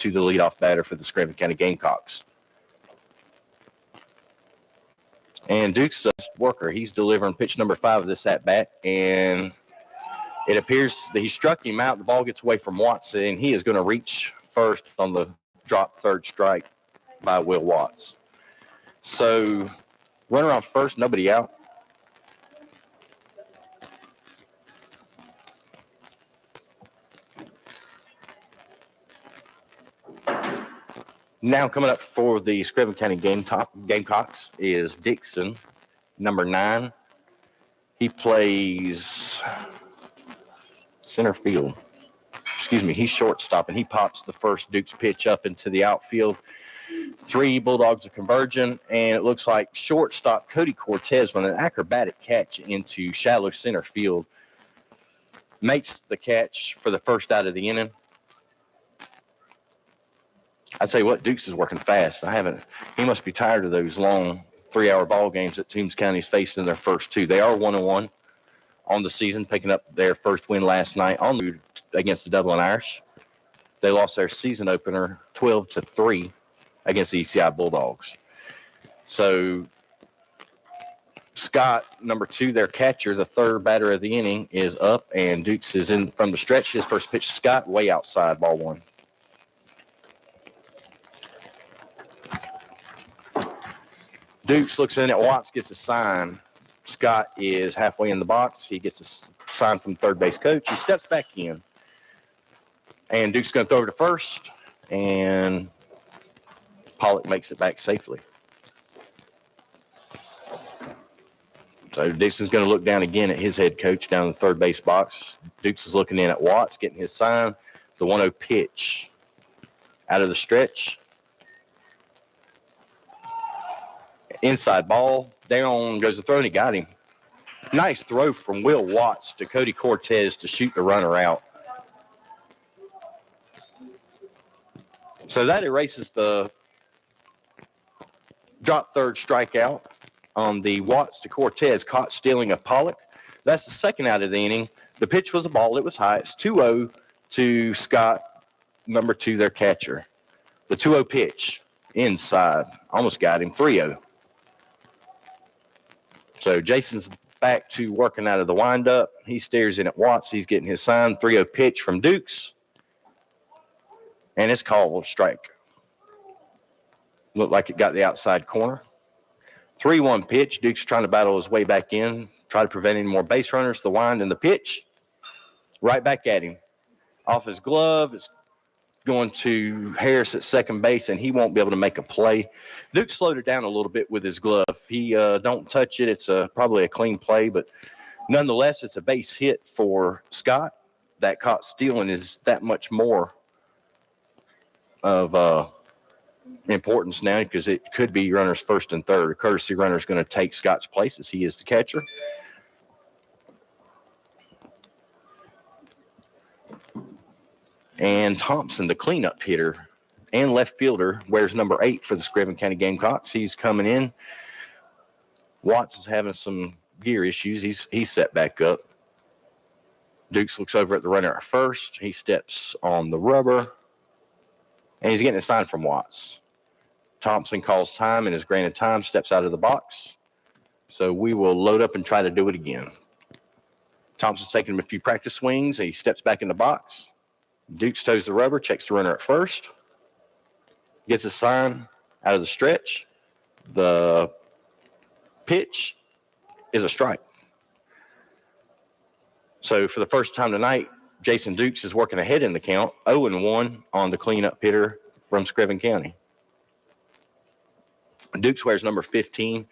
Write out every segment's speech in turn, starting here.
to the leadoff batter for the Screven County Gamecocks. And Duke's a worker. He's delivering pitch number 5 of this at-bat, and it appears that he struck him out. The ball gets away from Watson, and he is going to reach first on the drop third strike by Will Watts. So runner on first, nobody out. Now coming up for the Screven County Gamecocks is Dixon, number 9. He plays center field. He's shortstop, and he pops the first Duke's pitch up into the outfield. 3 Bulldogs are converging, and it looks like shortstop Cody Cortez with an acrobatic catch into shallow center field makes the catch for the first out of the inning. I tell you what, Dukes is working fast. He must be tired of those long 3-hour ball games that Toombs County's faced in their first 2. They are 1-1 on the season, picking up their first win last night against the Dublin Irish. They lost their season opener 12-3 against the ECI Bulldogs. So Scott, number 2, their catcher, the third batter of the inning, is up, and Dukes is in from the stretch. His first pitch, Scott, way outside, ball 1. Dukes looks in at Watts, gets a sign. Scott is halfway in the box. He gets a sign from third base coach. He steps back in. And Duke's going to throw it to first. And Pollock makes it back safely. So Dixon's going to look down again at his head coach down in the third base box. Dukes is looking in at Watts, getting his sign. The 1-0 pitch out of the stretch. Inside ball. Down goes the throw, and he got him. Nice throw from Will Watts to Cody Cortez to shoot the runner out. So that erases the drop third strikeout on the Watts to Cortez caught stealing of Pollock. That's the second out of the inning. The pitch was a ball. It was high. It's 2-0 to Scott, number 2, their catcher. The 2-0 pitch inside. Almost got him. 3-0. So Jason's back to working out of the windup. He stares in at Watts. He's getting his sign. 3-0 pitch from Dukes. And it's called strike. Looked like it got the outside corner. 3-1 pitch. Dukes trying to battle his way back in. Try to prevent any more base runners. The wind and the pitch. Right back at him. Off his glove. It's going to Harris at second base, and he won't be able to make a play. Duke slowed it down a little bit with his glove. He don't touch it. It's probably a clean play, but nonetheless, it's a base hit for Scott. That caught stealing is that much more of importance now because it could be runners first and third. A courtesy runner is going to take Scott's place as he is the catcher. And Thompson, the cleanup hitter and left fielder, wears number 8 for the Screven County Gamecocks. He's coming in. Watts is having some gear issues. He's set back up. Dukes looks over at the runner at first. He steps on the rubber, and he's getting a sign from Watts. Thompson calls time and is granted time, steps out of the box. So we will load up and try to do it again. Thompson's taking him a few practice swings. He steps back in the box. Dukes toes the rubber, checks the runner at first. Gets a sign out of the stretch. The pitch is a strike. So for the first time tonight, Jason Dukes is working ahead in the count, 0-1 on the cleanup hitter from Screven County. Dukes wears number 15.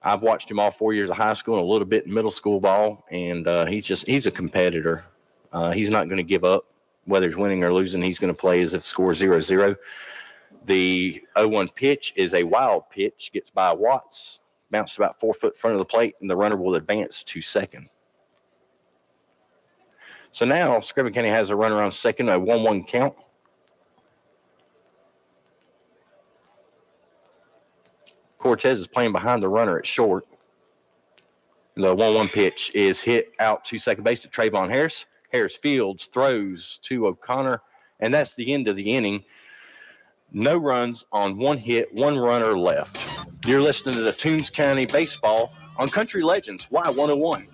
I've watched him all 4 years of high school and a little bit in middle school ball, and he's a competitor. He's not going to give up. Whether he's winning or losing, he's going to play as if the score is 0-0. The 0-1 pitch is a wild pitch, gets by Watts, bounced about 4 foot in front of the plate, and the runner will advance to second. So now Screven County has a runner on second, a 1-1 count. Cortez is playing behind the runner at short. The 1-1 pitch is hit out to second base to Trayvon Harris. Harris fields, throws to O'Connor, and that's the end of the inning. No runs on 1 hit, 1 runner left. You're listening to the Toombs County Baseball on Country Legends Y101.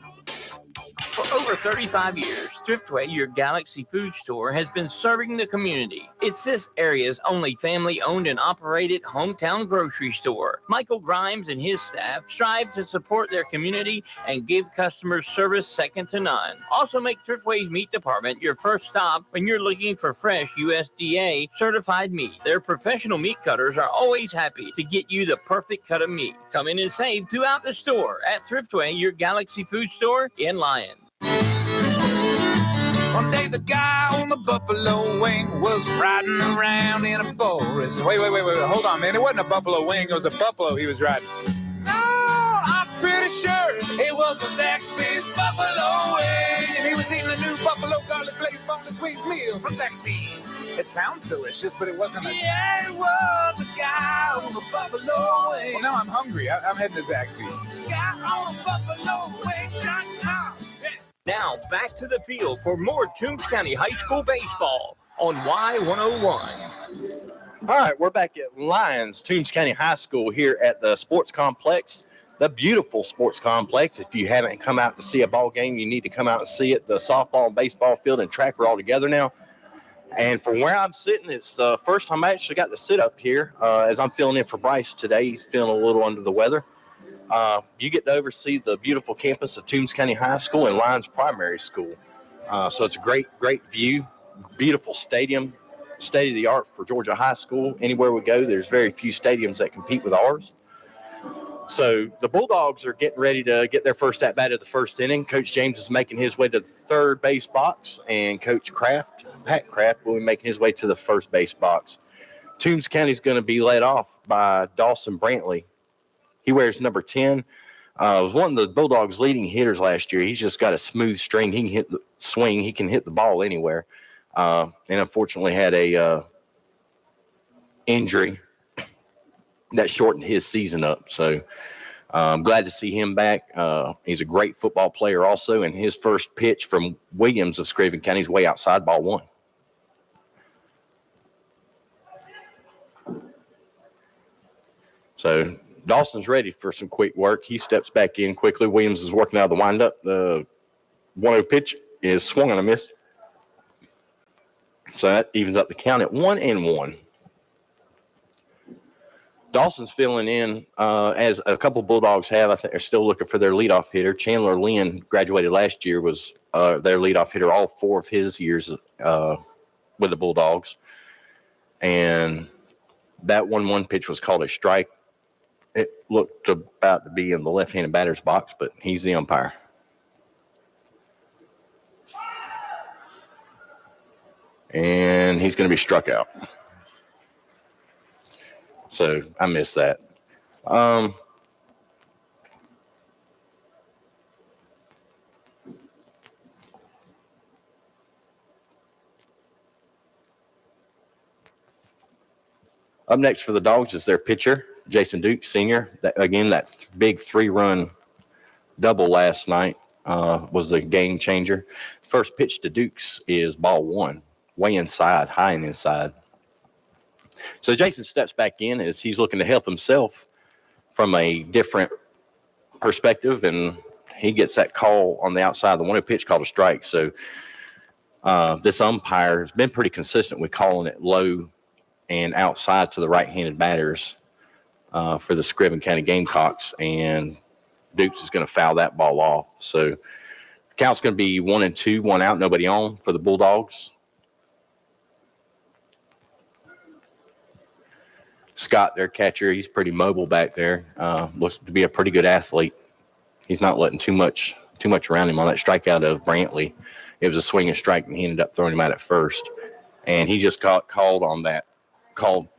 For over 35 years, Thriftway, your Galaxy food store, has been serving the community. It's this area's only family-owned and operated hometown grocery store. Michael Grimes and his staff strive to support their community and give customers service second to none. Also make Thriftway's meat department your first stop when you're looking for fresh USDA certified meat. Their professional meat cutters are always happy to get you the perfect cut of meat. Come in and save throughout the store at Thriftway, your Galaxy food store in Lyon. One day the guy on the buffalo wing was riding around in a forest. Wait, hold on, man. It wasn't a buffalo wing. It was a buffalo he was riding. No, I'm pretty sure it was a Zaxby's buffalo wing. And he was eating a new buffalo garlic glazed boneless wings meal from Zaxby's. It sounds delicious, but it wasn't a... Yeah, it was a guy on the buffalo wing. Well, now I'm hungry. I'm heading to Zaxby's. Guy on the buffalo wing.com. Now, back to the field for more Toombs County High School baseball on Y101. All right, we're back at Lyons, Toombs County High School here at the sports complex, the beautiful sports complex. If you haven't come out to see a ball game, you need to come out and see it. The softball and baseball field and track are all together now. And from where I'm sitting, it's the first time I actually got to sit up here as I'm filling in for Bryce today. He's feeling a little under the weather. You get to oversee the beautiful campus of Toombs County High School and Lyons Primary School. So it's a great view, beautiful stadium, state of the art for Georgia High School. Anywhere we go, there's very few stadiums that compete with ours. So the Bulldogs are getting ready to get their first at bat of the first inning. Coach James is making his way to the third base box, and Coach Pat Kraft, will be making his way to the first base box. Toombs County is going to be led off by Dawson Brantley. He wears number 10. Was one of the Bulldogs' leading hitters last year. He's just got a smooth string. He can hit the swing. He can hit the ball anywhere. And unfortunately had a injury that shortened his season up. So I'm glad to see him back. He's a great football player also. And his first pitch from Williams of Screven County is way outside, ball 1. So Dawson's ready for some quick work. He steps back in quickly. Williams is working out of the windup. The 1-0 pitch is swung and a miss. So that evens up the count at 1-1. Dawson's filling in as a couple Bulldogs have. I think they're still looking for their leadoff hitter. Chandler Lynn graduated last year, was their leadoff hitter all 4 of his years with the Bulldogs. And that 1-1 pitch was called a strike. It looked about to be in the left-handed batter's box, but he's the umpire. And he's going to be struck out. So I missed that. Up next for the Dogs is their pitcher, Jason Duke Sr. That big 3-run double last night was the game changer. First pitch to Dukes is ball 1, way inside, high and inside. So Jason steps back in as he's looking to help himself from a different perspective, and he gets that call on the outside, the 1-0 pitch called a strike. So this umpire has been pretty consistent with calling it low and outside to the right-handed batters for the Screven County Gamecocks, and Dukes is going to foul that ball off. So count's going to be 1-2, 1 out, nobody on for the Bulldogs. Scott, their catcher, he's pretty mobile back there. Looks to be a pretty good athlete. He's not letting too much around him on that strikeout of Brantley. It was a swing and strike, and he ended up throwing him out at first. And he just called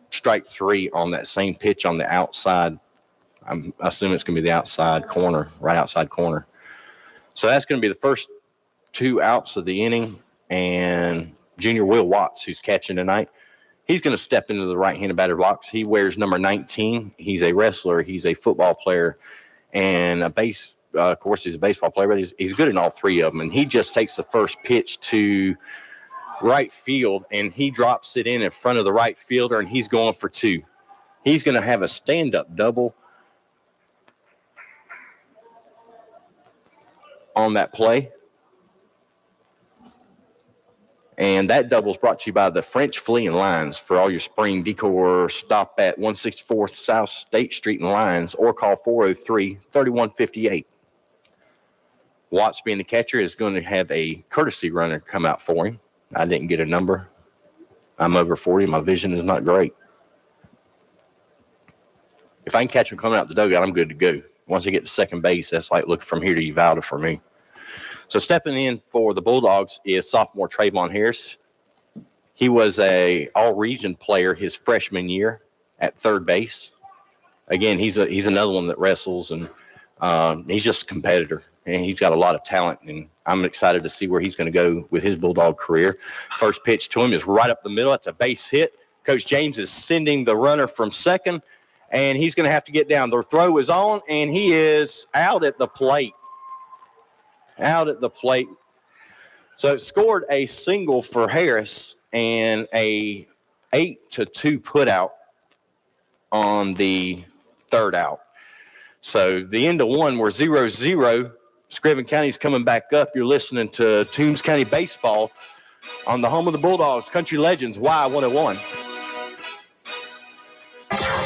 strike 3 on that same pitch on the outside. I'm assuming it's going to be the outside corner, right outside corner. So that's going to be the first 2 outs of the inning. And junior Will Watts, who's catching tonight, he's going to step into the right-handed batter box. He wears number 19. He's a wrestler. He's a football player. And of course, he's a baseball player, but he's good in all 3 of them. And he just takes the first pitch to right field, and he drops it in front of the right fielder, and he's going for 2. He's going to have a stand-up double on that play. And that double is brought to you by the French Flea and Lines. For all your spring decor, stop at 164th South State Street in Lines or call 403-3158. Watts, being the catcher, is going to have a courtesy runner come out for him. I didn't get a number. I'm over 40. My vision is not great. If I can catch him coming out the dugout, I'm good to go. Once I get to second base, that's like looking from here to Uvalde for me. So stepping in for the Bulldogs is sophomore Trayvon Harris. He was a all-region player his freshman year at third base. Again, he's another one that wrestles, and he's just a competitor, and he's got a lot of talent, and I'm excited to see where he's going to go with his Bulldog career. First pitch to him is right up the middle. It's a base hit. Coach James is sending the runner from second, and he's going to have to get down. The throw is on, and he is out at the plate. So it scored a single for Harris and a 8-2 putout on the third out. So the end of one, we're 0-0. Screven County's coming back up. You're listening to Toombs County Baseball on the home of the Bulldogs, Country Legends, Y101.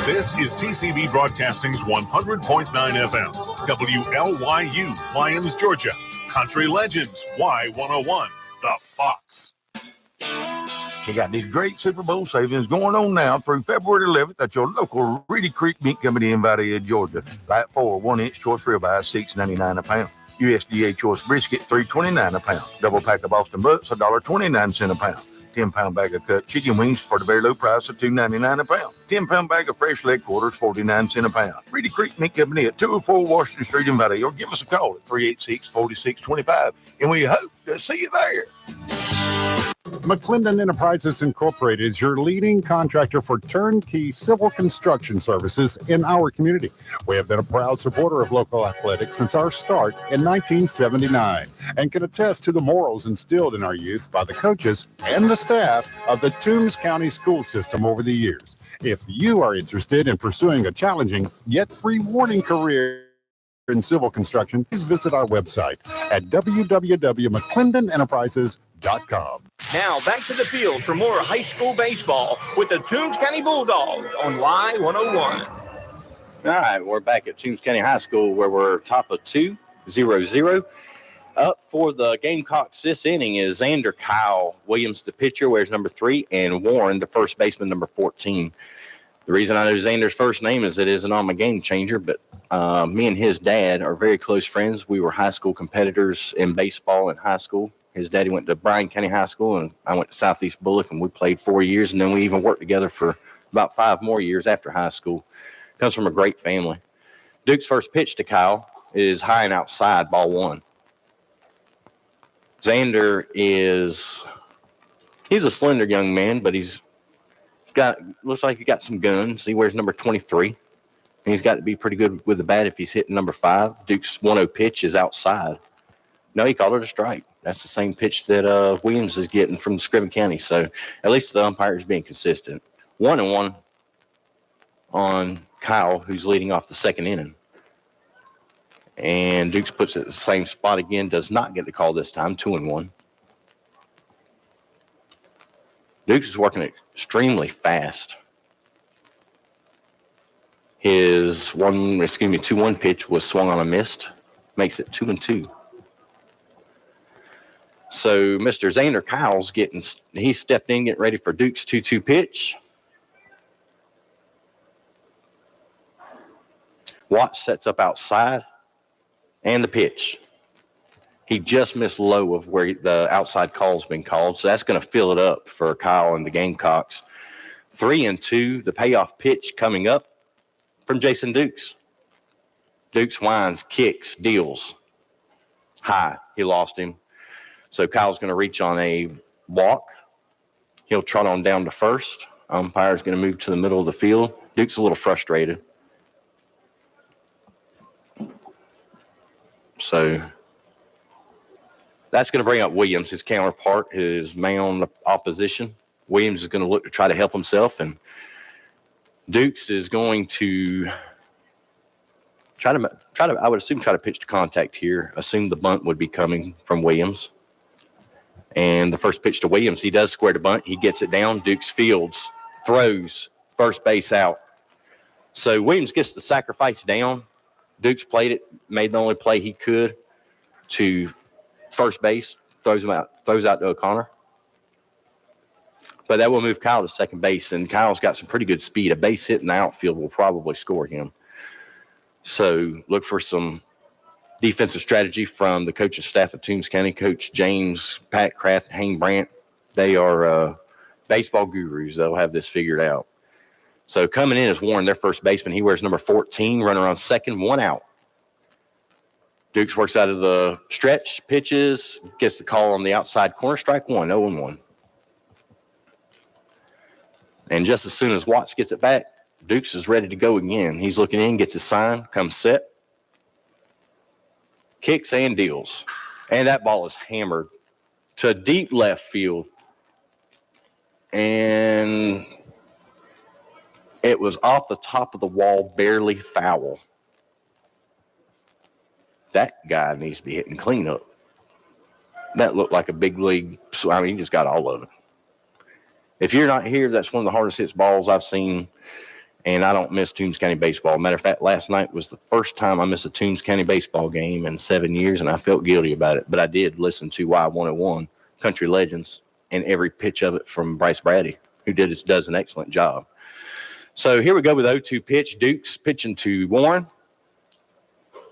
This is TCB Broadcasting's 100.9 FM, WLYU, Lyons, Georgia. Country Legends, Y101, The Fox. Check out these great Super Bowl savings going on now through February 11th at your local Reedy Creek Meat Company in Valley, Georgia. Light 4 1-inch choice ribeye, $6.99 a pound. USDA choice brisket, $3.29 a pound. Double pack of Boston butts, $1.29 a pound. 10-pound bag of cut chicken wings for the very low price of $2.99 a pound. 10-pound bag of fresh leg quarters, 49 cents a pound. Reedy Creek Meat Company at 204 Washington Street in Valley, or give us a call at 386-4625, and we hope to see you there. McClendon Enterprises Incorporated is your leading contractor for turnkey civil construction services in our community. We have been a proud supporter of local athletics since our start in 1979 and can attest to the morals instilled in our youth by the coaches and the staff of the Toombs County school system over the years. If you are interested in pursuing a challenging yet rewarding career in civil construction, please visit our website at www.mcclendenenterprises.com. Now back to the field for more high school baseball with the Toombs County Bulldogs on Y101. All right, we're back at Toombs County High School where we're top of 2, 0-0. Up for the Gamecocks this inning is Xander Kyle Williams, the pitcher, wears number 3, and Warren, the first baseman, number 14. The reason I know Xander's first name is it isn't on my game changer, but me and his dad are very close friends. We were high school competitors in baseball in high school. His daddy went to Bryan County High School, and I went to Southeast Bullock, and we played 4 years, and then we even worked together for about 5 more years after high school. Comes from a great family. Duke's first pitch to Kyle is high and outside, ball 1. Xander he's a slender young man, but looks like he got some guns. He wears number 23. And he's got to be pretty good with the bat if he's hitting number 5. Duke's 1-0 pitch is outside. No, he called it a strike. That's the same pitch that Williams is getting from Screven County. So at least the umpire is being consistent. 1-1 on Kyle, who's leading off the second inning. And Dukes puts it at the same spot again, does not get the call this time, 2-1. Dukes is working extremely fast. His 2-1 pitch was swung on a missed, makes it 2-2. So Mr. Xander Kyle's he stepped in, getting ready for Duke's 2-2 pitch. Watts sets up outside, and the pitch. He just missed low of where the outside call's been called, so that's going to fill it up for Kyle and the Gamecocks. 3-2, the payoff pitch coming up from Jason Dukes. Dukes winds, kicks, deals. High, he lost him. So Kyle's going to reach on a walk. He'll trot on down to first. Umpire's going to move to the middle of the field. Duke's a little frustrated. So That's going to bring up Williams, his counterpart, his man on the opposition. Williams is going to look to try to help himself, and Dukes is going to try to, I would assume, try to pitch to contact here. Assume the bunt would be coming from Williams. And the first pitch to Williams, he does square the bunt. He gets it down. Dukes fields, throws, first base out. So Williams gets the sacrifice down. Dukes played it, made the only play he could to first base, throws out to O'Connor. But that will move Kyle to second base, and Kyle's got some pretty good speed. A base hit in the outfield will probably score him. So look for some defensive strategy from the coaching staff of Toombs County, Coach James, Pat Kraft, Hayne Brandt. They are baseball gurus. They'll have this figured out. So coming in is Warren, their first baseman. He wears number 14, runner on second, 1 out. Dukes works out of the stretch, pitches, gets the call on the outside corner, strike 1, 0-1. And just as soon as Watts gets it back, Dukes is ready to go again. He's looking in, gets his sign, comes set, kicks and deals. And that ball is hammered to deep left field. And it was off the top of the wall, barely foul. That guy needs to be hitting cleanup. That looked like a big league. I mean, he just got all of it. If you're not here, that's one of the hardest hits balls I've seen, and I don't miss Toombs County baseball. Matter of fact, last night was the first time I missed a Toombs County baseball game in 7 years, and I felt guilty about it. But I did listen to Y101, Country Legends, and every pitch of it from Bryce Brady, who does an excellent job. So here we go with 0-2 pitch. Dukes pitching to Warren,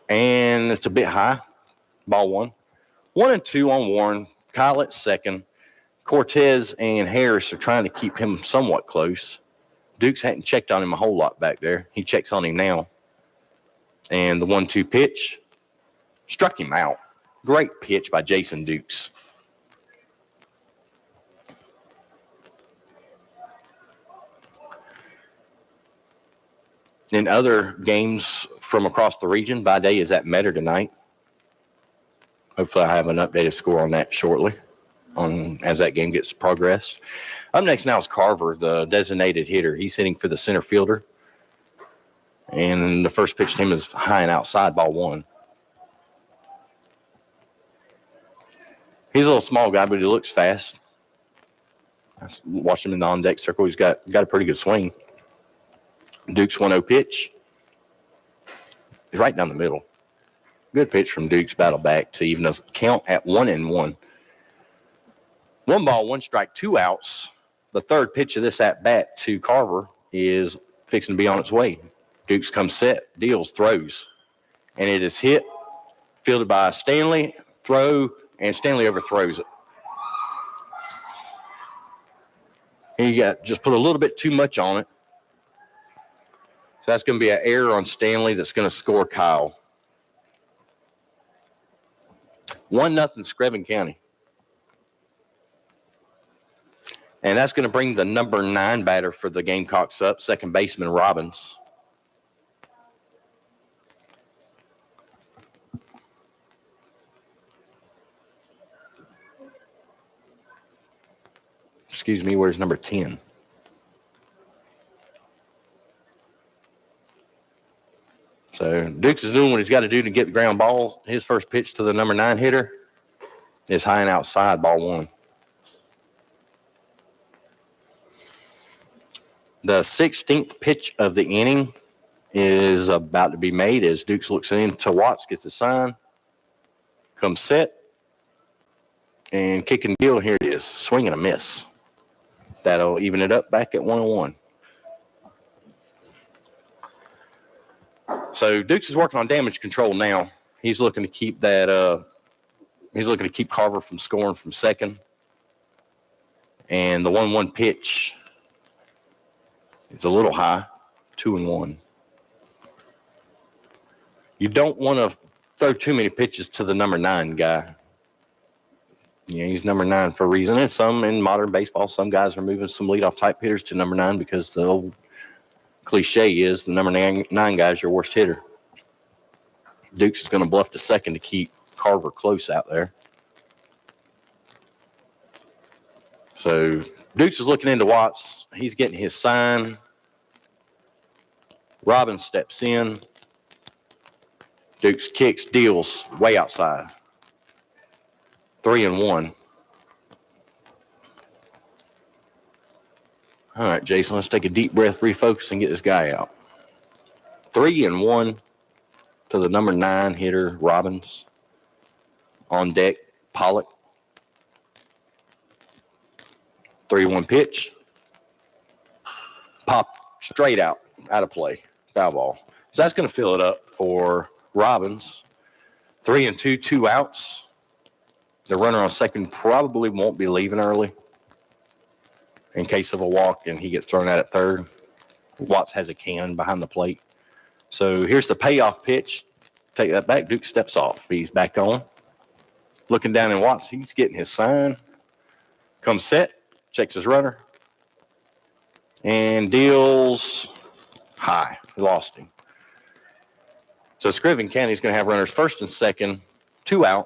and it's a bit high. Ball 1. 1-2 on Warren. Kyle at second. Cortez and Harris are trying to keep him somewhat close. Dukes hadn't checked on him a whole lot back there. He checks on him now. And the 1-2 pitch struck him out. Great pitch by Jason Dukes. In other games from across the region, by day is at Metter tonight. Hopefully I have an updated score on that shortly as that game gets progressed. Up next now is Carver, the designated hitter. He's hitting for the center fielder. And the first pitch to him is high and outside, ball 1. He's a little small guy, but he looks fast. I watched him in the on-deck circle. He's got a pretty good swing. Dukes 1-0 pitch. He's right down the middle. Good pitch from Dukes, battle back to even us count at 1-1. 1 ball, 1 strike, 2 outs. The third pitch of this at-bat to Carver is fixing to be on its way. Dukes comes set, deals, throws. And it is hit, fielded by Stanley, throw, and Stanley overthrows it. He just put a little bit too much on it. So that's going to be an error on Stanley that's going to score Kyle. 1-0 Screven County. And that's going to bring the number 9 batter for the Gamecocks up, second baseman Robbins. Excuse me, where's number 10? So Dukes is doing what he's got to do to get the ground ball. His first pitch to the number 9 hitter is high and outside, ball 1. The 16th pitch of the inning is about to be made as Dukes looks in to Watts, gets a sign, comes set, and kick and deal. Here it is, swing and a miss. That'll even it up back at 1-1. So Dukes is working on damage control now. He's looking to keep that. He's looking to keep Carver from scoring from second. And the 1-1 pitch is a little high, 2-1. You don't want to throw too many pitches to the number 9 guy. Yeah, he's number 9 for a reason. And some in modern baseball, some guys are moving some leadoff type hitters to number 9 because the old cliche is the number 9 guy is your worst hitter. Dukes is going to bluff to second to keep Carver close out there. So Dukes is looking into Watts. He's getting his sign. Robbins steps in. Dukes kicks, deals way outside. 3-1. All right, Jason, let's take a deep breath, refocus, and get this guy out. 3-1 to the number 9 hitter, Robbins. On deck, Pollock. 3-1 pitch. Pop straight out of play. Foul ball. So that's going to fill it up for Robbins. 3-2, 2 outs. The runner on second probably won't be leaving early in case of a walk and he gets thrown out at third. Watts has a can behind the plate. So here's the payoff pitch. Take that back. Duke steps off. He's back on. Looking down in Watts, he's getting his sign. Comes set. Checks his runner. And deals high. Lost him. So Screven County's going to have runners first and second. 2 out.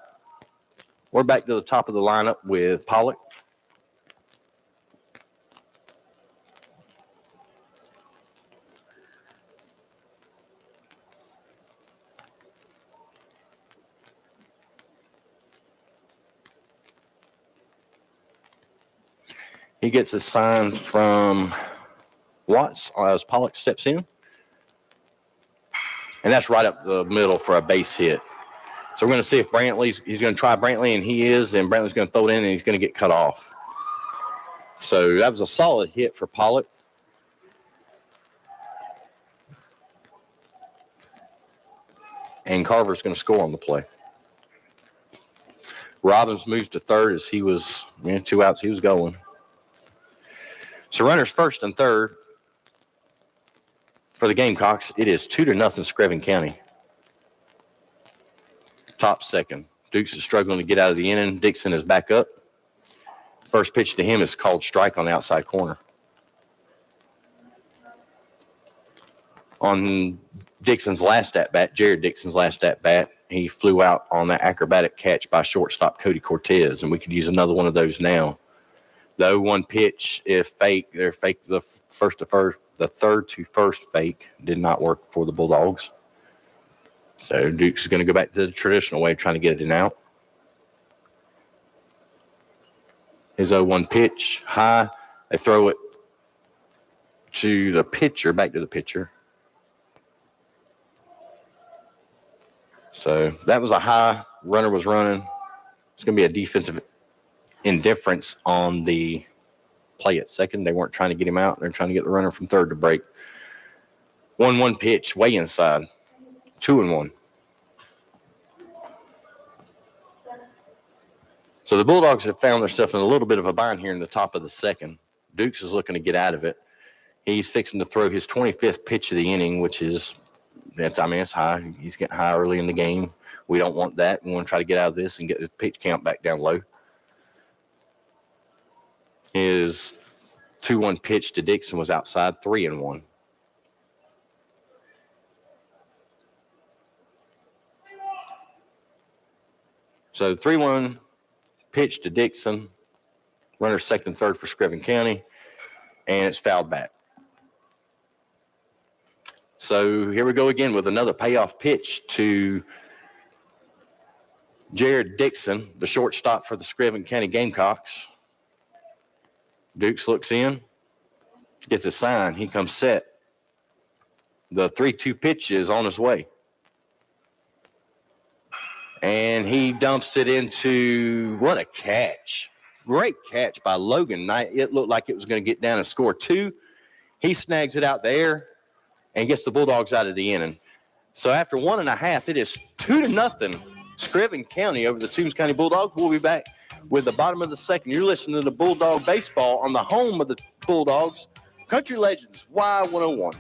We're back to the top of the lineup with Pollock. He gets a sign from Watts as Pollock steps in. And that's right up the middle for a base hit. So we're going to see if he's going to try Brantley, and he is, and Brantley's going to throw it in, and he's going to get cut off. So that was a solid hit for Pollock. And Carver's going to score on the play. Robbins moves to third as he was, 2 outs, he was going. So runners first and third for the Gamecocks. It is 2-0 Screven County. Top second. Dukes is struggling to get out of the inning. Dixon is back up. First pitch to him is called strike on the outside corner. On Dixon's last at-bat, Jared Dixon's last at-bat, he flew out on that acrobatic catch by shortstop Cody Cortez, and we could use another one of those now. The 0-1 pitch, if fake, they're fake the first to first, the third to first fake did not work for the Bulldogs. So Dukes is going to go back to the traditional way of trying to get it in out. His 0-1 pitch, high. They throw it to the pitcher, back to the pitcher. So that was a high. Runner was running. It's going to be a defensive indifference on the play at second. They weren't trying to get him out. They're trying to get the runner from third to break. 1-1 pitch, way inside. 2-1. So the Bulldogs have found themselves in a little bit of a bind here in the top of the second. Dukes is looking to get out of it. He's fixing to throw his 25th pitch of the inning, which is, it's high. He's getting high early in the game. We don't want that. We want to try to get out of this and get the pitch count back down low. His 2-1 pitch to Dixon was outside, 3-1. So 3-1 pitch to Dixon. Runner second and third for Screven County. And it's fouled back. So here we go again with another payoff pitch to Jared Dixon, the shortstop for the Screven County Gamecocks. Dukes looks in, gets a sign. He comes set. The 3-2 pitch is on his way. And he dumps it into, what a catch. Great catch by Logan Knight. It looked like it was going to get down and score 2. He snags it out there and gets the Bulldogs out of the inning. So after 1.5, it is 2-0 Screven County over the Toombs County Bulldogs. We'll be back with the bottom of the second. You're listening to Bulldog Baseball on the home of the Bulldogs, Country Legends, Y101.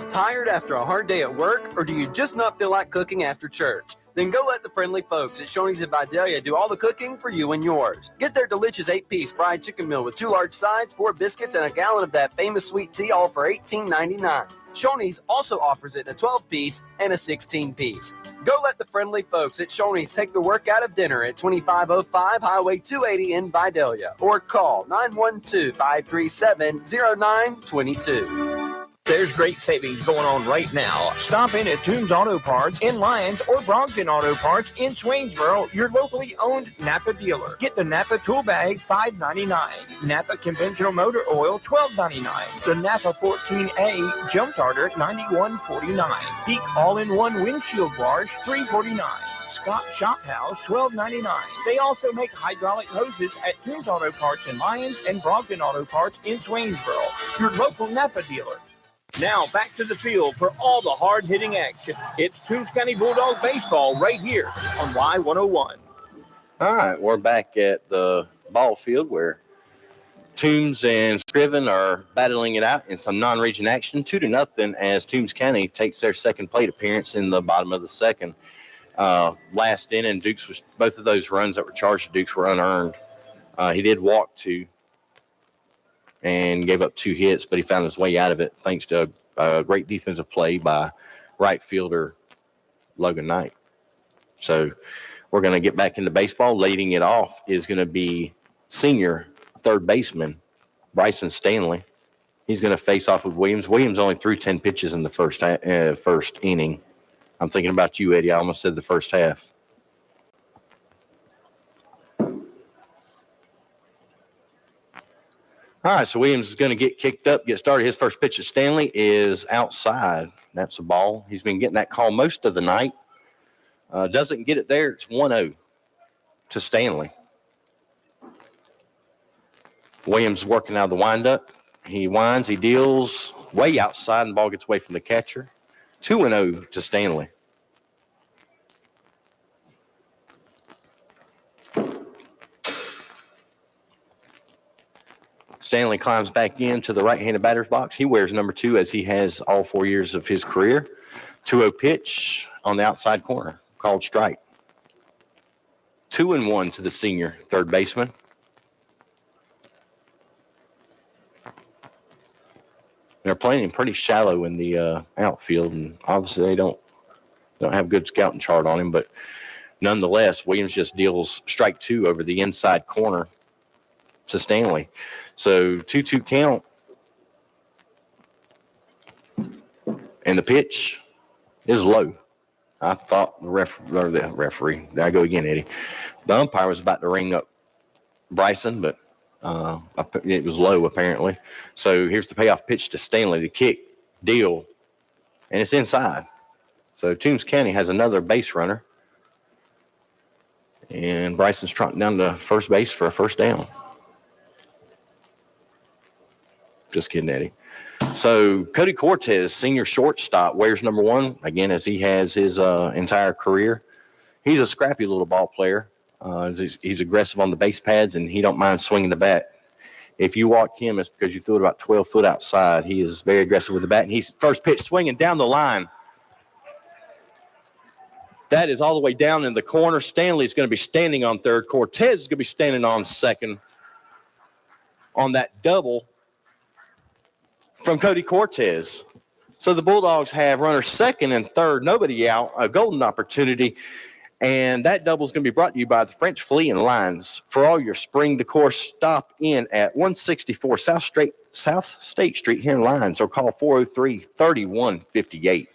Tired after a hard day at work, or do you just not feel like cooking after church? Then go let the friendly folks at Shoney's in Vidalia do all the cooking for you and yours. Get their delicious 8-piece fried chicken meal with 2 large sides, 4 biscuits, and a gallon of that famous sweet tea, all for $18.99. Shoney's also offers it in a 12-piece and a 16-piece. Go let the friendly folks at Shoney's take the work out of dinner at 2505 Highway 280 in Vidalia, or call 912-537-0922. There's great savings going on right now. Stop in at Toombs Auto Parts in Lyons or Brogden Auto Parts in Swainsboro, your locally owned Napa dealer. Get the Napa tool bag, $5.99. Napa conventional motor oil, $12.99. The Napa 14A jump starter, $91.49. Peak all-in-one windshield wash, $3.49. Scott Shop House, $12.99. They also make hydraulic hoses at Toombs Auto Parts in Lyons and Brogden Auto Parts in Swainsboro, your local Napa dealer. Now back to the field for all the hard-hitting action. It's Toombs County Bulldogs baseball right here on Y101. All right, we're back at the ball field where Toombs and Screven are battling it out in some non-region action, 2-0, as Toombs County takes their second plate appearance in the bottom of the second. Last inning, Dukes was both of those runs that were charged to Dukes were unearned. He did walk 2 and gave up 2 hits, but he found his way out of it thanks to a great defensive play by right fielder Logan Knight. So we're going to get back into baseball. Leading it off is going to be senior third baseman Bryson Stanley. He's going to face off with Williams. Williams only threw 10 pitches in the first inning. I'm thinking about you, Eddie. I almost said the first half. All right, so Williams is going to get kicked up, get started. His first pitch at Stanley is outside. That's a ball. He's been getting that call most of the night. Doesn't get it there. It's 1-0 to Stanley. Williams working out of the windup. He winds, he deals way outside, and the ball gets away from the catcher. 2-0 to Stanley. Stanley climbs back into the right-handed batter's box. He wears number 2 as he has all 4 years of his career. 2-0 pitch on the outside corner, called strike. 2-1 to the senior third baseman. They're playing pretty shallow in the outfield, and obviously they don't have a good scouting chart on him, but nonetheless, Williams just deals strike 2 over the inside corner to Stanley. So 2-2 count. And the pitch is low. I thought the referee, there I go again, Eddie. The umpire was about to ring up Bryson, but it was low apparently. So here's the payoff pitch to Stanley, the kick, deal, and it's inside. So Toombs County has another base runner. And Bryson's trotting down to first base for a first down. Just kidding, Eddie. So Cody Cortez, senior shortstop, wears number 1, again, as he has his entire career. He's a scrappy little ball player. He's aggressive on the base pads, and he don't mind swinging the bat. If you walk him, it's because you threw it about 12 foot outside. He is very aggressive with the bat, and he's first pitch swinging down the line. That is all the way down in the corner. Stanley's going to be standing on third. Cortez is going to be standing on second on that double from Cody Cortez. So the Bulldogs have runners second and third, nobody out, a golden opportunity. And that double is going to be brought to you by the French Flea and Lines. For all your spring decor, stop in at 164 South State Street here in Lines, or call 403-3158.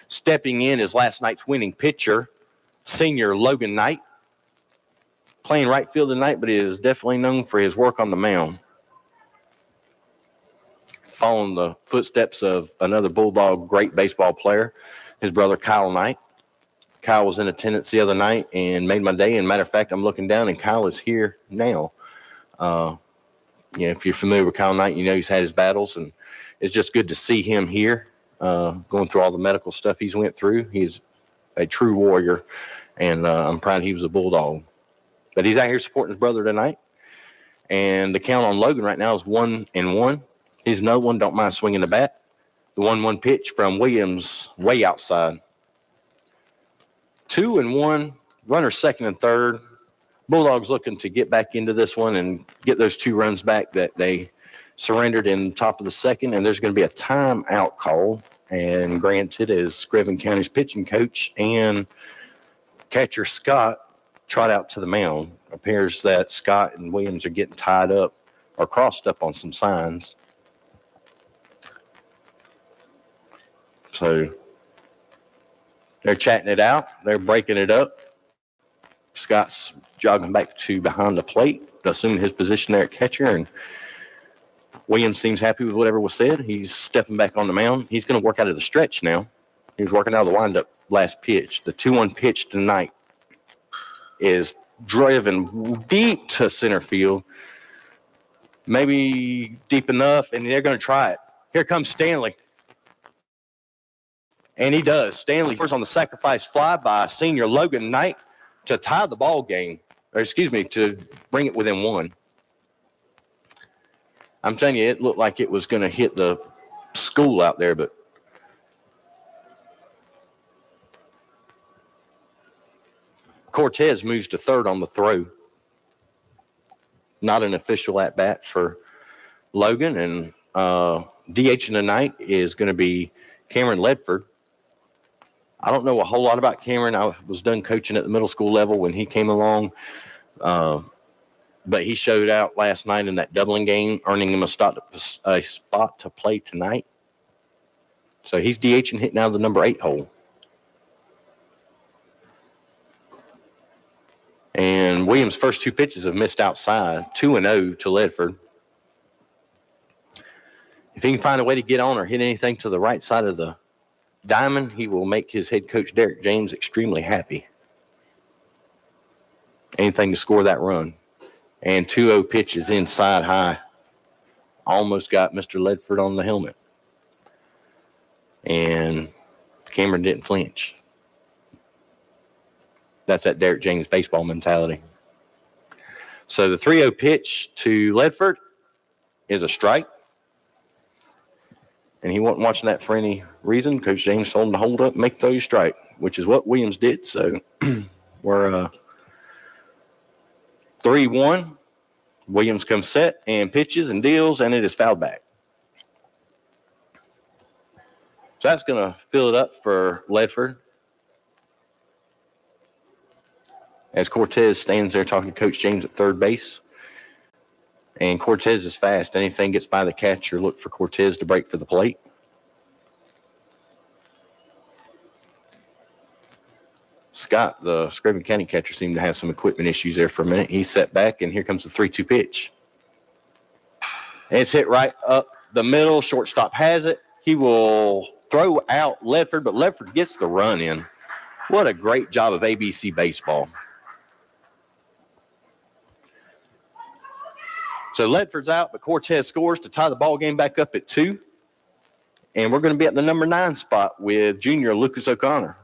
Stepping in is last night's winning pitcher, senior Logan Knight. Playing right field tonight, but he is definitely known for his work on the mound. Following the footsteps of another Bulldog great baseball player, his brother Kyle Knight. Kyle was in attendance the other night and made my day. And matter of fact, I'm looking down and Kyle is here now. If you're familiar with Kyle Knight, you know he's had his battles, and it's just good to see him here, going through all the medical stuff he's went through. He's a true warrior, and I'm proud he was a Bulldog. But he's out here supporting his brother tonight. And the count on Logan right now is 1-1. He's another one, don't mind swinging the bat. The 1-1 pitch from Williams way outside. 2-1, runner second and third. Bulldogs looking to get back into this one and get those 2 runs back that they surrendered in top of the second. And there's going to be a timeout call, and granted, as Screven County's pitching coach and catcher Scott trot out to the mound. Appears that Scott and Williams are getting tied up or crossed up on some signs. So they're chatting it out. They're breaking it up. Scott's jogging back to behind the plate, assuming his position there at catcher, and Williams seems happy with whatever was said. He's stepping back on the mound. He's going to work out of the stretch now. He was working out of the windup last pitch. The 2-1 pitch tonight is driven deep to center field, maybe deep enough, and they're going to try it. Here comes Stanley. And he does. Stanley was on the sacrifice fly by senior Logan Knight to tie the ball game, to bring it within 1. I'm telling you, it looked like it was going to hit the school out there, but Cortez moves to third on the throw. Not an official at-bat for Logan, and DH in the night is going to be Cameron Ledford. I don't know a whole lot about Cameron. I was done coaching at the middle school level when he came along. But he showed out last night in that doubling game, earning him a spot to play tonight. So he's DHing, hitting out of the number 8 hole. And Williams' first 2 pitches have missed outside, 2-0 to Ledford. If he can find a way to get on or hit anything to the right side of the diamond, he will make his head coach, Derek James, extremely happy. Anything to score that run. And 2-0 pitch is inside high. Almost got Mr. Ledford on the helmet. And Cameron didn't flinch. That's that Derek James baseball mentality. So the 3-0 pitch to Ledford is a strike. And he wasn't watching that for any reason. Coach James told him to hold up and make those strike, which is what Williams did. So we're 3-1. Williams comes set and pitches and deals, and it is fouled back. So that's going to fill it up for Ledford. As Cortez stands there talking to Coach James at third base. And Cortez is fast. Anything gets by the catcher, look for Cortez to break for the plate. Scott, the Screven County catcher, seemed to have some equipment issues there for a minute. He set back, and here comes the 3-2 pitch. And it's hit right up the middle. Shortstop has it. He will throw out Ledford, but Ledford gets the run in. What a great job of ABC baseball. So Ledford's out, but Cortez scores to tie the ball game back up at 2. And we're going to be at the number 9 spot with junior Lucas O'Connor.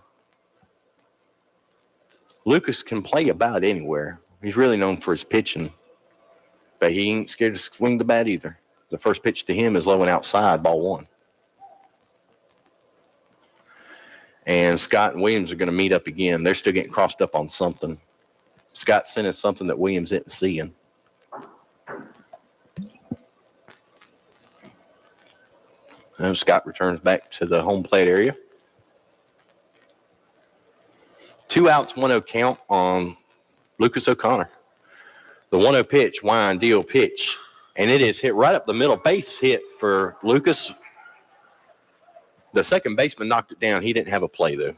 Lucas can play about anywhere. He's really known for his pitching, but he ain't scared to swing the bat either. The first pitch to him is low and outside, ball 1. And Scott and Williams are going to meet up again. They're still getting crossed up on something. Scott sent us something that Williams isn't seeing. And Scott returns back to the home plate area. 2 outs, 1-0 count on Lucas O'Connor. The 1-0 pitch, wind, deal, pitch. And it is hit right up the middle. Base hit for Lucas. The second baseman knocked it down. He didn't have a play, though.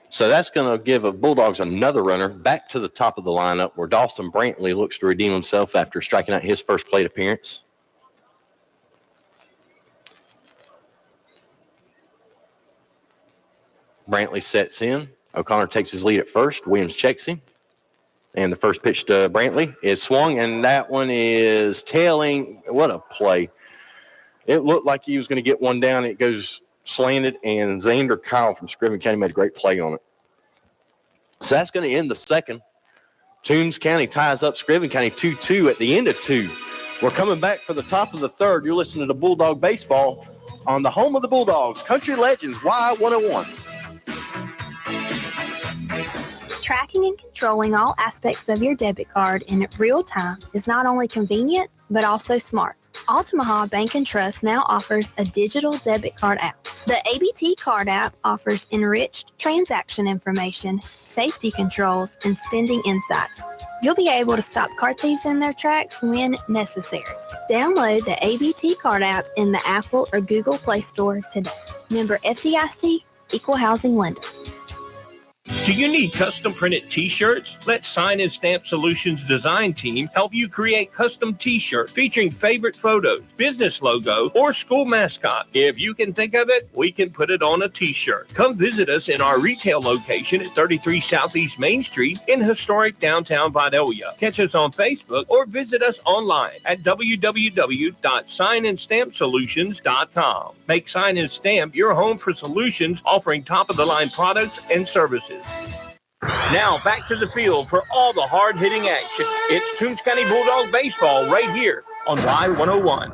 So that's going to give a Bulldogs another runner back to the top of the lineup where Dawson Brantley looks to redeem himself after striking out his first plate appearance. Brantley sets in. O'Connor takes his lead at first. Williams checks him. And the first pitch to Brantley is swung, and that one is tailing. What a play. It looked like he was going to get one down. It goes slanted, and Xander Kyle from Screven County made a great play on it. So that's going to end the second. Toombs County ties up Screven County 2-2 at the end of 2. We're coming back for the top of the third. You're listening to Bulldog Baseball on the home of the Bulldogs, Country Legends Y101. Tracking and controlling all aspects of your debit card in real time is not only convenient, but also smart. Altamaha Bank and Trust now offers a digital debit card app. The ABT card app offers enriched transaction information, safety controls, and spending insights. You'll be able to stop card thieves in their tracks when necessary. Download the ABT card app in the Apple or Google Play Store today. Member FDIC, Equal Housing Lender. Do you need custom printed t-shirts? Let Sign and Stamp Solutions design team help you create custom t-shirts featuring favorite photos, business logo, or school mascot. If you can think of it, we can put it on a t-shirt. Come visit us in our retail location at 33 Southeast Main Street in historic downtown Vidalia. Catch us on Facebook or visit us online at www.signandstampsolutions.com. Make Sign and Stamp your home for solutions offering top-of-the-line products and services. Now back to the field for all the hard-hitting action. It's Toombs County Bulldog baseball right here on Y101.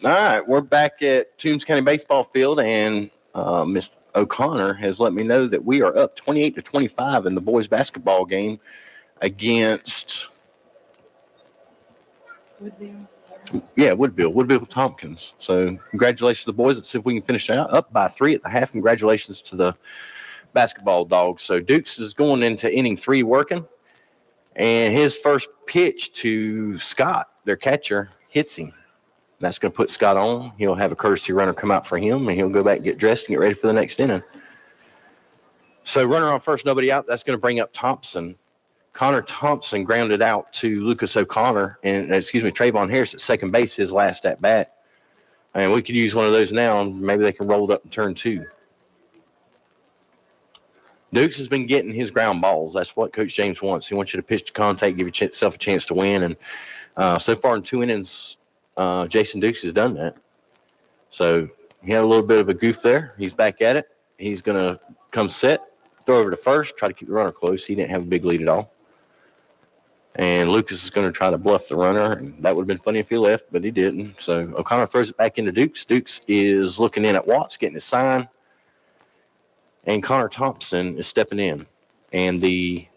All right, we're back at Toombs County Baseball Field, and Miss O'Connor has let me know that we are up 28-25 in the boys basketball game against Woodville Tompkins. So congratulations to the boys. Let's see if we can finish that out. Up by 3 at the half. Congratulations to the basketball Dogs. So Dukes is going into inning 3 working, and his first pitch to Scott, their catcher, hits him. That's going to put Scott on. He'll have a courtesy runner come out for him, and he'll go back and get dressed and get ready for the next inning. So runner on first, nobody out. That's going to bring up Thompson. Connor Thompson grounded out to Lucas O'Connor and Trayvon Harris at second base, his last at bat. And we could use one of those now, and maybe they can roll it up in turn 2. Dukes has been getting his ground balls. That's what Coach James wants. He wants you to pitch to contact, give yourself a chance to win. And so far in 2 innings, Jason Dukes has done that. So he had a little bit of a goof there. He's back at it. He's going to come set, throw over to first, try to keep the runner close. He didn't have a big lead at all. And Lucas is going to try to bluff the runner. And that would have been funny if he left, but he didn't. So O'Connor throws it back into Dukes. Dukes is looking in at Watts, getting his sign. And Connor Thompson is stepping in. And the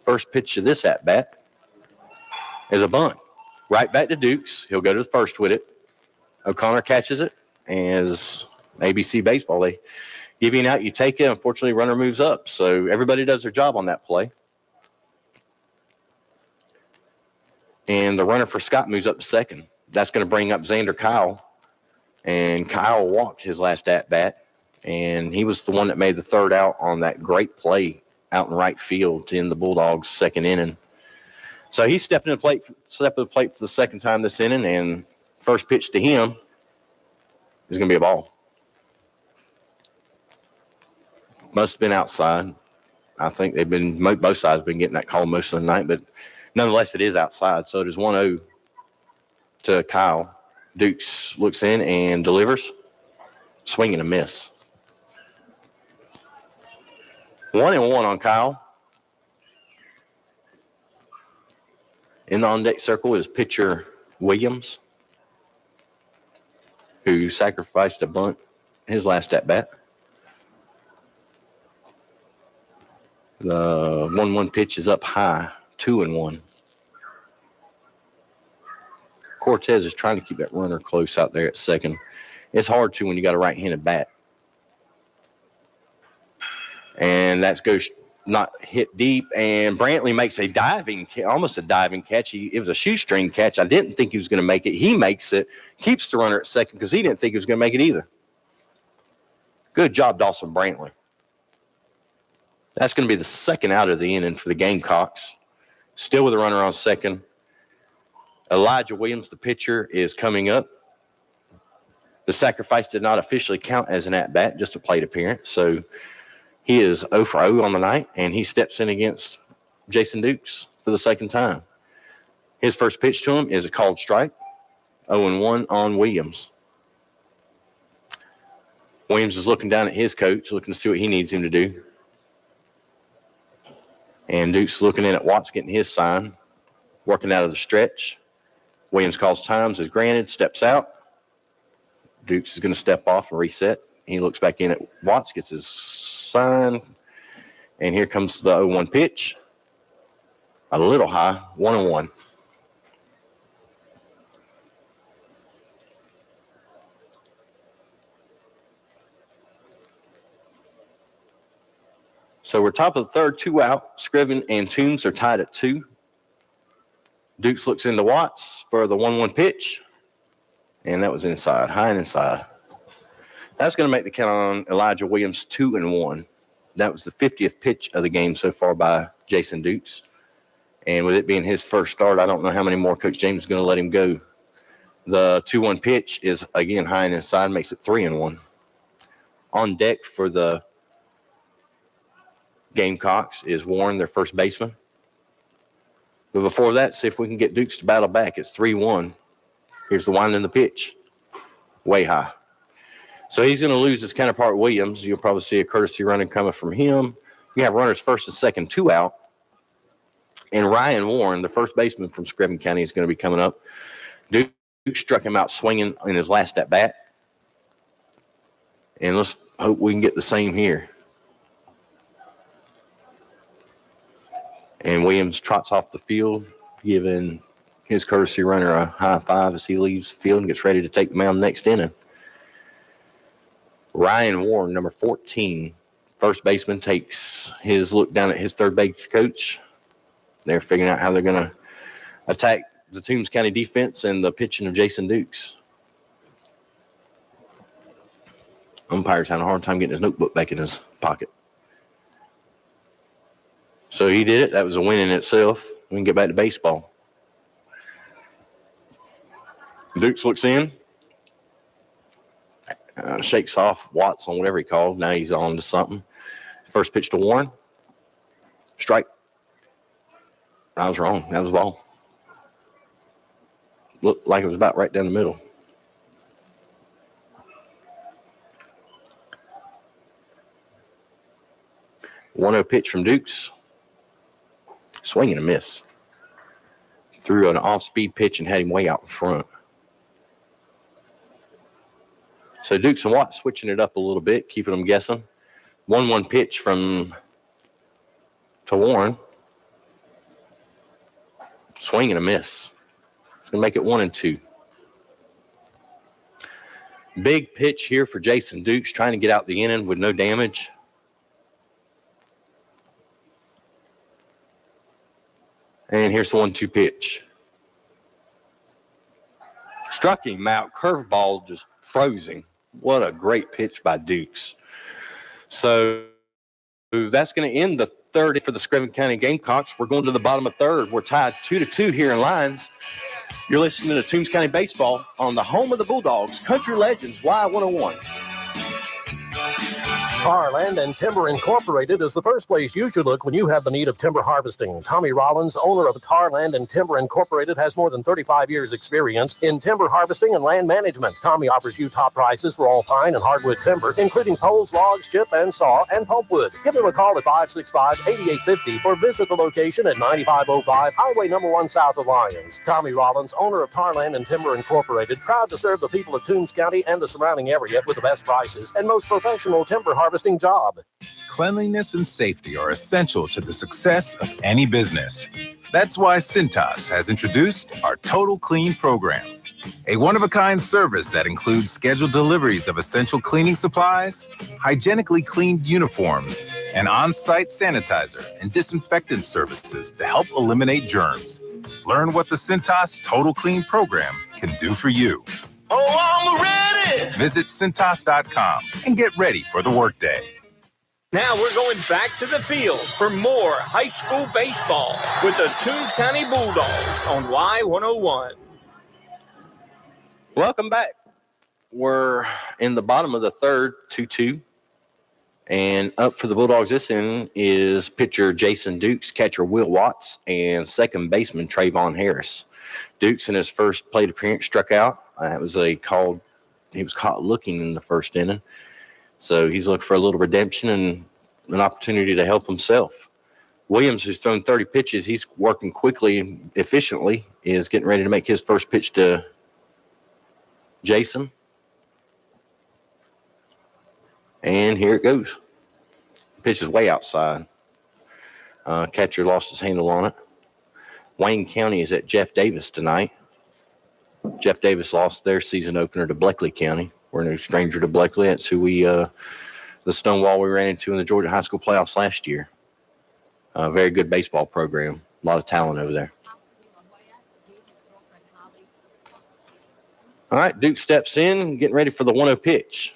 first pitch of this at-bat is a bunt. Right back to Dukes. He'll go to the first with it. O'Connor catches it. As ABC baseball, they give you an out, you take it. Unfortunately, runner moves up. So everybody does their job on that play. And the runner for Scott moves up to second. That's going to bring up Xander Kyle. And Kyle walked his last at-bat. And he was the one that made the third out on that great play out in right field to end the Bulldogs' second inning. So he's stepping in the plate for the second time this inning, and first pitch to him is going to be a ball. Must have been outside. I think both sides have been getting that call most of the night, but nonetheless, it is outside. So it is 1-0 to Kyle. Dukes looks in and delivers. Swing and a miss. 1-1 on Kyle. In the on-deck circle is pitcher Williams, who sacrificed a bunt his last at-bat. The 1-1 pitch is up high, 2-1. Cortez is trying to keep that runner close out there at second. It's hard to when you got a right-handed bat. And that goes not hit deep, and Brantley makes almost a diving catch. It was a shoestring catch. I didn't think he was going to make it. He makes it, keeps the runner at second because he didn't think he was going to make it either. Good job, Dawson Brantley. That's going to be the second out of the inning for the Gamecocks. Still with a runner on second. Elijah Williams, the pitcher, is coming up. The sacrifice did not officially count as an at-bat, just a plate appearance. So he is 0 for 0 on the night, and he steps in against Jason Dukes for the second time. His first pitch to him is a called strike, 0-1 on Williams. Williams is looking down at his coach, looking to see what he needs him to do. And Dukes looking in at Watts, getting his sign, working out of the stretch. Williams calls times, is granted, steps out. Dukes is going to step off and reset. He looks back in at Watts, gets his sign, and here comes the 0-1 pitch. A little high, 1-1. So we're top of the third, 2 out. Screven and Toombs are tied at 2. Dukes looks into Watts for the 1-1 pitch. And that was inside, high and inside. That's going to make the count on Elijah Williams 2-1. That was the 50th pitch of the game so far by Jason Dukes. And with it being his first start, I don't know how many more Coach James is going to let him go. The 2-1 pitch is, again, high and inside, makes it 3-1. On deck for the Gamecocks is Warren, their first baseman. But before that, see if we can get Dukes to battle back. It's 3-1. Here's the wind in the pitch. Way high. So he's going to lose his counterpart, Williams. You'll probably see a courtesy running coming from him. You have runners first and second, 2 out. And Ryan Warren, the first baseman from Screven County, is going to be coming up. Duke struck him out swinging in his last at bat. And let's hope we can get the same here. And Williams trots off the field, giving his courtesy runner a high five as he leaves the field and gets ready to take the mound next inning. Ryan Warren, number 14, first baseman, takes his look down at his third base coach. They're figuring out how they're going to attack the Toombs County defense and the pitching of Jason Dukes. Umpire's having a hard time getting his notebook back in his pocket. So he did it. That was a win in itself. We can get back to baseball. Dukes looks in. Shakes off Watts on whatever he called. Now he's on to something. First pitch to Warren. Strike. I was wrong. That was ball. Looked like it was about right down the middle. One-oh pitch from Dukes. Swing and a miss. Threw an off-speed pitch and had him way out in front. So Dukes and Watts switching it up a little bit, keeping them guessing. 1-1 pitch to Warren. Swing and a miss. It's going to make it 1-2. Big pitch here for Jason Dukes, trying to get out the inning with no damage. And here's the 1-2 pitch. Struck him out. Curveball just froze him. What a great pitch by Dukes. So that's going to end the third for the Screven County Gamecocks. We're going to the bottom of third. We're tied 2-2 here in Lyons. You're listening to Toombs County Baseball on the home of the Bulldogs, Country Legends, Y101. Tarland and Timber Incorporated is the first place you should look when you have the need of timber harvesting. Tommy Rollins, owner of Tarland and Timber Incorporated, has more than 35 years' experience in timber harvesting and land management. Tommy offers you top prices for all pine and hardwood timber, including poles, logs, chip and saw, and pulpwood. Give them a call at 565-8850 or visit the location at 9505 Highway No. 1 south of Lyons. Tommy Rollins, owner of Tarland and Timber Incorporated, proud to serve the people of Toombs County and the surrounding area with the best prices and most professional timber harvesting job. Cleanliness and safety are essential to the success of any business. That's why Cintas has introduced our Total Clean program, a one-of-a-kind service that includes scheduled deliveries of essential cleaning supplies, hygienically cleaned uniforms, and on-site sanitizer and disinfectant services to help eliminate germs. Learn what the Cintas Total Clean program can do for you. Oh, I'm ready! Visit Cintas.com and get ready for the workday. Now we're going back to the field for more high school baseball with the Toombs County Bulldogs on Y101. Welcome back. We're in the bottom of the third, 2-2. And up for the Bulldogs this inning is pitcher Jason Dukes, catcher Will Watts, and second baseman Trayvon Harris. Dukes in his first plate appearance struck out. That was he was caught looking in the first inning. So he's looking for a little redemption and an opportunity to help himself. Williams, who's thrown 30 pitches, he's working quickly and efficiently, is getting ready to make his first pitch to Jason. And here it goes. Pitch is way outside. Catcher lost his handle on it. Wayne County is at Jeff Davis tonight. Jeff Davis lost their season opener to Bleckley County. We're no stranger to Bleckley. That's who the Stonewall we ran into in the Georgia high school playoffs last year. Very good baseball program. A lot of talent over there. All right, Duke steps in, getting ready for the 1-0 pitch.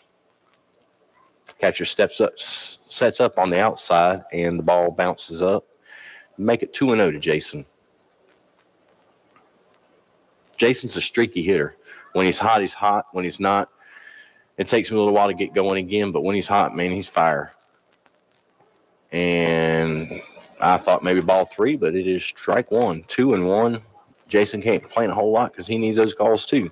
Catcher steps up, sets up on the outside, and the ball bounces up. Make it 2-0 to Jason. Jason's a streaky hitter. When he's hot, he's hot. When he's not, it takes him a little while to get going again. But when he's hot, man, he's fire. And I thought maybe ball 3, but it is strike 1, 2-1. Jason can't complain a whole lot because he needs those calls too.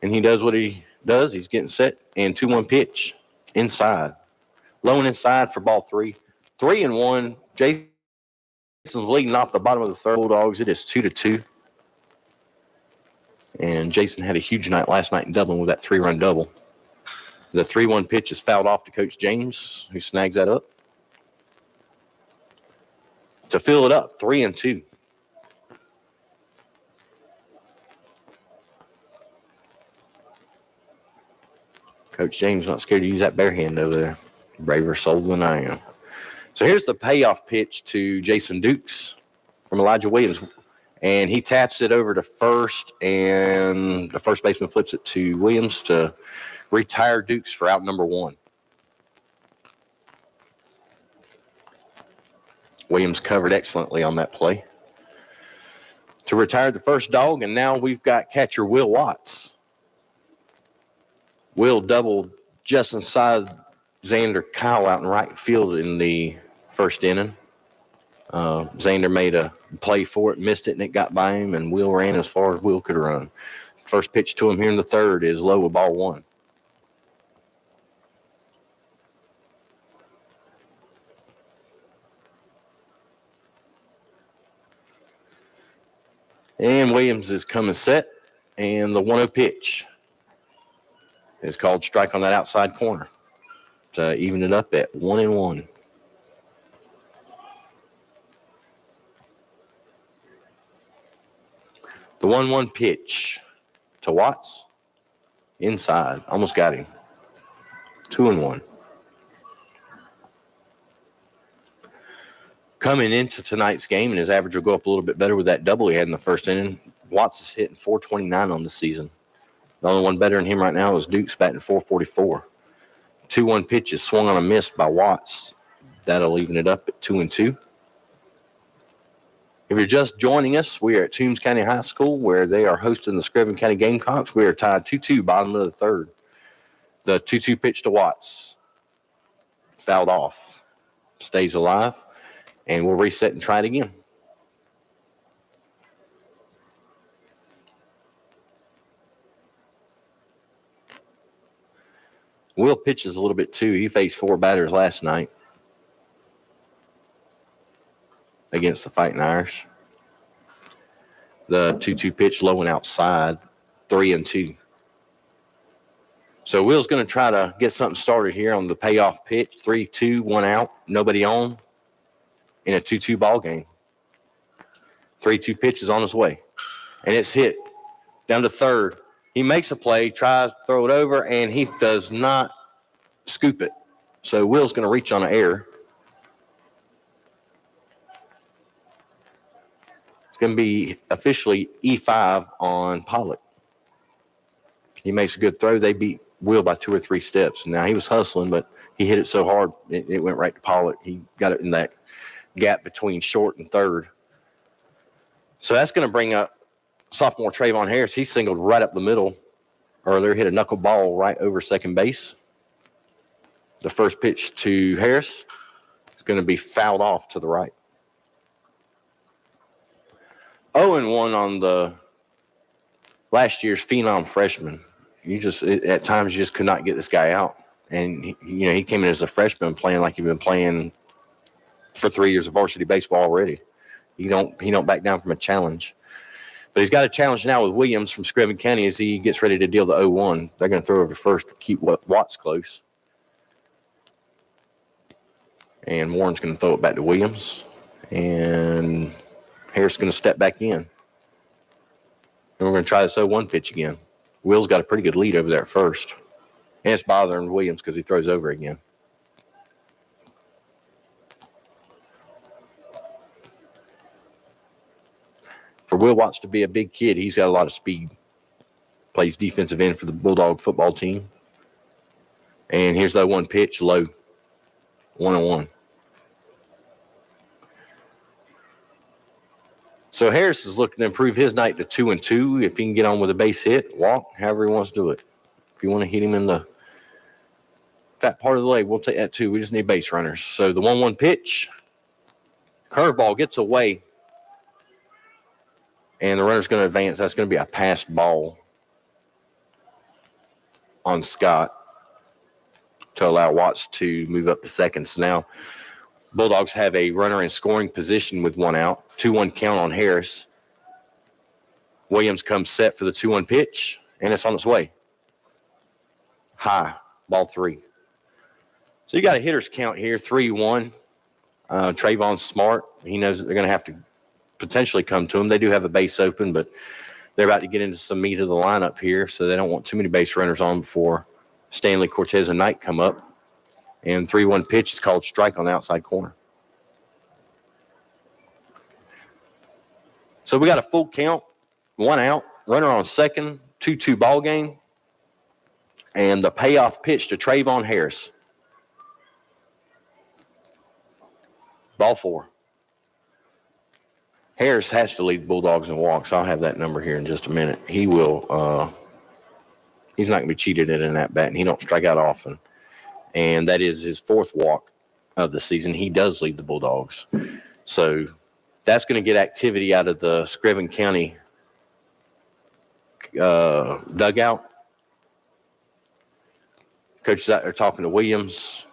And he does what he does. He's getting set, and 2-1 pitch inside. Low and inside for ball 3. 3-1. Jason's leading off the bottom of the third. Bulldogs, it is 2-2. And Jason had a huge night last night in Dublin with that 3-run double. The 3-1 pitch is fouled off to Coach James, who snags that up. To fill it up, 3-2. Coach James not scared to use that bare hand over there. Braver soul than I am. So here's the payoff pitch to Jason Dukes from Elijah Williams. And he taps it over to first, and the first baseman flips it to Williams to retire Dukes for out number 1. Williams covered excellently on that play to retire the first dog, and now we've got catcher Will Watts. Will doubled just inside Xander Kyle out in right field in the first inning. Xander made a play for it, missed it, and it got by him, and Will ran as far as Will could run. First pitch to him here in the third is low with ball 1. And Williams is coming set, and the 1-0 pitch is called strike on that outside corner to even it up at 1-1. The 1-1 pitch to Watts. Inside. Almost got him. 2-1. Coming into tonight's game, and his average will go up a little bit better with that double he had in the first inning. Watts is hitting .429 on the season. The only one better than him right now is Duke's batting .444. 2-1 pitch is swung on a miss by Watts. That'll even it up at 2-2. If you're just joining us, we are at Toombs County High School, where they are hosting the Screven County Gamecocks. We are tied 2-2, bottom of the third. The 2-2 pitch to Watts. Fouled off. Stays alive. And we'll reset and try it again. Will pitches a little bit too. He faced 4 batters last night against the Fighting Irish. The 2-2 pitch low and outside, 3-2. So Will's going to try to get something started here on the payoff pitch. 3-2, 1 out, nobody on in a 2-2 ball game. 3-2 pitch is on his way, and it's hit down to third. He makes a play, tries to throw it over, and he does not scoop it. So Will's going to reach on an error. It's going to be officially E5 on Pollock. He makes a good throw. They beat Will by 2 or 3 steps. Now, he was hustling, but he hit it so hard, it went right to Pollock. He got it in that gap between short and third. So that's going to bring up sophomore Trayvon Harris. He singled right up the middle earlier, hit a knuckle ball right over second base. The first pitch to Harris is going to be fouled off to the right. 0-1 on the last year's phenom freshman. At times you just could not get this guy out. And he came in as a freshman playing like he'd been playing for 3 years of varsity baseball already. He don't back down from a challenge. But he's got a challenge now with Williams from Screven County as he gets ready to deal the 0-1. They're going to throw over first to keep Watts close. And Warren's going to throw it back to Williams. And Harris is going to step back in. And we're going to try this 0-1 pitch again. Will's got a pretty good lead over there at first. And it's bothering Williams because he throws over again. For Will Watts to be a big kid, he's got a lot of speed. Plays defensive end for the Bulldog football team. And here's the 0-1 pitch, low. 1-1. So Harris is looking to improve his night to 2-2. If he can get on with a base hit, walk, however he wants to do it. If you want to hit him in the fat part of the leg, we'll take that too. We just need base runners. So the 1-1 pitch, curveball gets away. And the runner's going to advance. That's going to be a passed ball on Scott to allow Watts to move up to second. So now Bulldogs have a runner in scoring position with 1 out. 2-1 count on Harris. Williams comes set for the 2-1 pitch, and it's on its way. High, ball 3. So you got a hitter's count here, 3-1. Trayvon's smart. He knows that they're going to have to potentially come to him. They do have a base open, but they're about to get into some meat of the lineup here, so they don't want too many base runners on before Stanley, Cortez, and Knight come up. And 3-1 pitch is called strike on the outside corner. So we got a full count, 1 out, runner on second, 2-2 ball game. And the payoff pitch to Trayvon Harris. Ball 4. Harris has to lead the Bulldogs in walks. I'll have that number here in just a minute. He will. He's not going to be cheated in that bat, and he don't strike out often. And that is his 4th walk of the season. He does lead the Bulldogs. So that's going to get activity out of the Screven County dugout. Coach is out there talking to Williams.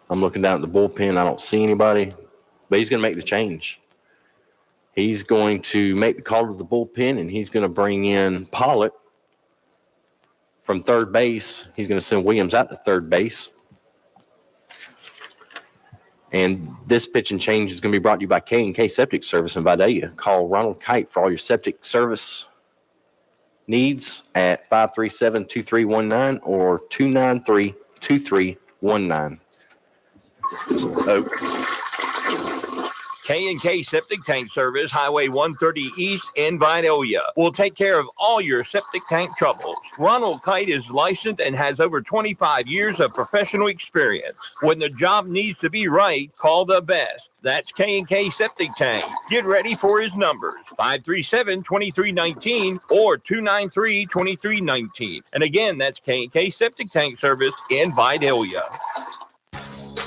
I'm looking down at the bullpen. I don't see anybody, but he's going to make the change. He's going to make the call to the bullpen, and he's going to bring in Pollock from third base. He's going to send Williams out to third base. And this pitch and change is going to be brought to you by K&K Septic Service in Vidalia. Call Ronald Kite for all your septic service needs at 537-2319 or 293-2319. K&K Septic Tank Service, Highway 130 East in Vidalia, will take care of all your septic tank troubles. Ronald Kite is licensed and has over 25 years of professional experience. When the job needs to be right, call the best. That's K&K Septic Tank. Get ready for his numbers, 537-2319 or 293-2319. And again, that's K&K Septic Tank Service in Vidalia.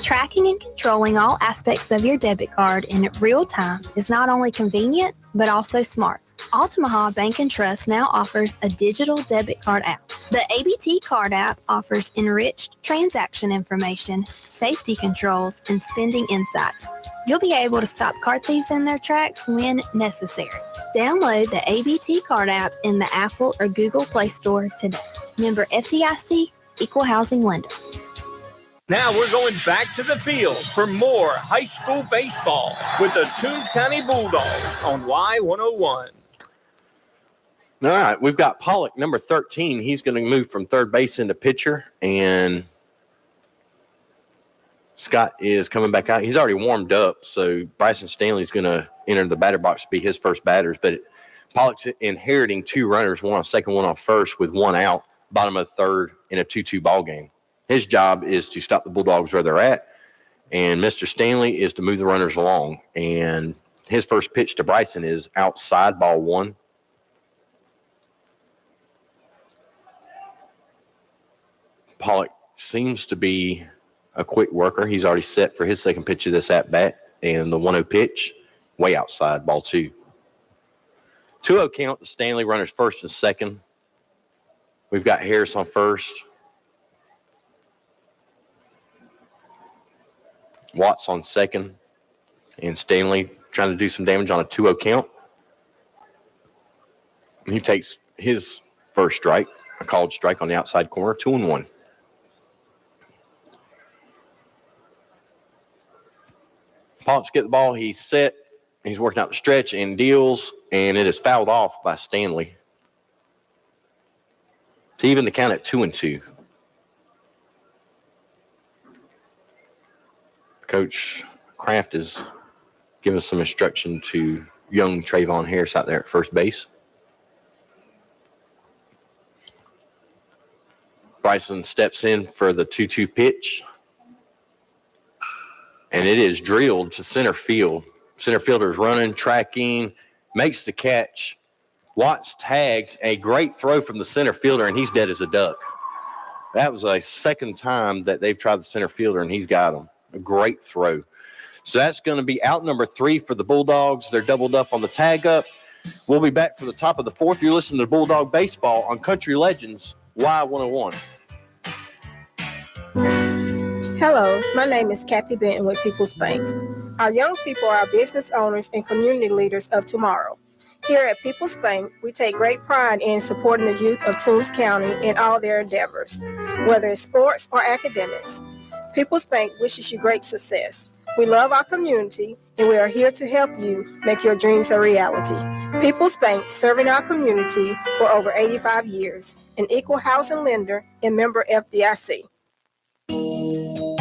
Tracking and controlling all aspects of your debit card in real time is not only convenient, but also smart. Altamaha Bank and Trust now offers a digital debit card app. The ABT card app offers enriched transaction information, safety controls, and spending insights. You'll be able to stop card thieves in their tracks when necessary. Download the ABT card app in the Apple or Google Play Store today. Member FDIC, Equal Housing Lender. Now we're going back to the field for more high school baseball with the Toombs County Bulldogs on Y101. All right, we've got Pollock, number 13. He's going to move from third base into pitcher, and Scott is coming back out. He's already warmed up, so Bryson Stanley's going to enter the batter box to be his first batters, but Pollock's inheriting 2 runners, one on second, one on first, with 1 out, bottom of the third in a 2-2 ball game. His job is to stop the Bulldogs where they're at, and Mr. Stanley is to move the runners along. And his first pitch to Bryson is outside, ball 1. Pollock seems to be a quick worker. He's already set for his second pitch of this at-bat, and the 1-0 pitch, way outside, ball 2. 2-0 count, the Stanley runners first and second. We've got Harris on first. Watts on second, and Stanley trying to do some damage on a 2-0 count. He takes his first strike, a called strike on the outside corner, 2-1. Hawks get the ball. He's set. He's working out the stretch and deals, and it is fouled off by Stanley. To even the count at 2-2. Coach Kraft is giving us some instruction to young Trayvon Harris out there at first base. Bryson steps in for the 2-2 pitch. And it is drilled to center field. Center fielder is running, tracking, makes the catch. Watts tags a great throw from the center fielder, and he's dead as a duck. That was a second time that they've tried the center fielder, and he's got him. A great throw. So that's going to be out number 3 for the Bulldogs. They're doubled up on the tag up. We'll be back for the top of the 4th. You're listening to Bulldog Baseball on Country Legends Y101. Hello, my name is Kathy Benton with People's Bank. Our young people are business owners and community leaders of tomorrow. Here at People's Bank, we take great pride in supporting the youth of Toombs County in all their endeavors, whether it's sports or academics. People's Bank wishes you great success. We love our community, and we are here to help you make your dreams a reality. People's Bank, serving our community for over 85 years, an equal housing lender and member FDIC.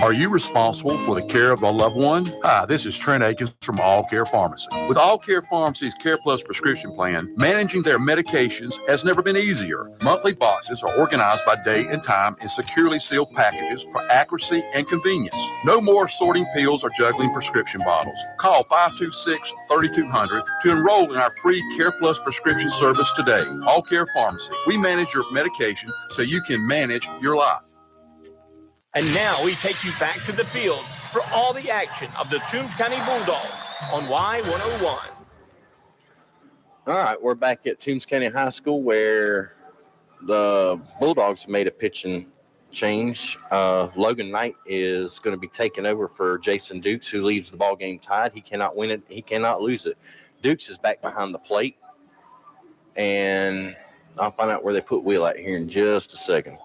Are you responsible for the care of a loved one? Hi, this is Trent Akins from All Care Pharmacy. With All Care Pharmacy's Care Plus prescription plan, managing their medications has never been easier. Monthly boxes are organized by date and time in securely sealed packages for accuracy and convenience. No more sorting pills or juggling prescription bottles. Call 526-3200 to enroll in our free Care Plus prescription service today. All Care Pharmacy. We manage your medication so you can manage your life. And now we take you back to the field for all the action of the Toombs County Bulldogs on Y101. All right, we're back at Toombs County High School where the Bulldogs made a pitching change. Logan Knight is going to be taking over for Jason Dukes, who leaves the ball game tied. He cannot win it. He cannot lose it. Dukes is back behind the plate, and I'll find out where they put Will at here in just a second.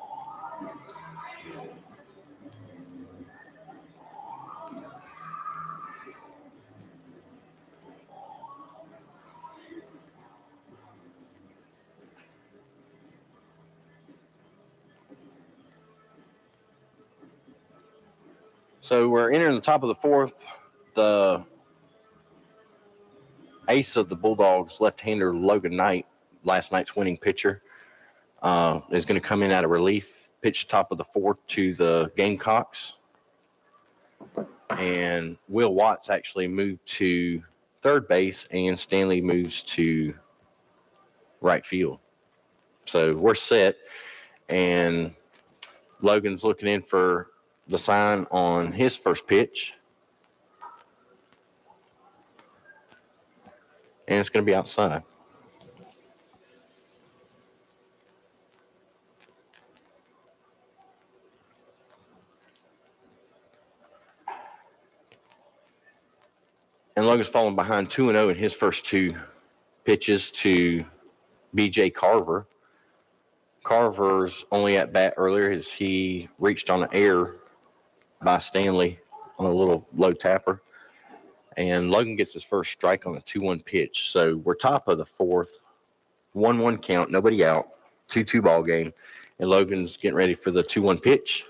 So we're entering the top of the 4th. The ace of the Bulldogs, left-hander Logan Knight, last night's winning pitcher, is going to come in out of relief, pitch top of the 4th to the Gamecocks. And Will Watts actually moved to third base, and Stanley moves to right field. So we're set, and Logan's looking in for the sign on his first pitch. And it's going to be outside. And Logan's falling behind 2-0 in his first 2 pitches to B.J. Carver. Carver's only at bat earlier as he reached on an error by Stanley on a little low tapper. And Logan gets his first strike on a 2-1 pitch. So we're top of the 4th, 1-1 count, nobody out, 2-2 ball game. And Logan's getting ready for the 2-1 pitch.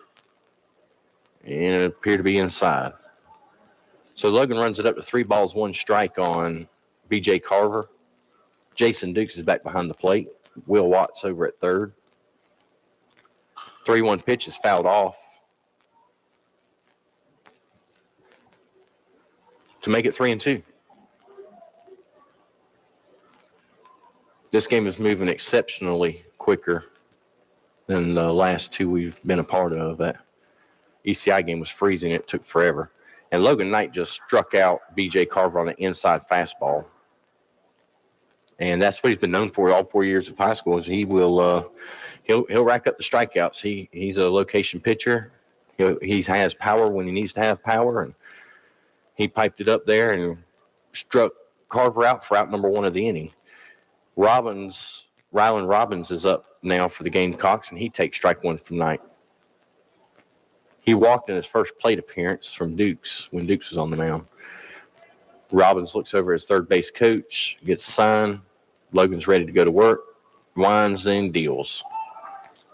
And it appeared to be inside. So Logan runs it up to 3 balls, 1 strike on B.J. Carver. Jason Dukes is back behind the plate. Will Watts over at third. 3-1 pitch is fouled off to make it 3-2. This game is moving exceptionally quicker than the last 2 we've been a part of. That ECI game was freezing. It took forever. And Logan Knight just struck out B.J. Carver on an inside fastball. And that's what he's been known for all 4 years of high school. Is he will he'll rack up the strikeouts. He's a location pitcher. He has power when he needs to have power, and he piped it up there and struck Carver out for out number 1 of the inning. Rylan Robbins is up now for the Gamecocks, and he takes strike 1 from Knight. He walked in his first plate appearance from Dukes when Dukes was on the mound. Robbins looks over his third base coach, gets a sign. Logan's ready to go to work, winds and deals.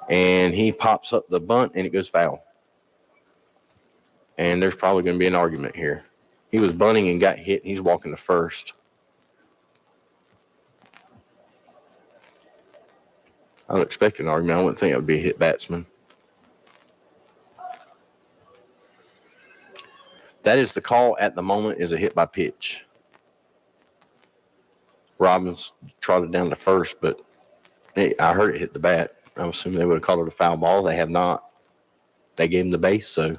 And he pops up the bunt, and it goes foul. And there's probably going to be an argument here. He was bunting and got hit. He's walking to first. I don't expect an argument. I wouldn't think it would be a hit batsman. That is the call at the moment, is a hit by pitch. Robbins trotted down to first, but I heard it hit the bat. I'm assuming they would have called it a foul ball. They have not. They gave him the base, so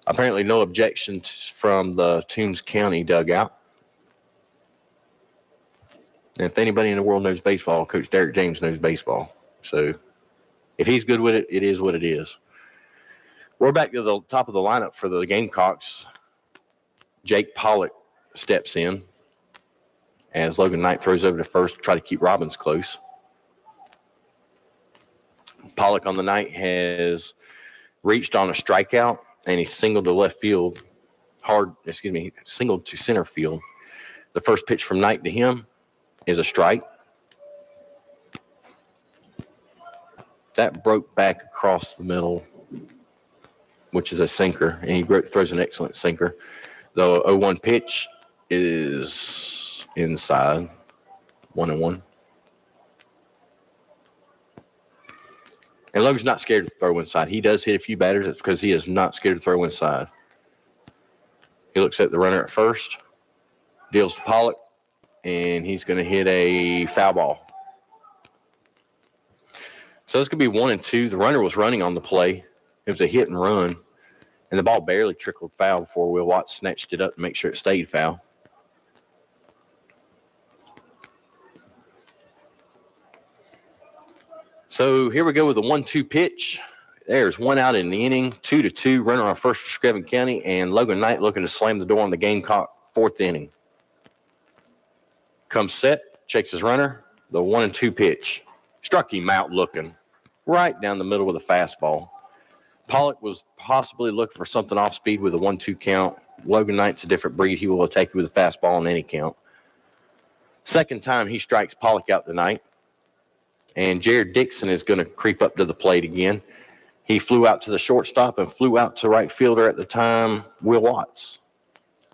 apparently no objections from the Toombs County dugout. And if anybody in the world knows baseball, Coach Derek James knows baseball. So if he's good with it, it is what it is. We're back to the top of the lineup for the Gamecocks. Jake Pollock steps in as Logan Knight throws over to first to try to keep Robbins close. Pollock on the night has reached on a strikeout, and he singled to left field. Singled to center field. The first pitch from Knight to him is a strike. That broke back across the middle, which is a sinker, and he throws an excellent sinker. The 0-1 pitch is inside, 1-1. And Logan's not scared to throw inside. He does hit a few batters. It's because he is not scared to throw inside. He looks at the runner at first, deals to Pollock, and he's going to hit a foul ball. So it's going to be 1-2. The runner was running on the play. It was a hit and run, and the ball barely trickled foul before Will Watts snatched it up to make sure it stayed foul. So here we go with the 1-2 pitch. There's one out in the inning, 2-2. Runner on first for Screven County, and Logan Knight looking to slam the door on the Gamecock fourth inning. Comes set, checks his runner. The 1-2 pitch. Struck him out looking right down the middle with a fastball. Pollock was possibly looking for something off speed with a 1-2 count. Logan Knight's a different breed. He will attack you with a fastball on any count. Second time he strikes Pollock out tonight. And Jared Dixon is going to creep up to the plate again. He flew out to the shortstop and flew out to right fielder at the time, Will Watts.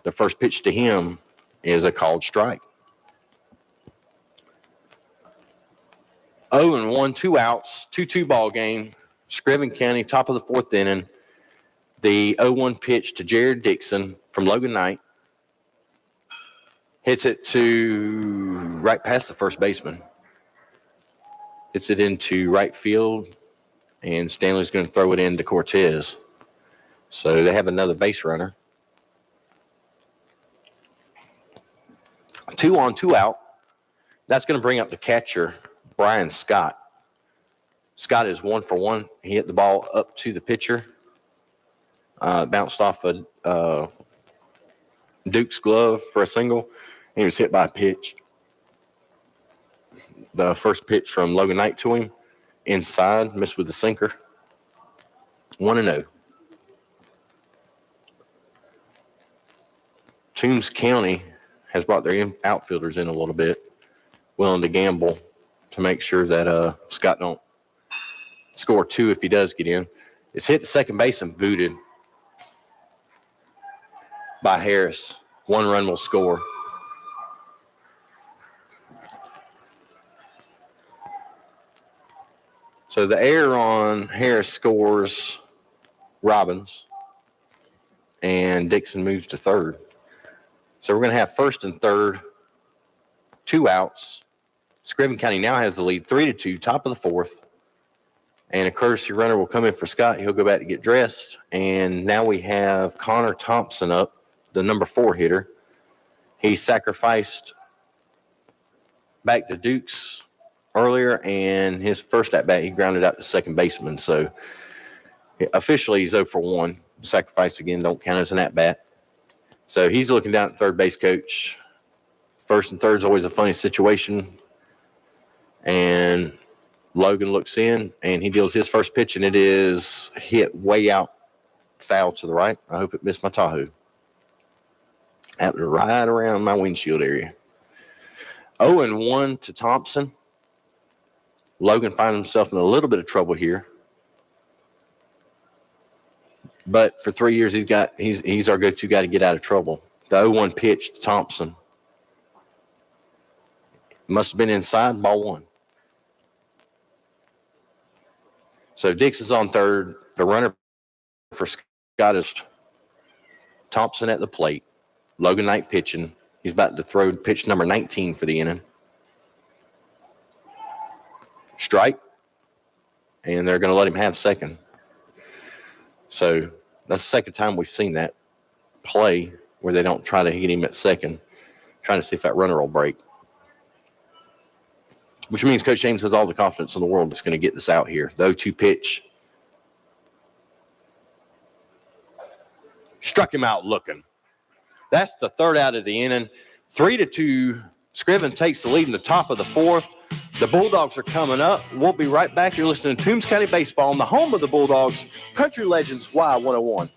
The first pitch to him is a called strike. 0-1, 2 outs, 2-2 ball game. Screven County, top of the fourth inning. The 0-1 pitch to Jared Dixon from Logan Knight. Hits it to right past the first baseman. Hits it into right field, and Stanley's going to throw it into Cortez. So they have another base runner. 2 on, 2 out. That's going to bring up the catcher, Brian Scott. Scott is 1 for 1. He hit the ball up to the pitcher. Bounced off a Duke's glove for a single. He was hit by a pitch. The first pitch from Logan Knight to him. Inside, missed with the sinker. 1-0. Toombs County has brought their outfielders in a little bit, willing to gamble to make sure that Scott don't score 2 if he does get in. It's hit the second base and booted by Harris. 1 run will score. So the error on Harris scores Robbins, and Dixon moves to third. So we're going to have first and third, 2 outs. Screven County now has the lead, 3-2, top of the fourth. And a courtesy runner will come in for Scott. He'll go back to get dressed. And now we have Connor Thompson up, the number 4 hitter. He sacrificed back to Dukes earlier, and his first at bat, he grounded out to second baseman. So officially he's 0 for 1. Sacrifice again, don't count as an at bat. So he's looking down at third base coach. First and third is always a funny situation. And Logan looks in, and he deals his first pitch, and it is hit way out, foul to the right. I hope it missed my Tahoe. happened right around my windshield area. 0-1 to Thompson. Logan finds himself in a little bit of trouble here. But for 3 years, he's our go-to guy to get out of trouble. The 0-1 pitch to Thompson. Must have been inside, ball one. So Dixon's on third. The runner for Scott is Thompson at the plate. Logan Knight pitching. He's about to throw pitch number 19 for the inning. Strike. And they're going to let him have second. So that's the second time we've seen that play where they don't try to hit him at second, trying to see if that runner will break. Which means Coach James has all the confidence in the world that's going to get this out here. The 0-2 pitch. Struck him out looking. That's the third out of the inning. 3-2. Screven takes the lead in the top of the fourth. The Bulldogs are coming up. We'll be right back. You're listening to Toombs County Baseball on the home of the Bulldogs, Country Legends Y101.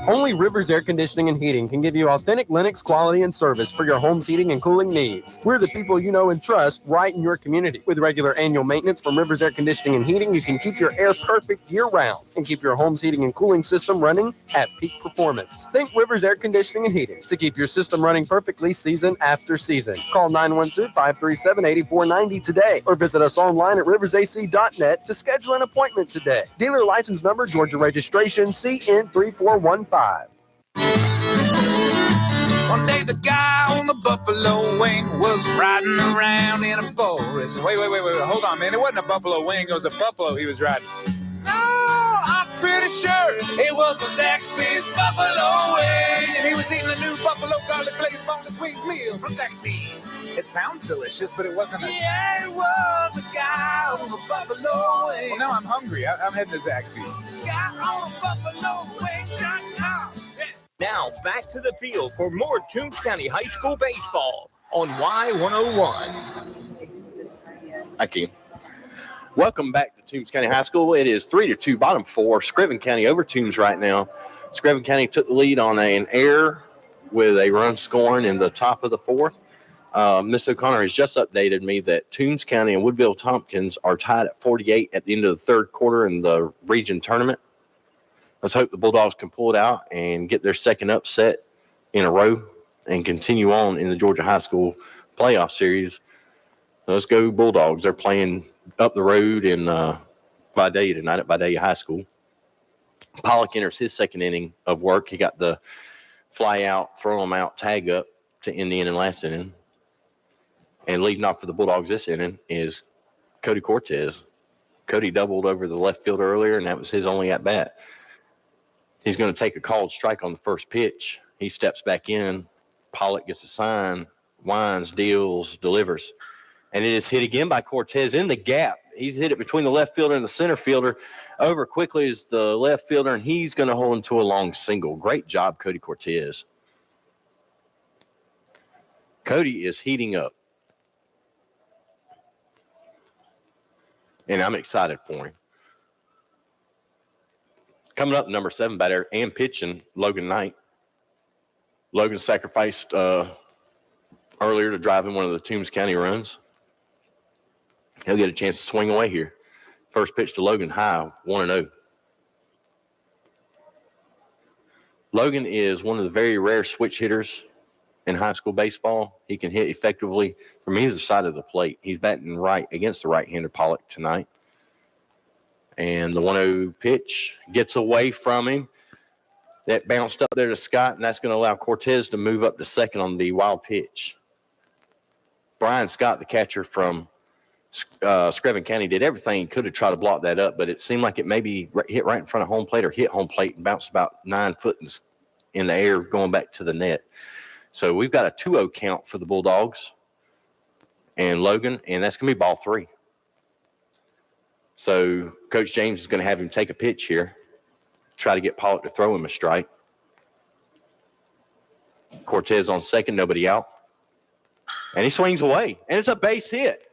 Only Rivers Air Conditioning and Heating can give you authentic Lennox quality and service for your home's heating and cooling needs. We're the people you know and trust right in your community. With regular annual maintenance from Rivers Air Conditioning and Heating, you can keep your air perfect year-round and keep your home's heating and cooling system running at peak performance. Think Rivers Air Conditioning and Heating to keep your system running perfectly season after season. Call 912-537-8490 today or visit us online at riversac.net to schedule an appointment today. Dealer license number, Georgia registration, CN3415. One day the guy on the buffalo wing was riding around in a forest. Wait, hold on, man. It wasn't a buffalo wing. It was a buffalo he was riding. No, I'm pretty sure it was a Zaxby's buffalo wing. And he was eating a new buffalo garlic glazed boneless wings meal from Zaxby's. It sounds delicious, but it wasn't Yeah, it was a guy on a buffalo wing. Well, now I'm hungry. I'm heading to Zaxby's. Guy on a buffalo wing.com. Now back to the field for more Toombs County High School baseball on Y101. Thank you. Welcome back to Toombs County High School. It is 3-2, bottom four. Screven County over Toombs right now. Screven County took the lead on an error with a run scoring in the top of the fourth. Miss O'Connor has just updated me that Toombs County and Woodville Tompkins are tied at 48 at the end of the third quarter in the region tournament. Let's hope the Bulldogs can pull it out and get their second upset in a row and continue on in the Georgia High School playoff series. Let's go Bulldogs. They're playing up the road in Vidalia tonight at Vidalia High School. Pollock enters his second inning of work. He got the fly out, throw him out, tag up to end the inning last inning. And leading off for the Bulldogs this inning is Cody Cortez. Cody doubled over the left fielder earlier, and that was his only at-bat. He's going to take a called strike on the first pitch. He steps back in. Pollock gets a sign, winds, deals, delivers. And it is hit again by Cortez in the gap. He's hit it between the left fielder and the center fielder. Over quickly is the left fielder, and he's going to hold into a long single. Great job, Cody Cortez. Cody is heating up. And I'm excited for him. Coming up, number 7 batter and pitching, Logan Knight. Logan sacrificed earlier to drive in one of the Toombs County runs. He'll get a chance to swing away here. First pitch to Logan, high, 1-0. Logan is one of the very rare switch hitters in high school baseball. He can hit effectively from either side of the plate. He's batting right against the right-hander Pollock tonight. And the 1-0 pitch gets away from him. That bounced up there to Scott, and that's going to allow Cortez to move up to second on the wild pitch. Brian Scott, the catcher from Screven County, did everything he could to try to block that up, but it seemed like it maybe hit right in front of home plate or hit home plate and bounced about 9 foot in the air going back to the net. So we've got a 2-0 count for the Bulldogs and Logan, and that's going to be ball 3. So Coach James is going to have him take a pitch here, try to get Pollock to throw him a strike. Cortez on second, nobody out. And he swings away, and it's a base hit.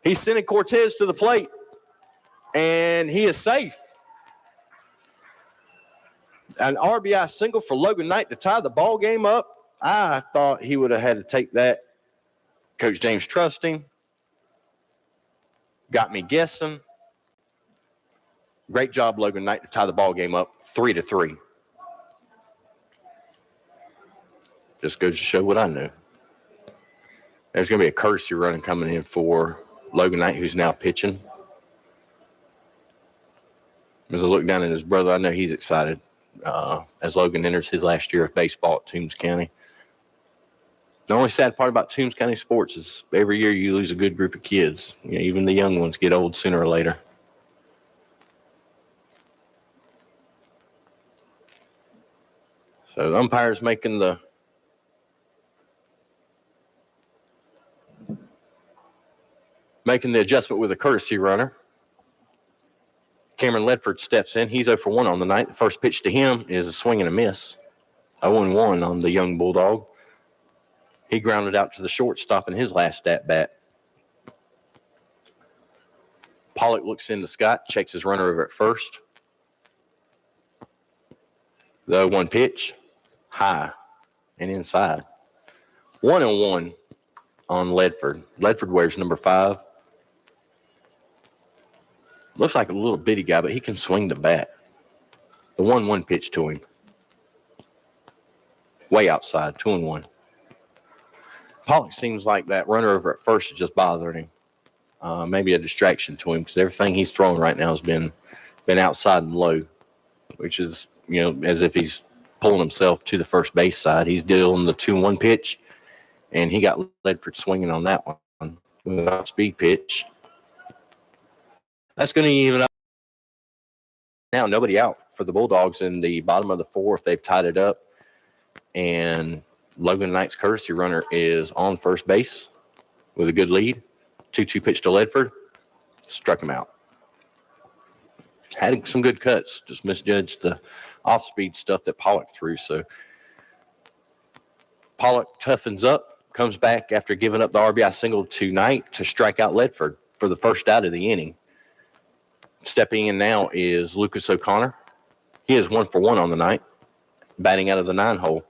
He's sending Cortez to the plate, and he is safe. An RBI single for Logan Knight to tie the ball game up. I thought he would have had to take that. Coach James trusting. Got me guessing. Great job, Logan Knight, to tie the ball game up 3-3. Just goes to show what I knew. There's going to be a courtesy run coming in for Logan Knight, who's now pitching. As I look down at his brother, I know he's excited as Logan enters his last year of baseball at Toombs County. The only sad part about Toombs County sports is every year you lose a good group of kids. You know, even the young ones get old sooner or later. So the umpire's making the adjustment with a courtesy runner. Cameron Ledford steps in. He's 0 for 1 on the night. The first pitch to him is a swing and a miss. 0-1 on the young Bulldog. He grounded out to the shortstop in his last at-bat. Pollock looks into Scott, checks his runner over at first. The 1 pitch, high and inside. 1-1 on Ledford. Ledford wears number 5. Looks like a little bitty guy, but he can swing the bat. The 1-1 pitch to him. Way outside, 2-1. Pollock seems like that runner over at first is just bothering him. Maybe a distraction to him because everything he's throwing right now has been outside and low, which is, you know, as if he's pulling himself to the first base side. He's dealing the 2-1 pitch, and he got Ledford swinging on that one with a speed pitch. That's going to even up. Now nobody out for the Bulldogs in the bottom of the 4th. They've tied it up, and Logan Knight's courtesy runner is on first base with a good lead. 2-2 pitch to Ledford. Struck him out. Had some good cuts. Just misjudged the off-speed stuff that Pollock threw. So Pollock toughens up, comes back after giving up the RBI single to Knight to strike out Ledford for the first out of the inning. Stepping in now is Lucas O'Connor. He is 1 for 1 on the night, batting out of the 9-hole.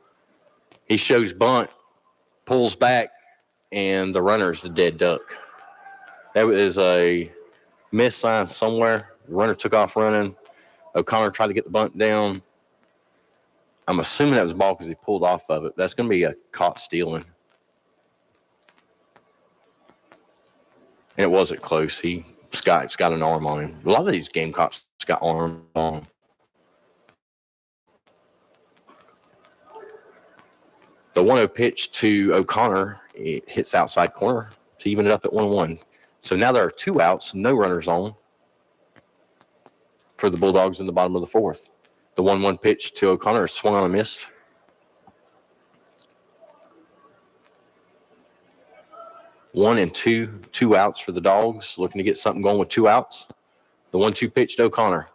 He shows bunt, pulls back, and the runner's the dead duck. That was a miss sign somewhere. The runner took off running. O'Connor tried to get the bunt down. I'm assuming that was a ball because he pulled off of it. That's going to be a caught stealing. And it wasn't close. Scott's got an arm on him. A lot of these Gamecocks got arms on. The 1-0 pitch to O'Connor, it hits outside corner to even it up at 1-1. So now there are 2 outs, no runners on for the Bulldogs in the bottom of the 4th. The 1-1 pitch to O'Connor is swung on and missed. One and two outs for the Dogs, looking to get something going with 2 outs. The 1-2 pitch to O'Connor.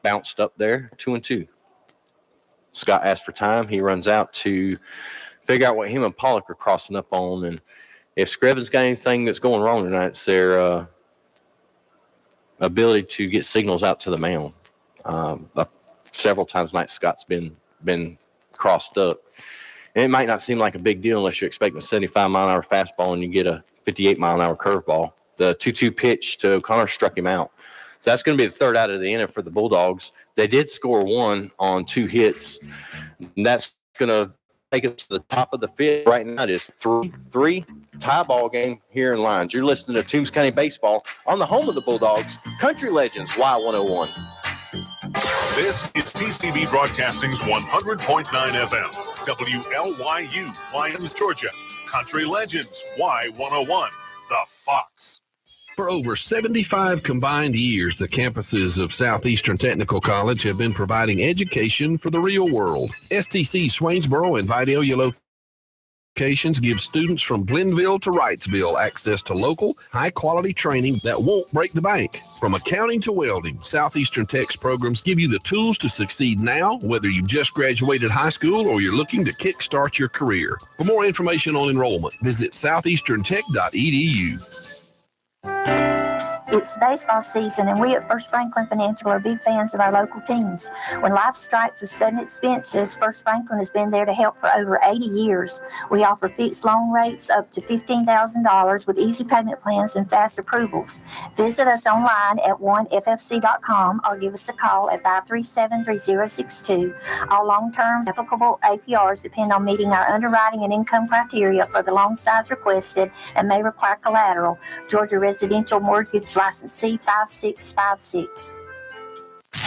Bounced up there, 2-2. Scott asked for time. He runs out to figure out what him and Pollock are crossing up on. And if Screven's got anything that's going wrong tonight, it's their ability to get signals out to the mound. Several times tonight, Scott's been crossed up. And it might not seem like a big deal unless you're expecting a 75-mile-an-hour fastball and you get a 58-mile-an-hour curveball. The 2-2 pitch to O'Connor struck him out. So that's going to be the 3rd out of the inning for the Bulldogs. They did score 1 on 2 hits. And that's going to take us to the top of the 5th. Right now it is 3-3 tie ball game here in Lyons. You're listening to Toombs County Baseball on the home of the Bulldogs, Country Legends, Y101. This is TCB Broadcasting's 100.9 FM, WLYU, Lyons, Georgia. Country Legends, Y101, The Fox. For over 75 combined years, the campuses of Southeastern Technical College have been providing education for the real world. STC Swainsboro and Vidalia locations give students from Glenville to Wrightsville access to local, high-quality training that won't break the bank. From accounting to welding, Southeastern Tech's programs give you the tools to succeed now, whether you've just graduated high school or you're looking to kickstart your career. For more information on enrollment, visit southeasterntech.edu. It's baseball season, and we at First Franklin Financial are big fans of our local teams. When life strikes with sudden expenses, First Franklin has been there to help for over 80 years. We offer fixed loan rates up to $15,000 with easy payment plans and fast approvals. Visit us online at oneffc.com or give us a call at 537-3062. All long-term applicable APRs depend on meeting our underwriting and income criteria for the loan size requested and may require collateral. Georgia Residential Mortgage License C5656.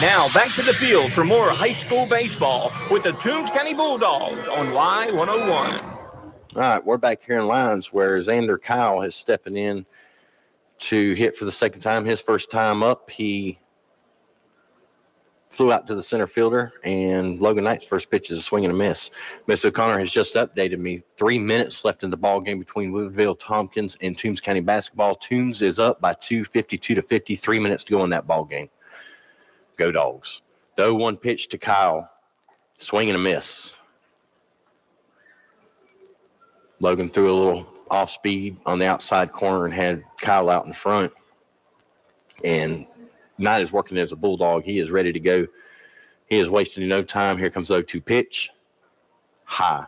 Now back to the field for more high school baseball with the Toombs County Bulldogs on Y101. All right, we're back here in lines where Xander Kyle is stepping in to hit for the second time. His first time up, he flew out to the center fielder, and Logan Knight's first pitch is a swing and a miss. Miss O'Connor has just updated me. 3 minutes left in the ball game between Woodville Tompkins and Toombs County basketball. Toombs is up by 2, 52-50. 3 minutes to go in that ball game. Go Dogs. The 0-1 pitch to Kyle. Swing and a miss. Logan threw a little off speed on the outside corner and had Kyle out in front. And Knight is working as a Bulldog. He is ready to go. He is wasting no time. Here comes the 0-2 pitch. High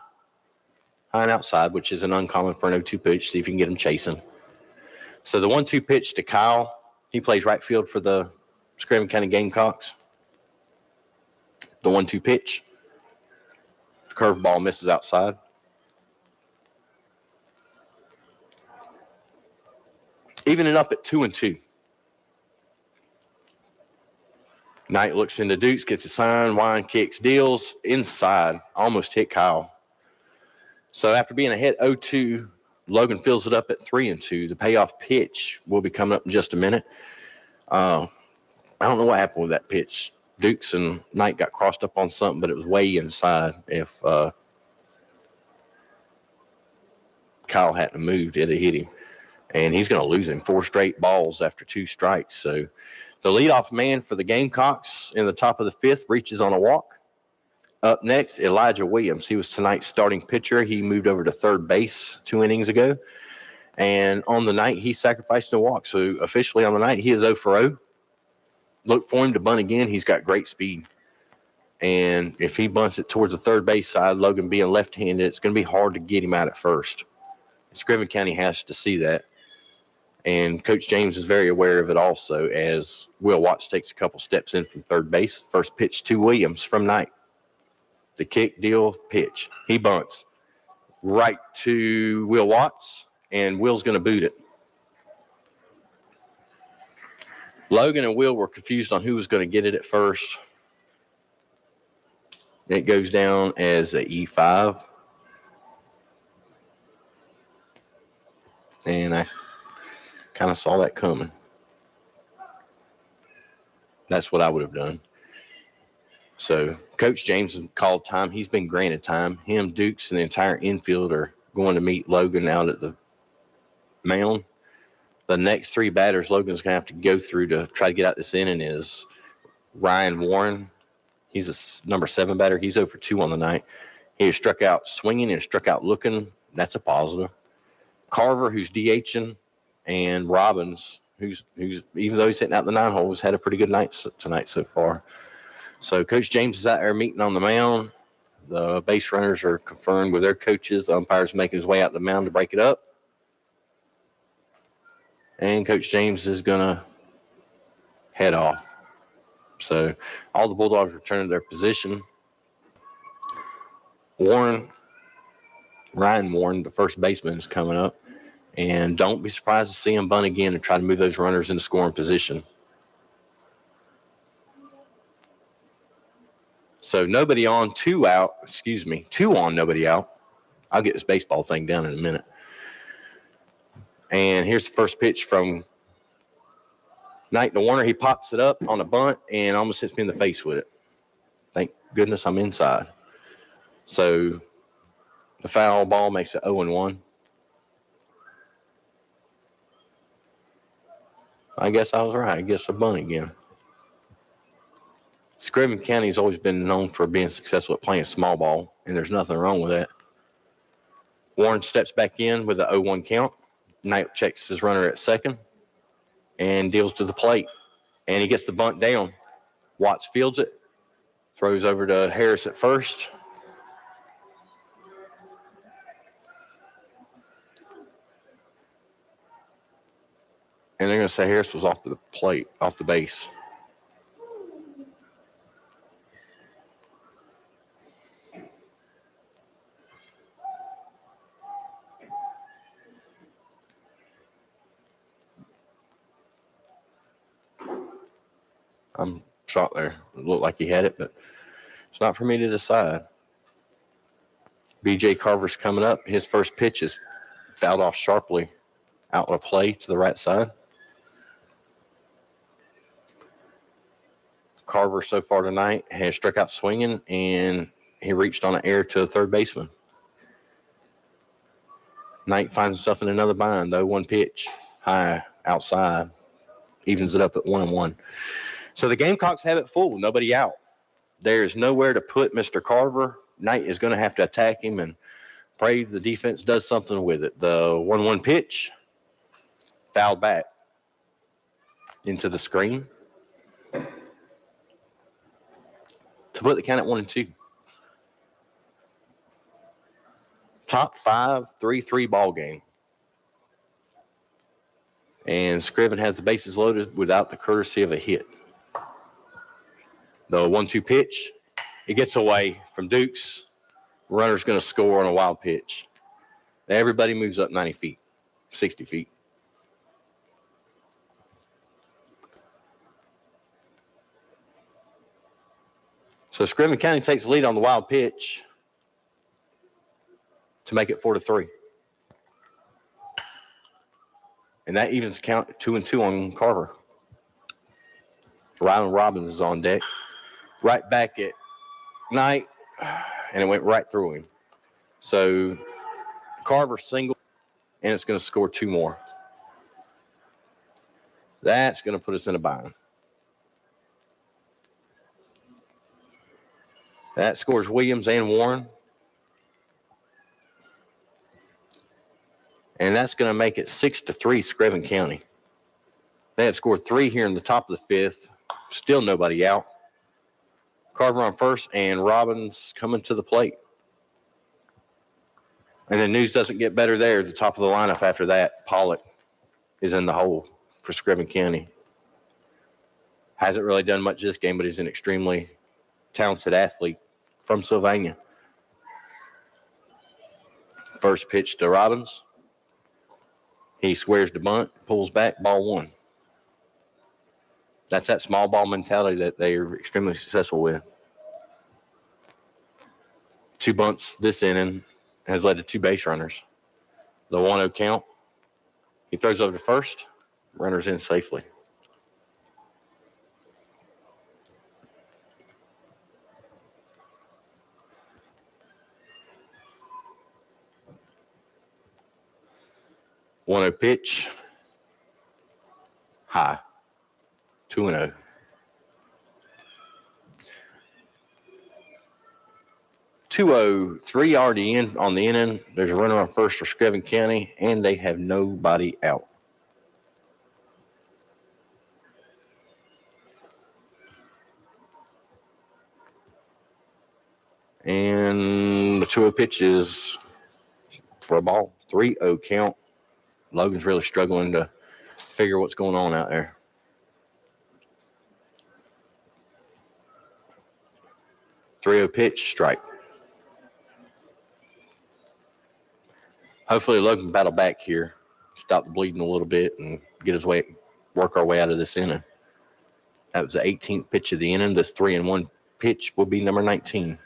and outside, which is an uncommon for an 0-2 pitch. See if you can get him chasing. So the 1-2 pitch to Kyle. He plays right field for the Screven County Gamecocks. The 1-2 pitch. Curveball misses outside. Even it up at 2-2. Knight looks into Dukes, gets a sign, Wine kicks, deals inside, almost hit Kyle. So after being ahead 0-2, Logan fills it up at 3-2. The payoff pitch will be coming up in just a minute. I don't know what happened with that pitch. Dukes and Knight got crossed up on something, but it was way inside. If Kyle hadn't moved, it'd have hit him. And he's going to lose him 4 straight balls after 2 strikes. So the leadoff man for the Gamecocks in the top of the 5th reaches on a walk. Up next, Elijah Williams. He was tonight's starting pitcher. He moved over to third base 2 innings ago. And on the night, he sacrificed a walk. So officially on the night, he is 0 for 0. Look for him to bunt again. He's got great speed. And if he bunts it towards the third base side, Logan being left-handed, it's going to be hard to get him out at first. Screven County has to see that. And Coach James is very aware of it also as Will Watts takes a couple steps in from third base. First pitch to Williams from Knight. The kick, deal, pitch. He bunts right to Will Watts, and Will's going to boot it. Logan and Will were confused on who was going to get it at first. It goes down as a E5. And I kind of saw that coming. That's what I would have done. So Coach James called time. He's been granted time. Him, Dukes, and the entire infield are going to meet Logan out at the mound. The next 3 batters Logan's going to have to go through to try to get out this inning is Ryan Warren. He's a number 7 batter. He's 0 for 2 on the night. He was struck out swinging and struck out looking. That's a positive. Carver, who's DHing, and Robbins, who's even though he's hitting out the 9 hole, has had a pretty good night tonight so far. So Coach James is out there meeting on the mound. The base runners are confirmed with their coaches. The umpire's making his way out the mound to break it up. And Coach James is going to head off. So all the Bulldogs return to their position. Ryan Warren, the first baseman, is coming up. And don't be surprised to see him bunt again and try to move those runners into scoring position. So nobody on, 2 out. 2 on, nobody out. I'll get this baseball thing down in a minute. And here's the first pitch from Knight to Warner. He pops it up on a bunt and almost hits me in the face with it. Thank goodness I'm inside. So the foul ball makes it 0-1. I guess I was right. I guess a bunt again. Screven County has always been known for being successful at playing small ball, and there's nothing wrong with that. Warren steps back in with the 0-1 count. Knight checks his runner at second. and deals to the plate. And he gets the bunt down. Watts fields it, throws over to Harris at first. And they're going to say Harris was off the plate, off the base. I'm shocked there. It looked like he had it, but it's not for me to decide. B.J. Carver's coming up. His first pitch is fouled off sharply out on a play to the right side. Carver so far tonight has struck out swinging, and he reached on an error to a third baseman. Knight finds himself in another bind, though. One pitch, high, outside, evens it up at 1-1. So the Gamecocks have it full, nobody out. There's nowhere to put Mr. Carver. Knight is going to have to attack him and pray the defense does something with it. The 1-1 pitch, fouled back into the screen to put the count at 1-2. Top 5, 3-3 ball game. And Screven has the bases loaded without the courtesy of a hit. The 1-2 pitch, it gets away from Dukes. Runner's going to score on a wild pitch. Everybody moves up 90 feet, 60 feet. So Screven County takes the lead on the wild pitch to make it 4-3. And that evens count 2-2 on Carver. Rylan Robbins is on deck. Right back at Knight, and it went right through him. So Carver single, and it's going to score 2 more. That's going to put us in a bind. That scores Williams and Warren. And that's going to make it 6-3 Screven County. They had scored 3 here in the top of the 5th. Still nobody out. Carver on first, and Robbins coming to the plate. And the news doesn't get better there. The top of the lineup after that, Pollock is in the hole for Screven County. Hasn't really done much this game, but he's an extremely talented athlete from Sylvania. First pitch to Robbins. He squares the bunt, pulls back, ball 1. That's that small ball mentality that they are extremely successful with. 2 bunts this inning has led to 2 base runners. The 1-0 count. He throws over to first. Runner's in safely. One 0 pitch. High. 2-0. Three already in on the inning. There's a runner on first for Screven County, and they have nobody out. And the 2-0 pitch is for a ball. 3-0 count. Logan's really struggling to figure what's going on out there. .30 pitch, strike. Hopefully Logan can battle back here, stop the bleeding a little bit, and work our way out of this inning. That was the 18th pitch of the inning. This 3-1 pitch will be number 19.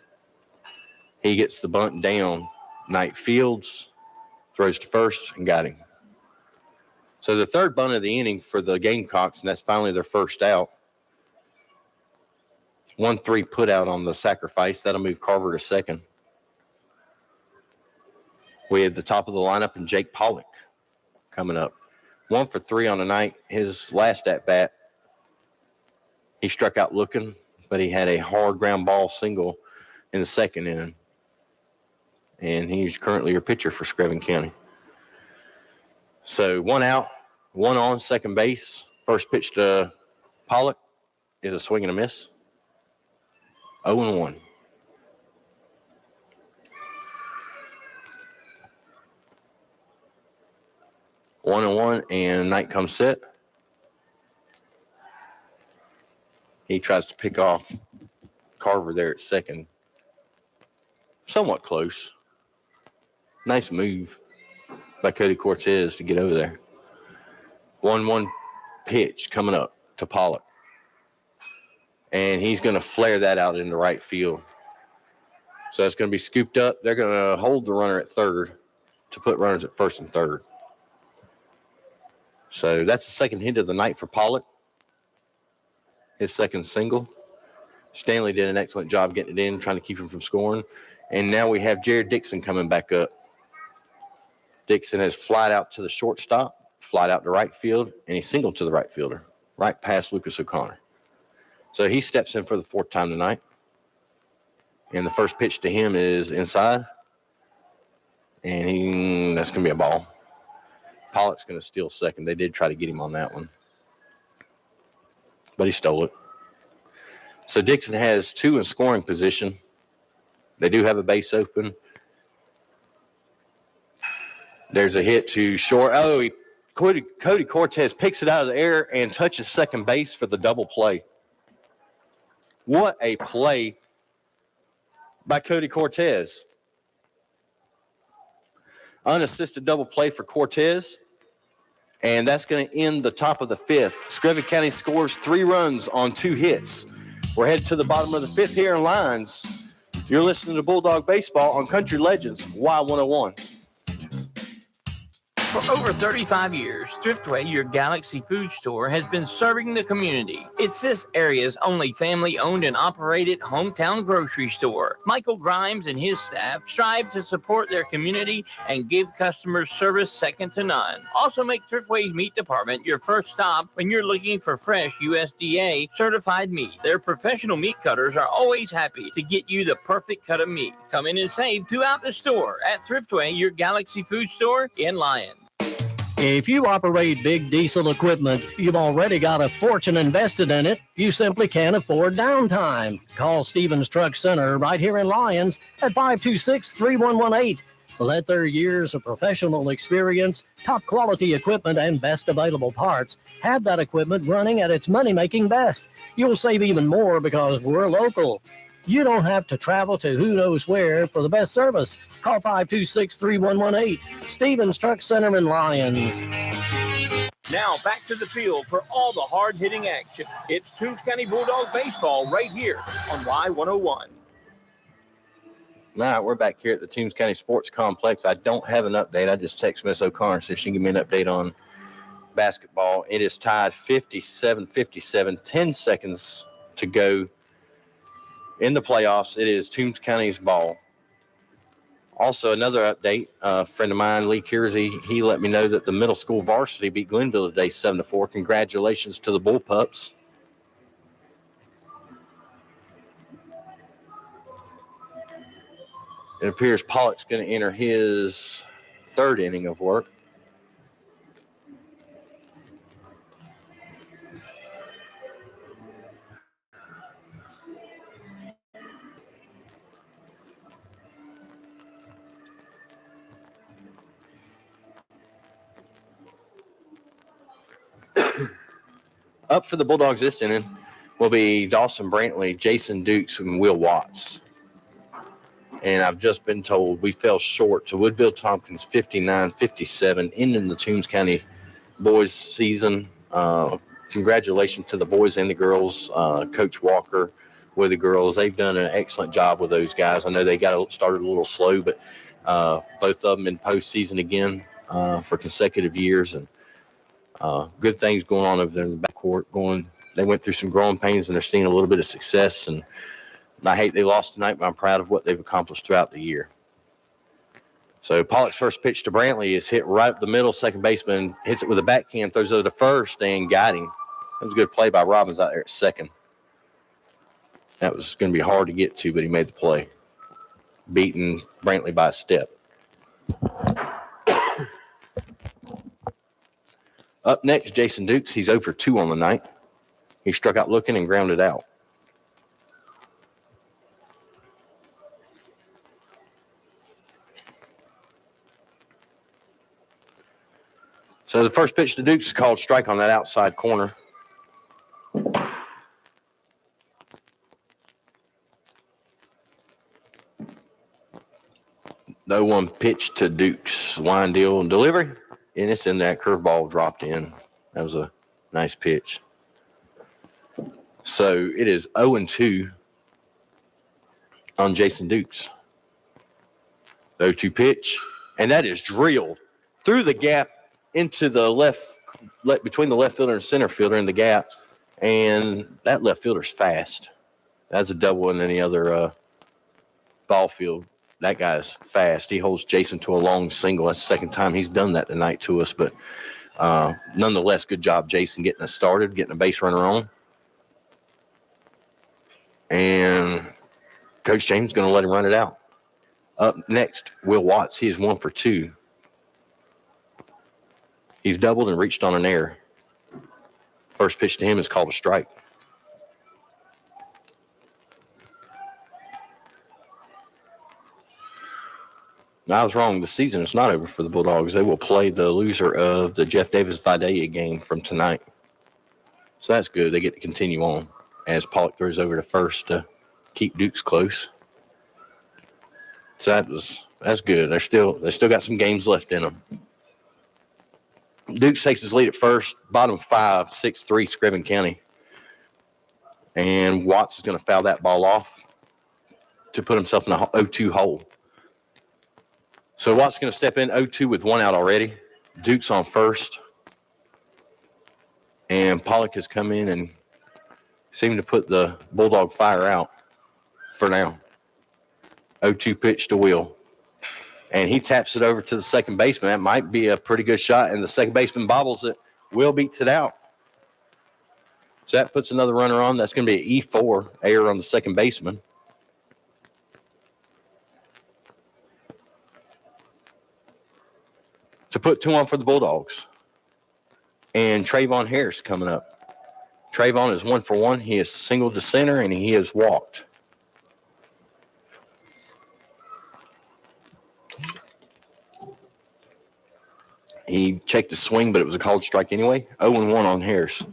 He gets the bunt down. Knight fields, throws to first, and got him. So the third bunt of the inning for the Gamecocks, and that's finally their first out. 1-3 put out on the sacrifice. That'll move Carver to second. We have the top of the lineup and Jake Pollock coming up. 1 for 3 on the night. His last at-bat, he struck out looking, but he had a hard ground ball single in the second inning. And he's currently your pitcher for Screven County. So 1 out, 1 on second base First pitch to Pollock is a swing and a miss. 0-1. One and one, and Knight comes set. He tries to pick off Carver there at second. Somewhat close. Nice move by Cody Cortez to get over there. 1-1 pitch coming up to Pollock. And he's going to flare that out into right field. So it's going to be scooped up. They're going to hold the runner at third to put runners at first and third. So that's the second hit of the night for Pollock. His second single. Stanley did an excellent job getting it in, trying to keep him from scoring. And now we have Jared Dixon coming back up. Dixon has flied out to the shortstop, flied out to right field, and he singled to the right fielder, right past Lucas O'Connor. So he steps in for the fourth time tonight. And the first pitch to him is inside. And that's going to be a ball. Pollock's going to steal second. They did try to get him on that one, but he stole it. So Dixon has two in scoring position. They do have a base open. There's a hit to short. Oh, Cody Cortez picks it out of the air and touches second base for the double play. What a play by Cody Cortez. Unassisted double play for Cortez, and that's going to end the top of the fifth. Screven County scores 3 runs on 2 hits. We're headed to the bottom of the fifth here in Lyons. You're listening to Bulldog Baseball on Country Legends, Y101. For over 35 years, Thriftway, your Galaxy food store, has been serving the community. It's this area's only family-owned and operated hometown grocery store. Michael Grimes and his staff strive to support their community and give customers service second to none. Also make Thriftway's meat department your first stop when you're looking for fresh USDA certified meat. Their professional meat cutters are always happy to get you the perfect cut of meat. Come in and save throughout the store at Thriftway, your Galaxy food store in Lyons. If you operate big diesel equipment, you've already got a fortune invested in it. You simply can't afford downtime. Call Stevens Truck Center right here in Lyons at 526-3118. Let their years of professional experience, top quality equipment, and best available parts have that equipment running at its money-making best. You'll save even more because we're local. You don't have to travel to who knows where for the best service. Call 526-3118. Stevens Truck Center in Lyons. Now back to the field for all the hard-hitting action. It's Toombs County Bulldog Baseball right here on Y101. All right, we're back here at the Toombs County Sports Complex. I don't have an update. I just text Miss O'Connor so she can give me an update on basketball. It is tied 57-57, 10 seconds to go in the playoffs. It is Toombs County's ball. Also, another update, a friend of mine, Lee Kiersey, he let me know that the middle school varsity beat Glenville today 7-4. Congratulations to the Bullpups. It appears Pollock's going to enter his third inning of work. Up for the Bulldogs this inning will be Dawson Brantley, Jason Dukes, and Will Watts. And I've just been told we fell short to Woodville Tompkins 59-57, ending the Toombs County boys season. Congratulations to the boys and the girls. Coach Walker with the girls. They've done an excellent job with those guys. I know they got started a little slow, but both of them in postseason again for consecutive years. And good things going on over there in the backcourt. They went through some growing pains, and they're seeing a little bit of success. And I hate they lost tonight, but I'm proud of what they've accomplished throughout the year. So Pollock's first pitch to Brantley is hit right up the middle. Second baseman hits it with a backhand, throws it to first, and got him. That was a good play by Robbins out there at second. That was going to be hard to get to, but he made the play, beating Brantley by a step. Up next, Jason Dukes. He's 0 for 2 on the night. He struck out looking and grounded out. So the first pitch to Dukes is called strike on that outside corner. No one pitch to Dukes. Line deal and delivery. And it's in that curveball dropped in. That was a nice pitch. So it is 0-2 on Jason Dukes. 0-2 pitch. And that is drilled through the gap into the left between the left fielder and center fielder in the gap. And that left fielder's fast. That's a double in any other ball field. That guy's fast. He holds Jason to a long single. That's the second time he's done that tonight to us. But nonetheless, good job, Jason, getting us started, getting a base runner on. And Coach James is going to let him run it out. Up next, Will Watts. He is 1 for 2. He's doubled and reached on an error. First pitch to him is called a strike. I was wrong. The season is not over for the Bulldogs. They will play the loser of the Jeff Davis-Vidalia game from tonight. So that's good. They get to continue on as Pollock throws over to first to keep Dukes close. So that's good. They still got some games left in them. Dukes takes his lead at first. Bottom 5, 6-3 Screven County. And Watts is going to foul that ball off to put himself in a 0-2 hole. So Watts is going to step in 0-2 with 1 out already. Dukes on first. And Pollock has come in and seemed to put the Bulldog fire out for now. 0-2 pitch to Will. And he taps it over to the second baseman. That might be a pretty good shot. And the second baseman bobbles it. Will beats it out. So that puts another runner on. That's going to be an E4 error on the second baseman. To put 2 on for the Bulldogs. And Trayvon Harris coming up. Trayvon is 1 for 1. He is singled to center, and he has walked. He checked the swing, but it was a called strike anyway. 0-1 on Harris.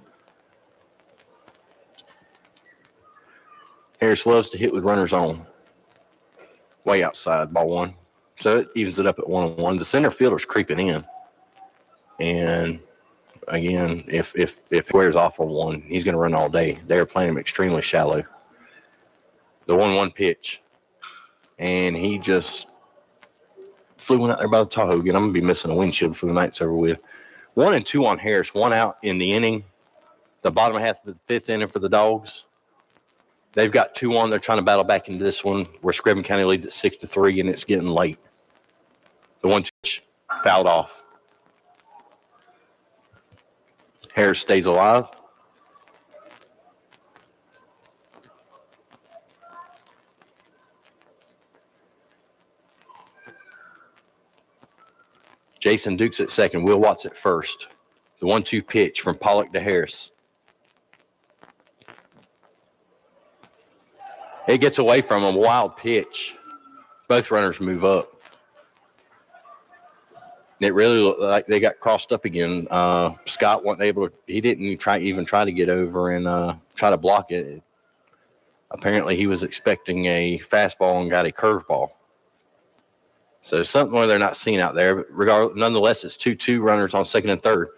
Harris loves to hit with runners on. Way outside, ball 1. So it evens it up at 1-1. The center fielder's creeping in. And again, if it wears off on 1, he's going to run all day. They're playing him extremely shallow. The 1-1 pitch. And he just flew one out there by the Tahoe again. I'm going to be missing a windshield for the night's over with. 1-2 on Harris. 1 out in the inning. The bottom half of the 5th inning for the Dogs. They've got 2 on. They're trying to battle back into this one where Screven County leads at 6-3, and it's getting late. The 1-2 fouled off. Harris stays alive. Jason Dukes at second. Will Watts at first. The 1-2 pitch from Pollock to Harris. It gets away from him. Wild pitch. Both runners move up. It really looked like they got crossed up again. Scott wasn't able to. He didn't even try to get over and try to block it. Apparently, he was expecting a fastball and got a curveball. So something where they're not seeing out there. But nonetheless, it's 2-2 runners on second and third.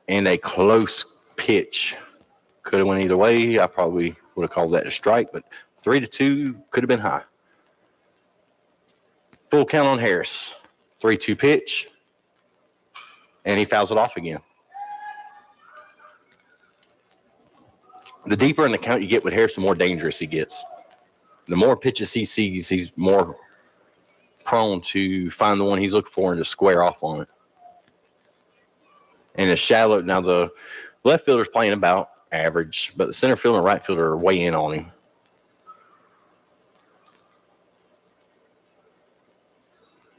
And a close pitch. Could have went either way. I probably would have called that a strike, but 3-2 could have been high. Full count on Harris. 3-2 pitch. And he fouls it off again. The deeper in the count you get with Harris, the more dangerous he gets. The more pitches he sees, he's more prone to find the one he's looking for and to square off on it. And it's shallow. Now, the left fielder's playing about average, but the center fielder and right fielder are way in on him.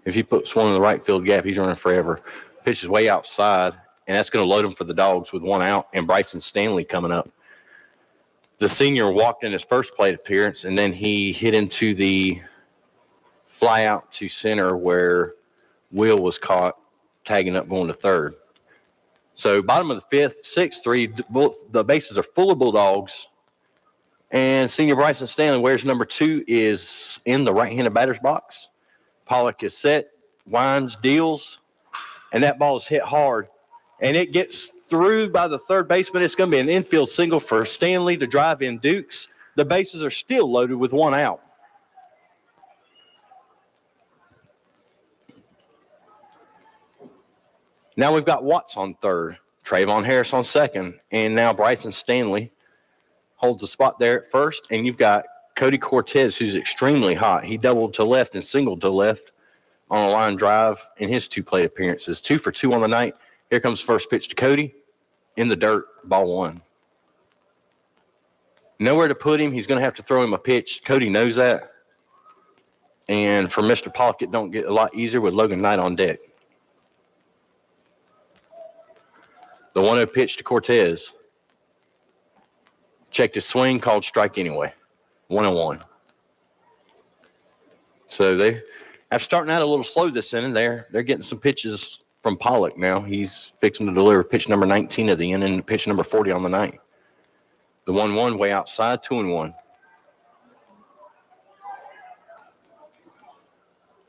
If he puts one in the right field gap, he's running forever. Pitch is way outside, and that's going to load them for the dogs with 1 out, and Bryson Stanley coming up. The senior walked in his first plate appearance, and then he hit into the fly out to center where Will was caught tagging up going to third. So bottom of the fifth, 6-3, both the bases are full of Bulldogs. And senior Bryson Stanley, wears number 2, is in the right-handed batter's box. Pollock is set, winds, deals, and that ball is hit hard. And it gets through by the third baseman. It's going to be an infield single for Stanley to drive in Dukes. The bases are still loaded with 1 out. Now we've got Watts on third, Trayvon Harris on second, and now Bryson Stanley holds the spot there at first. And you've got Cody Cortez, who's extremely hot. He doubled to left and singled to left on a line drive in his 2 plate appearances. 2 for 2 on the night. Here comes first pitch to Cody. In the dirt, ball 1. Nowhere to put him. He's going to have to throw him a pitch. Cody knows that. And for Mr. Pollock, it don't get a lot easier with Logan Knight on deck. The 1-0 pitch to Cortez. Checked his swing, called strike anyway. 1-1. So they, after starting out a little slow this inning, they're getting some pitches from Pollock now. He's fixing to deliver pitch number 19 of the inning, pitch number 40 on the night. The 1-1 way outside, 2-1.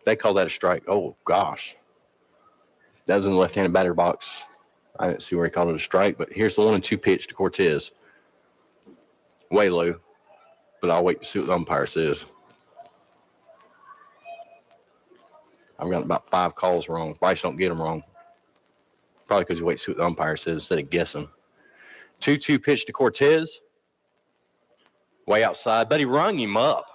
They call that a strike. Oh, gosh. That was in the left-handed batter box. I didn't see where he called it a strike, but here's the 1-2 pitch to Cortez. Way low, but I'll wait to see what the umpire says. I've got about 5 calls wrong. Bryce don't get them wrong. Probably because you wait to see what the umpire says instead of guessing. 2-2 pitch to Cortez. Way outside, but he rung him up.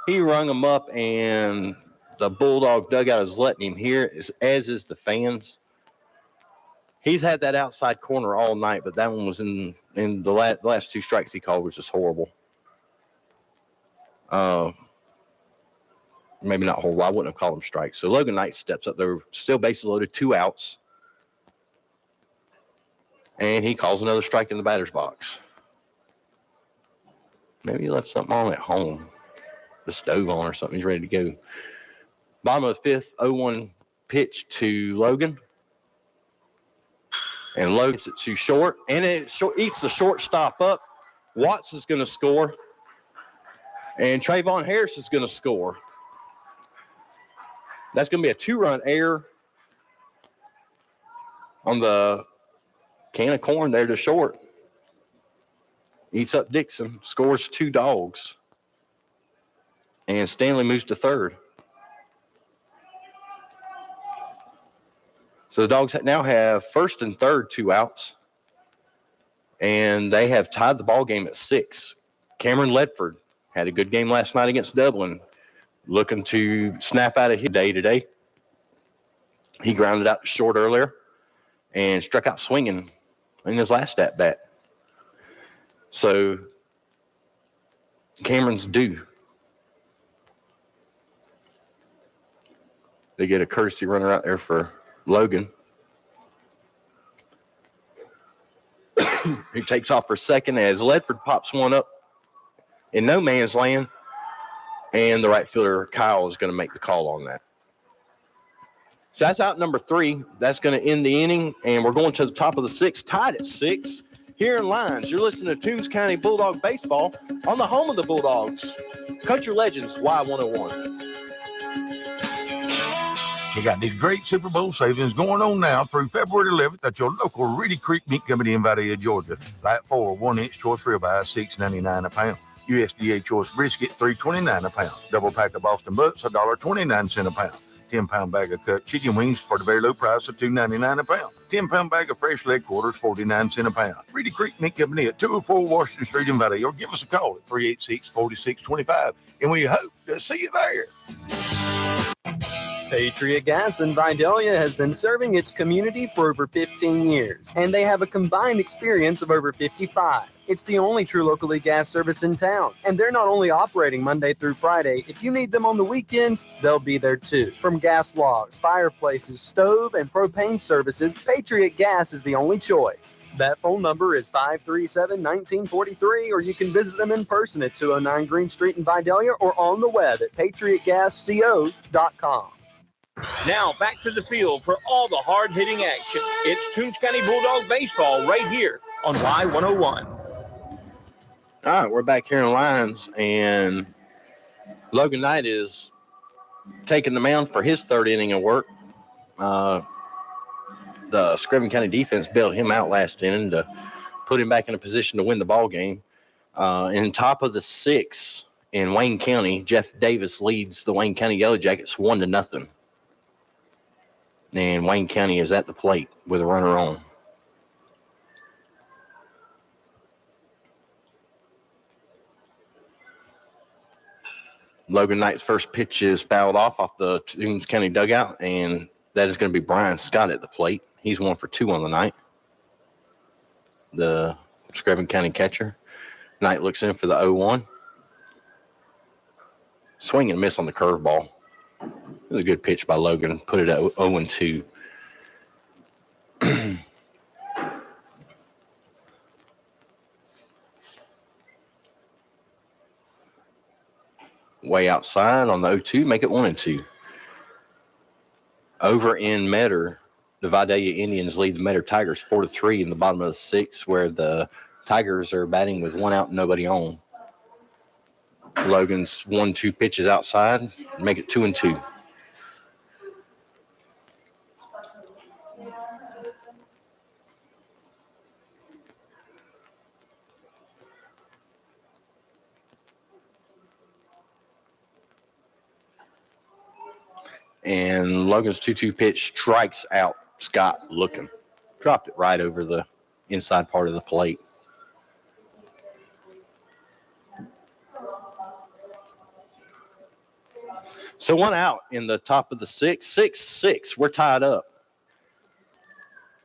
He rung him up, and the Bulldog dugout is letting him hear, as is the fans. He's had that outside corner all night, but that one was in the last 2 strikes he called was just horrible. Maybe not horrible. I wouldn't have called him strikes. So Logan Knight steps up there, still bases loaded, 2 outs. And he calls another strike in the batter's box. Maybe he left something on at home. The stove on or something. He's ready to go. Bottom of the 5th, 0-1 pitch to Logan. And Logan gets it too short. And it eats the shortstop up. Watts is going to score. And Trayvon Harris is going to score. That's going to be a 2-run error on the can of corn there to short. Eats up Dixon, scores 2 dogs. And Stanley moves to third. So the Dogs now have first and third 2 outs. And they have tied the ball game at 6. Cameron Ledford had a good game last night against Dublin. Looking to snap out of his day today. He grounded out short earlier and struck out swinging in his last at-bat. So Cameron's due. They get a courtesy runner out there for Logan. He takes off for second as Ledford pops one up in no man's land. And the right fielder, Kyle, is going to make the call on that. So that's out number 3. That's going to end the inning. And we're going to the top of the 6th, tied at 6. Here in Lyons, you're listening to Toombs County Bulldog Baseball on the home of the Bulldogs. Country Legends, Y101. You got these great Super Bowl savings going on now through February 11th at your local Reedy Creek Meat Company in Valley, Georgia. Light 4 1-inch choice ribeyes, $6.99 a pound. USDA choice brisket, $3.29 a pound. Double pack of Boston butts, $1.29 a pound. 10-pound bag of cut chicken wings for the very low price of $2.99 a pound. 10-pound bag of fresh leg quarters, 49 cents a pound. Reedy Creek Meat Company at 204 Washington Street in Valley, or give us a call at 386-4625, and we hope to see you there. Patriot Gas in Vidalia has been serving its community for over 15 years, and they have a combined experience of over 55. It's the only true locally gas service in town. And they're not only operating Monday through Friday. If you need them on the weekends, they'll be there too. From gas logs, fireplaces, stove, and propane services, Patriot Gas is the only choice. That phone number is 537-1943, or you can visit them in person at 209 Green Street in Vidalia or on the web at patriotgasco.com. Now back to the field for all the hard-hitting action. It's Toombs County Bulldog baseball right here on Y101. All right, we're back here in Lions, and Logan Knight is taking the mound for his third inning of work. The Screven County defense bailed him out last inning to put him back in a position to win the ball game. In top of the sixth in Wayne County, Jeff Davis leads the Wayne County Yellow Jackets 1-0. And Wayne County is at the plate with a runner on. Logan Knight's first pitch is fouled off the Toombs County dugout, and that is going to be Brian Scott at the plate. He's 1 for 2 on the night. The Screven County catcher. Knight looks in for the 0-1. Swing and miss on the curveball. It was a good pitch by Logan. Put it at 0-2. Way outside on the 0-2, make it 1-2. Over in Metter, the Vidalia Indians lead the Metter Tigers 4-3 in the bottom of the sixth, where the Tigers are batting with 1 out and nobody on. Logan's 1-2 pitches outside, make it 2-2. And Logan's 2-2 pitch strikes out Scott looking. Dropped it right over the inside part of the plate. So 1 out in the top of the sixth. 6-6. We're tied up.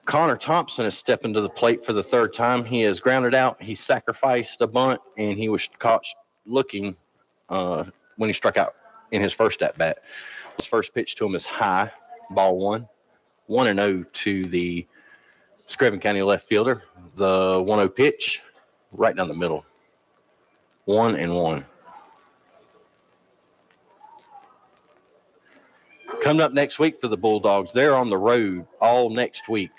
Connor Thompson is stepping to the plate for the third time. He is grounded out. He sacrificed a bunt, and he was caught looking when he struck out in his first at-bat. His first pitch to him is high, ball 1. 1-0 to the Screven County left fielder. The 1-0 pitch right down the middle. 1-1. Coming up next week for the Bulldogs, they're on the road all next week.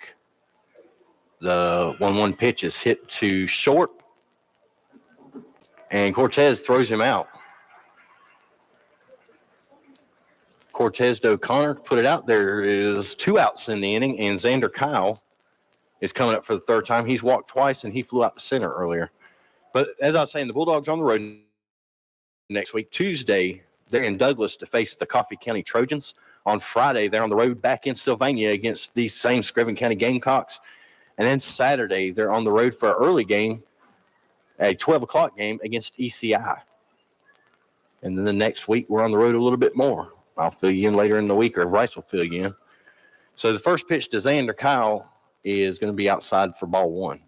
The 1-1 pitch is hit to short, and Cortez throws him out. Cortez to O'Connor, put it out. There is 2 outs in the inning, and Xander Kyle is coming up for the third time. He's walked twice, and he flew out to center earlier. But as I was saying, the Bulldogs are on the road next week. Tuesday, they're in Douglas to face the Coffee County Trojans. On Friday, they're on the road back in Sylvania against these same Screven County Gamecocks. And then Saturday, they're on the road for an early game, a 12 o'clock game against ECI. And then the next week, we're on the road a little bit more. I'll fill you in later in the week, or Rice will fill you in. So the first pitch to Xander Kyle is going to be outside for ball 1.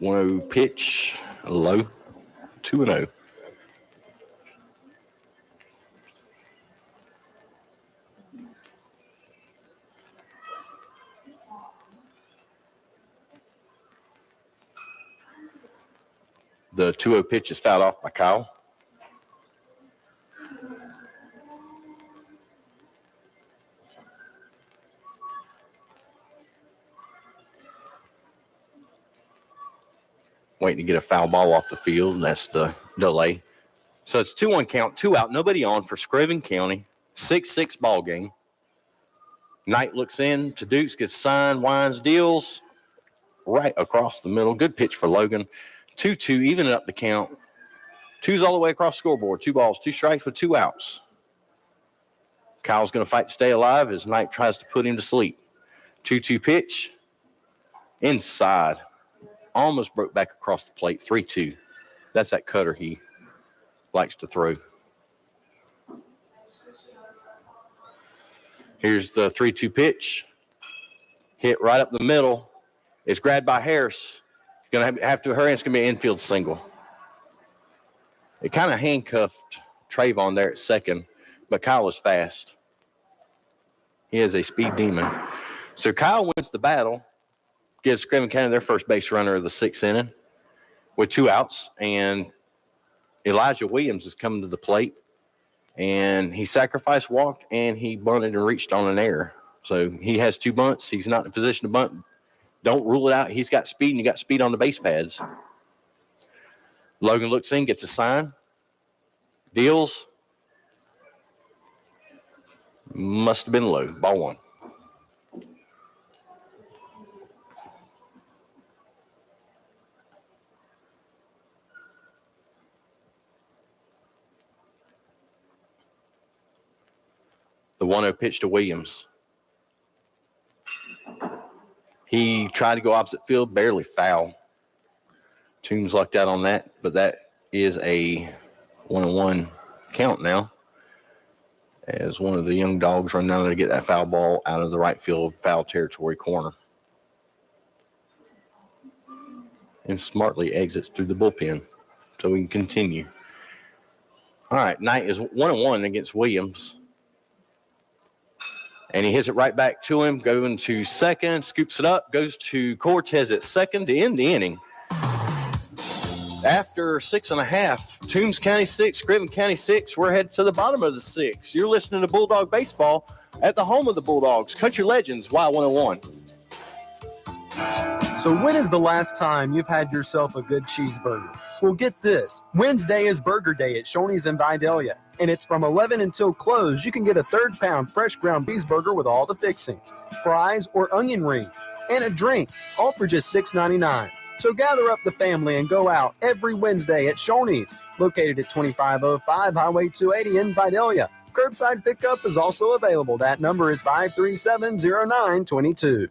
One pitch, low, 2-0. The 2-0 pitch is fouled off by Kyle. Waiting to get a foul ball off the field, and that's the delay. So it's 2-1 count, 2 out, nobody on for Screven County. 6-6 ball game. Knight looks in to Dukes, gets signed, winds, deals right across the middle. Good pitch for Logan. 2-2, evening up the count. 2's all the way across the scoreboard. 2 balls, 2 strikes with 2 outs. Kyle's going to fight to stay alive as Knight tries to put him to sleep. 2-2 pitch. Inside. Almost broke back across the plate. 3-2. That's that cutter he likes to throw. Here's the 3-2 pitch. Hit right up the middle. It's grabbed by Harris. Going to have to hurry. It's going to be an infield single. It kind of handcuffed Trayvon there at second, but Kyle was fast. He is a speed demon. So Kyle wins the battle, gives Screven County their first base runner of the 6th inning with 2 outs, and Elijah Williams is coming to the plate, and he sacrificed, walked, and he bunted and reached on an error. So he has 2 bunts. He's not in a position to bunt. Don't rule it out. He's got speed, and you got speed on the base pads. Logan looks in, gets a sign, deals. Must have been low. Ball 1. The 1-0 pitch to Williams. He tried to go opposite field, barely foul. Toombs lucked out on that, but that is a 1-1 count now, as one of the young dogs run down there to get that foul ball out of the right field foul territory corner. And smartly exits through the bullpen so we can continue. All right, Knight is 1-1 against Williams. And he hits it right back to him, going to second, scoops it up, goes to Cortez at second to end the inning. After 6.5, Toombs County 6, Screven County 6, we're headed to the bottom of the 6. You're listening to Bulldog Baseball at the home of the Bulldogs, Country Legends, Y101. So when is the last time you've had yourself a good cheeseburger? Well, get this. Wednesday is Burger Day at Shoney's in Vidalia, and it's from 11 until close. You can get a 3rd-pound fresh ground cheeseburger with all the fixings, fries or onion rings, and a drink, all for just $6.99. So gather up the family and go out every Wednesday at Shoney's, located at 2505 Highway 280 in Vidalia. Curbside pickup is also available. That number is 537-0922.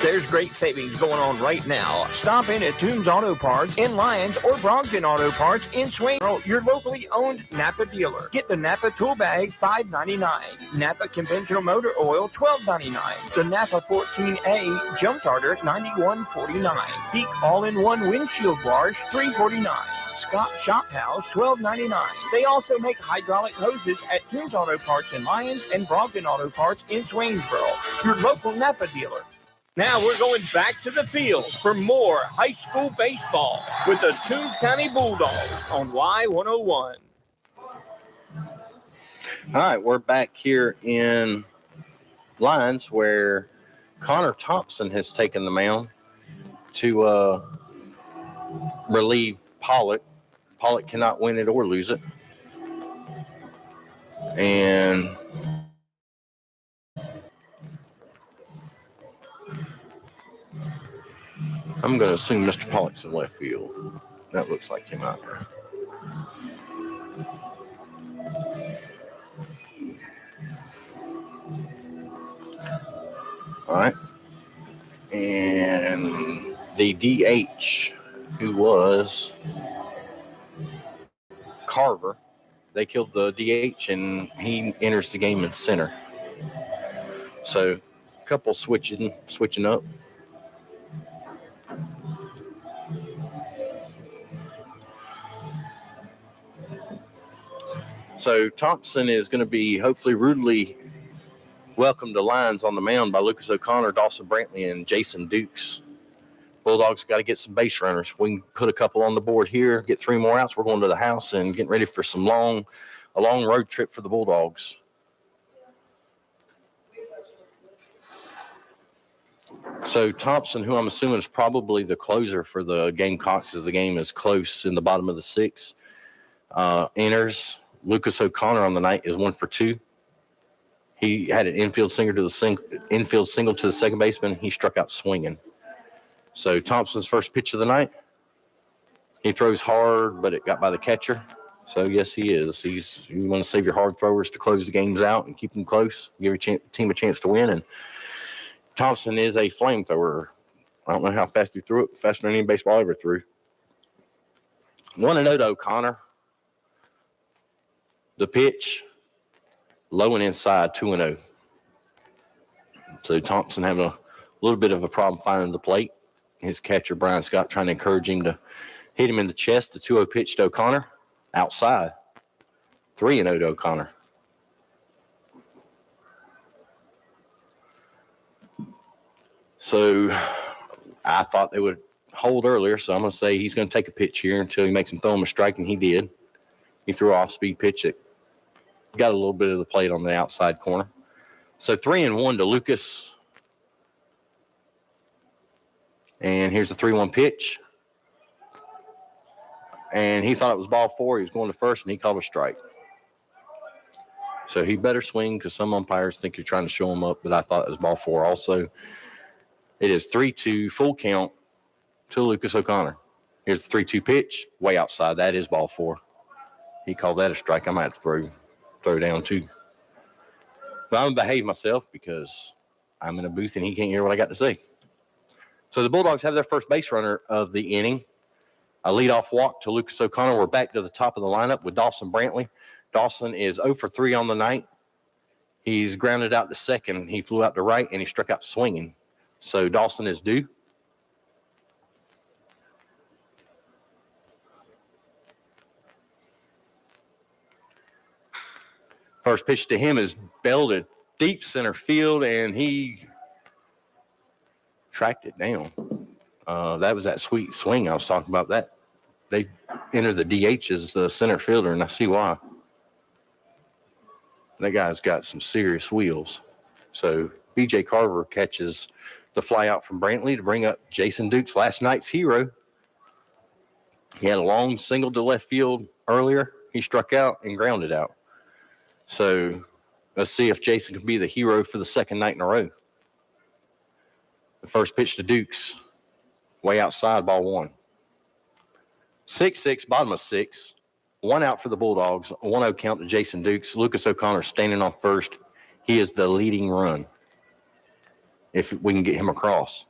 There's great savings going on right now. Stop in at Toombs Auto Parts in Lyons or Brogden Auto Parts in Swainsboro, your locally owned Napa dealer. Get the Napa tool bag, $5.99. Napa conventional motor oil, $12.99. The Napa 14A jump starter, $91.49. Peak all-in-one windshield wash, $3.49. Scott Shop House, $12.99. They also make hydraulic hoses at Toombs Auto Parts in Lyons and Brogden Auto Parts in Swainsboro, your local Napa dealer. Now we're going back to the field for more high school baseball with the Toombs County Bulldogs on Y101. All right, we're back here in Lyons where Connor Thompson has taken the mound to relieve Pollock. Pollock cannot win it or lose it. And I'm going to assume Mr. Pollock's in left field. That looks like him out there. All right. And the DH, who was Carver, they killed the DH, and he enters the game in center. So a couple switching up. So Thompson is going to be hopefully rudely welcomed to Lyons on the mound by Lucas O'Connor, Dawson Brantley, and Jason Dukes. Bulldogs got to get some base runners. We can put a couple on the board here, get 3 more outs. We're going to the house and getting ready for a long road trip for the Bulldogs. So Thompson, who I'm assuming is probably the closer for the Gamecocks as the game is close in the bottom of the 6th, enters. Lucas O'Connor on the night is 1 for 2. He had an infield single to the second baseman. He struck out swinging. So Thompson's first pitch of the night. He throws hard, but it got by the catcher. So yes, he is. You want to save your hard throwers to close the games out and keep them close, give your team a chance to win. And Thompson is a flamethrower. I don't know how fast he threw it, faster than any baseball ever threw. 1-0 to O'Connor. The pitch, low and inside, 2-0. So Thompson having a little bit of a problem finding the plate. His catcher, Brian Scott, trying to encourage him to hit him in the chest. The 2-0 pitch to O'Connor, outside. 3-0 to O'Connor. So I thought they would hold earlier, so I'm going to say he's going to take a pitch here until he makes him throw him a strike, and he did. He threw an off-speed pitch that got a little bit of the plate on the outside corner. So 3-1 to Lucas. And here's the 3-1 pitch. And he thought it was ball 4. He was going to first, and he called a strike. So he better swing because some umpires think you're trying to show him up, but I thought it was ball 4 also. It is 3-2, full count to Lucas O'Connor. Here's the 3-2 pitch, way outside. That is ball 4. He called that a strike. I might have to throw down too. But I'm going to behave myself because I'm in a booth and he can't hear what I got to say. So the Bulldogs have their first base runner of the inning. A leadoff walk to Lucas O'Connor. We're back to the top of the lineup with Dawson Brantley. Dawson is 0 for 3 on the night. He's grounded out to second. He flew out to right, and he struck out swinging. So Dawson is due. First pitch to him is belted deep center field, and he tracked it down. That was that sweet swing I was talking about. That they entered the DH as the center fielder, and I see why. That guy's got some serious wheels. So B.J. Carver catches the fly out from Brantley to bring up Jason Dukes, last night's hero. He had a long single to left field earlier. He struck out and grounded out. So let's see if Jason can be the hero for the second night in a row. The first pitch to Dukes, way outside, ball 1. 6-6, bottom of 6. 1 out for the Bulldogs, 1-0 count to Jason Dukes. Lucas O'Connor standing on first. He is the leading run if we can get him across.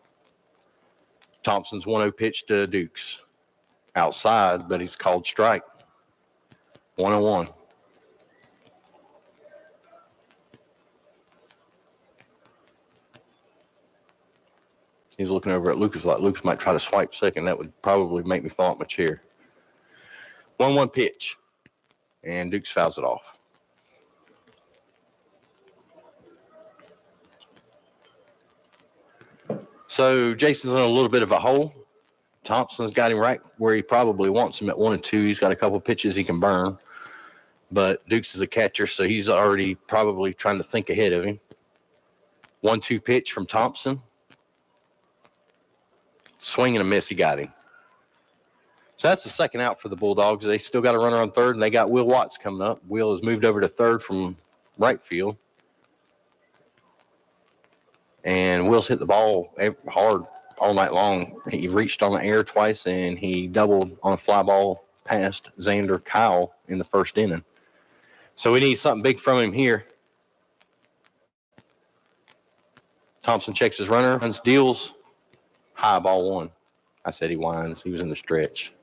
Thompson's 1-0 pitch to Dukes. Outside, but he's called strike. 1-1. He's looking over at Lucas like Lucas might try to swipe second. That would probably make me fall out my chair. 1-1 pitch, and Dukes fouls it off. So Jason's in a little bit of a hole. Thompson's got him right where he probably wants him at 1 and 2. He's got a couple pitches he can burn, but Dukes is a catcher, so he's already probably trying to think ahead of him. 1-2 pitch from Thompson. Swing and a miss, he got him. So that's the second out for the Bulldogs. They still got a runner on third, and they got Will Watts coming up. Will has moved over to third from right field. And Will's hit the ball hard all night long. He reached on the air twice, and he doubled on a fly ball past Xander Kyle in the first inning. So we need something big from him here. Thompson checks his runner, runs, deals. High, ball 1. I said he winds. He was in the stretch.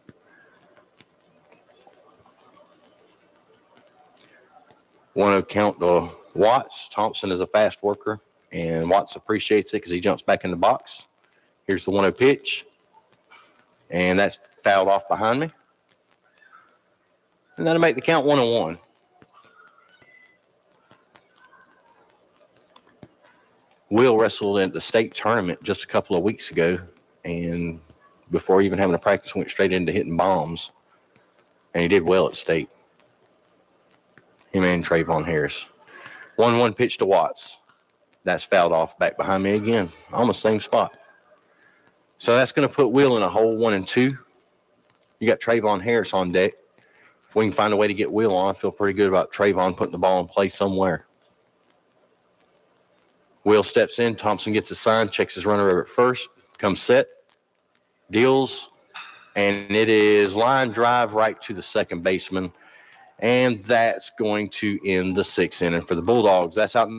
One count to Watts. Thompson is a fast worker, and Watts appreciates it because he jumps back in the box. Here's the 1-0 pitch, and that's fouled off behind me. And that'll make the count 1-1. Will wrestled at the state tournament just a couple of weeks ago, and before even having a practice, went straight into hitting bombs, and he did well at state. Him and Trayvon Harris. 1-1 pitch to Watts. That's fouled off back behind me again, almost same spot. So that's going to put Will in a hole 1 and 2. You got Trayvon Harris on deck. If we can find a way to get Will on, I feel pretty good about Trayvon putting the ball in play somewhere. Will steps in. Thompson gets the sign, checks his runner over at first, comes set, deals, and it is line drive right to the second baseman. And that's going to end the 6th inning for the Bulldogs. That's out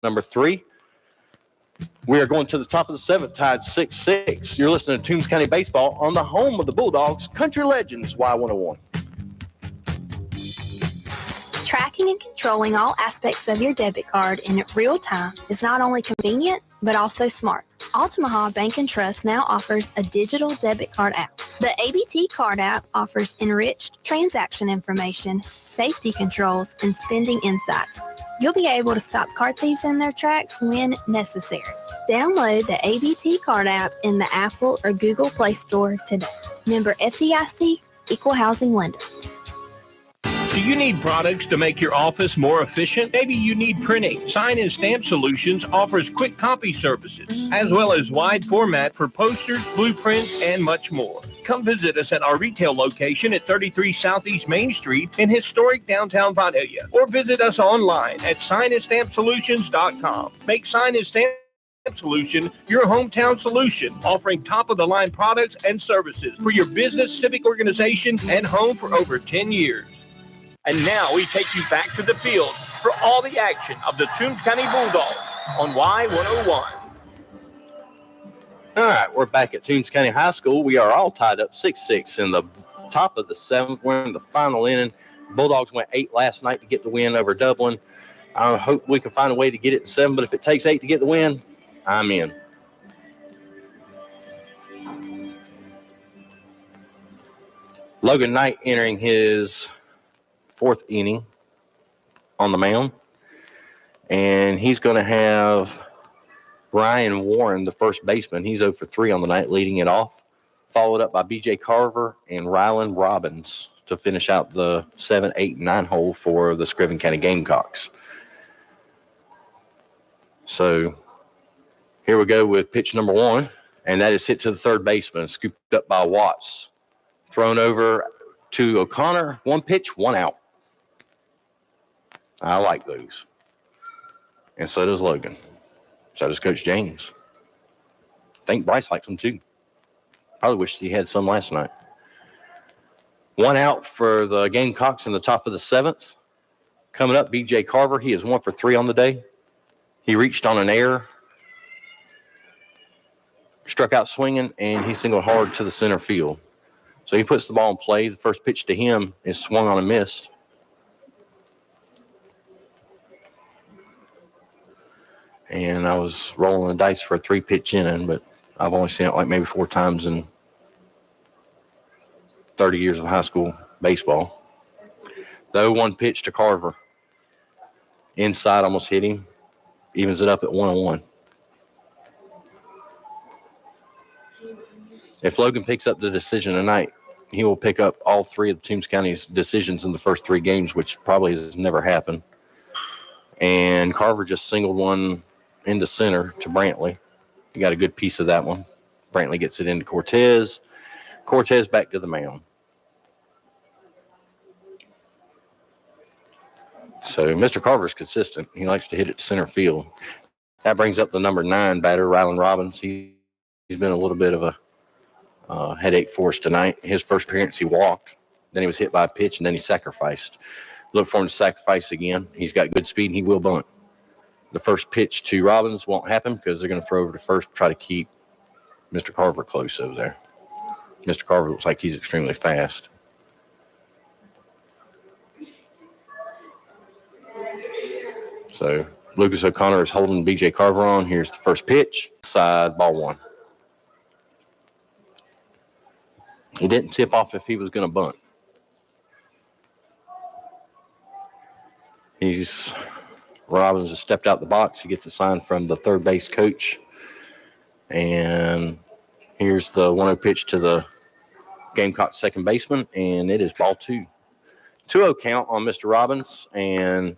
number 3. We are going to the top of the seventh, tied 6-6. You're listening to Toombs County Baseball on the home of the Bulldogs, Country Legends, Y101. Tracking and controlling all aspects of your debit card in real time is not only convenient, but also smart. Altamaha Bank and Trust now offers a digital debit card app. The ABT card app offers enriched transaction information, safety controls, and spending insights. You'll be able to stop card thieves in their tracks when necessary. Download the ABT card app in the Apple or Google Play Store today. Member FDIC, Equal Housing Lender. Do you need products to make your office more efficient? Maybe you need printing. Sign and Stamp Solutions offers quick copy services, as well as wide format for posters, blueprints, and much more. Come visit us at our retail location at 33 Southeast Main Street in historic downtown Vidalia, or visit us online at signandstampsolutions.com. Make Sign and Stamp Solution your hometown solution, offering top-of-the-line products and services for your business, civic organization, and home for over 10 years. And now we take you back to the field for all the action of the Toombs County Bulldogs on Y101. All right, we're back at Toombs County High School. We are all tied up 6-6 in the top of the seventh. We're in the final inning. Bulldogs went 8 last night to get the win over Dublin. I hope we can find a way to get it to 7, but if it takes 8 to get the win, I'm in. Logan Knight entering his 4th inning on the mound, and he's going to have Ryan Warren, the first baseman. He's 0 for 3 on the night, leading it off, followed up by B.J. Carver and Rylan Robbins to finish out the 7, 8, 9 hole for the Screven County Gamecocks. So here we go with pitch number 1, and that is hit to the third baseman, scooped up by Watts, thrown over to O'Connor. 1 pitch, 1 out. I like those. And so does Logan. So does Coach James. I think Bryce likes them too. Probably wished he had some last night. 1 out for the Gamecocks in the top of the 7th. Coming up, B.J. Carver. He is 1 for 3 on the day. He reached on an error, struck out swinging, and he singled hard to the center field. So he puts the ball in play. The first pitch to him is swung on and missed. And I was rolling the dice for a 3-pitch inning, but I've only seen it like maybe 4 times in 30 years of high school baseball. The 0-1 pitch to Carver. Inside, almost hit him. Evens it up at 1-1. If Logan picks up the decision tonight, he will pick up all 3 of the Toombs County's decisions in the first 3 games, which probably has never happened. And Carver just singled one into center to Brantley. He got a good piece of that one. Brantley gets it into Cortez. Cortez back to the mound. So Mr. Carver's consistent. He likes to hit it to center field. That brings up the number 9 batter, Rylan Robbins. He's been a little bit of a headache for us tonight. His first appearance, he walked. Then he was hit by a pitch, and then he sacrificed. Look for him to sacrifice again. He's got good speed, and he will bunt. The first pitch to Robbins won't happen because they're going to throw over to first, try to keep Mr. Carver close over there. Mr. Carver looks like he's extremely fast. So Lucas O'Connor is holding B.J. Carver on. Here's the first pitch. Side, ball 1. He didn't tip off if he was going to bunt. Robbins has stepped out the box. He gets a sign from the third base coach. And here's the 1-0 pitch to the Gamecock second baseman, and it is ball 2. 2-0 count on Mr. Robbins, and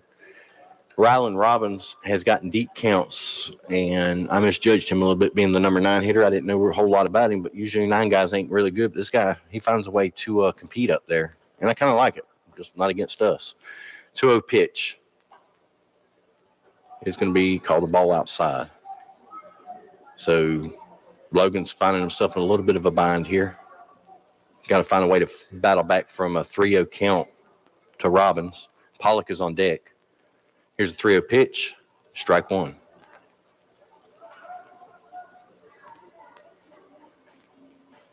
Rylan Robbins has gotten deep counts, and I misjudged him a little bit being the number 9 hitter. I didn't know a whole lot about him, but usually 9 guys ain't really good. But this guy, he finds a way to compete up there, and I kind of like it, just not against us. 2-0 pitch is going to be called a ball outside. So Logan's finding himself in a little bit of a bind here. Got to find a way to battle back from a 3-0 count to Robbins. Pollock is on deck. Here's a 3-0 pitch, strike 1.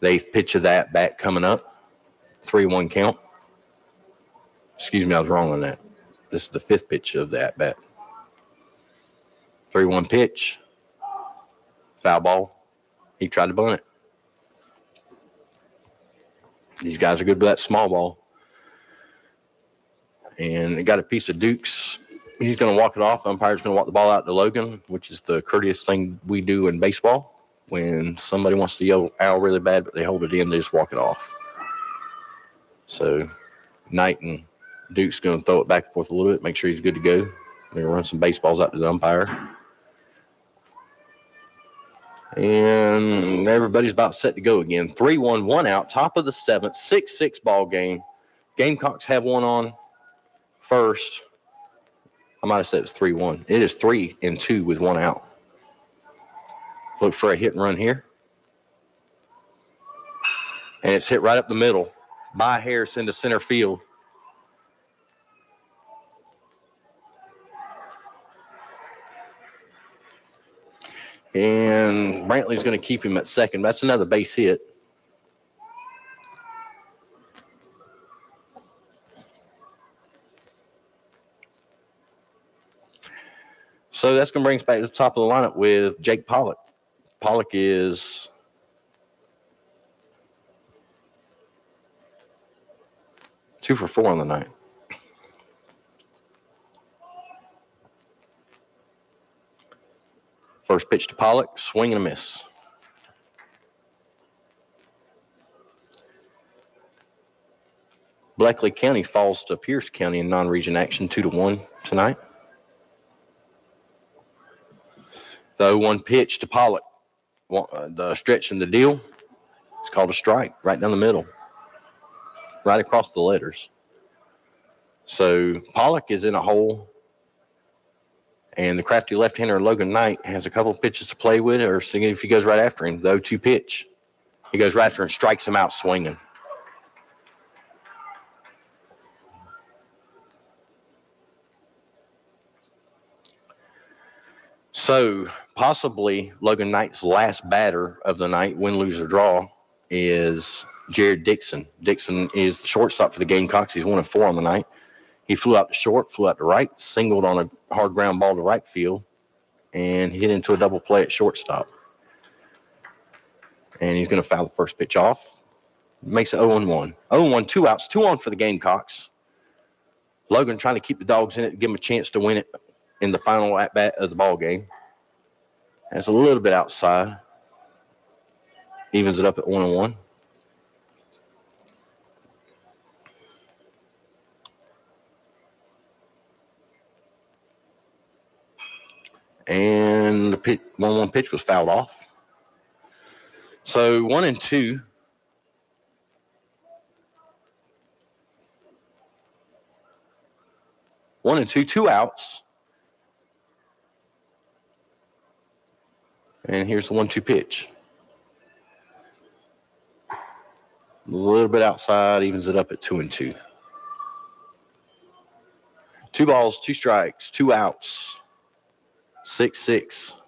The 8th pitch of that bat coming up. 3-1 count. Excuse me, I was wrong on that. This is the 5th pitch of that bat. 3-1 pitch. Foul ball. He tried to bunt it. These guys are good with that small ball. And they got a piece of Duke's. He's going to walk it off. The umpire's going to walk the ball out to Logan, which is the courteous thing we do in baseball. When somebody wants to yell ow really bad, but they hold it in, they just walk it off. So Knight and Duke's going to throw it back and forth a little bit, make sure he's good to go. They're going to run some baseballs out to the umpire. And everybody's about set to go again. 3-1, 1 out, top of the 7th, 6-6 ball game. Gamecocks have one on first. I might have said it was 3-1. It is 3-2 with 1 out. Look for a hit and run here. And it's hit right up the middle by Harris into center field. And Brantley's going to keep him at second. That's another base hit. So that's going to bring us back to the top of the lineup with Jake Pollock. Pollock is two for 4 on the night. First pitch to Pollock, swing and a miss. Bleckley County falls to Pierce County in non-region action 2-1 tonight. The 0-1 pitch to Pollock, the stretch in the deal, it's called a strike right down the middle, right across the letters. So Pollock is in a hole. And the crafty left-hander Logan Knight has a couple of pitches to play with, or seeing if he goes right after him. The 0-2 pitch. He goes right after and strikes him out swinging. So possibly Logan Knight's last batter of the night, win, lose, or draw, is Jared Dixon. Dixon is the shortstop for the Gamecocks. He's 1 of 4 on the night. He flew out to short, flew out to right, singled on a hard ground ball to right field, and hit into a double play at shortstop. And he's going to foul the first pitch off. Makes it 0-1. 0-1, 2 outs, 2 on for the Gamecocks. Logan trying to keep the Dogs in it to give them a chance to win it in the final at-bat of the ball game. That's a little bit outside. Evens it up at 1-1. And the 1-1 pitch was fouled off. So 1-2. One and two outs. And here's the 1-2 pitch. A little bit outside, evens it up at 2-2. 2 balls, 2 strikes, 2 outs. 6-6.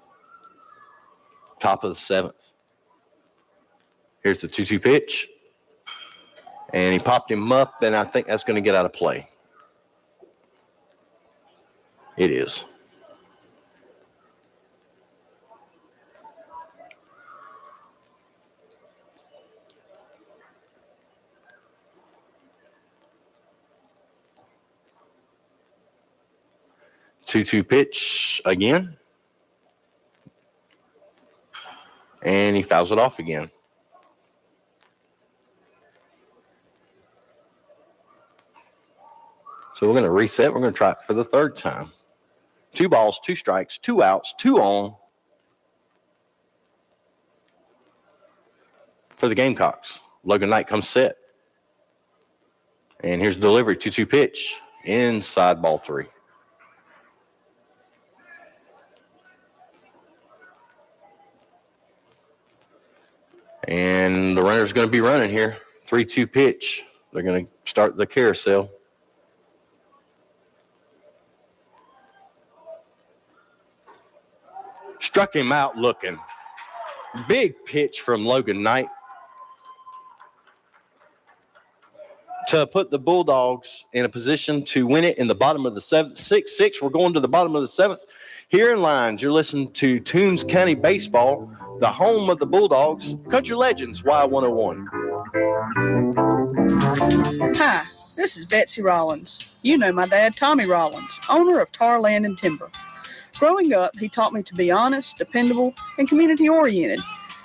Top of the 7th. Here's the 2-2 pitch. And he popped him up, and I think that's going to get out of play. It is. Two pitch again. And he fouls it off again. So we're going to reset. We're going to try it for the 3rd time. 2 balls, 2 strikes, 2 outs, 2 on for the Gamecocks. Logan Knight comes set. And here's the delivery, 2-2 pitch, inside ball 3. And the runner's going to be running here. 3-2 pitch. They're going to start the carousel. Struck him out looking. Big pitch from Logan Knight. to put the Bulldogs in a position to win it in the bottom of the seventh. 6-6. We're going to the bottom of the seventh. Here in lines, you're listening to Toombs County Baseball, the home of the Bulldogs, Country Legends, Y101. Hi, this is Betsy Rollins. You know my dad, Tommy Rollins, owner of Tar Land and Timber. Growing up, he taught me to be honest, dependable, and community-oriented.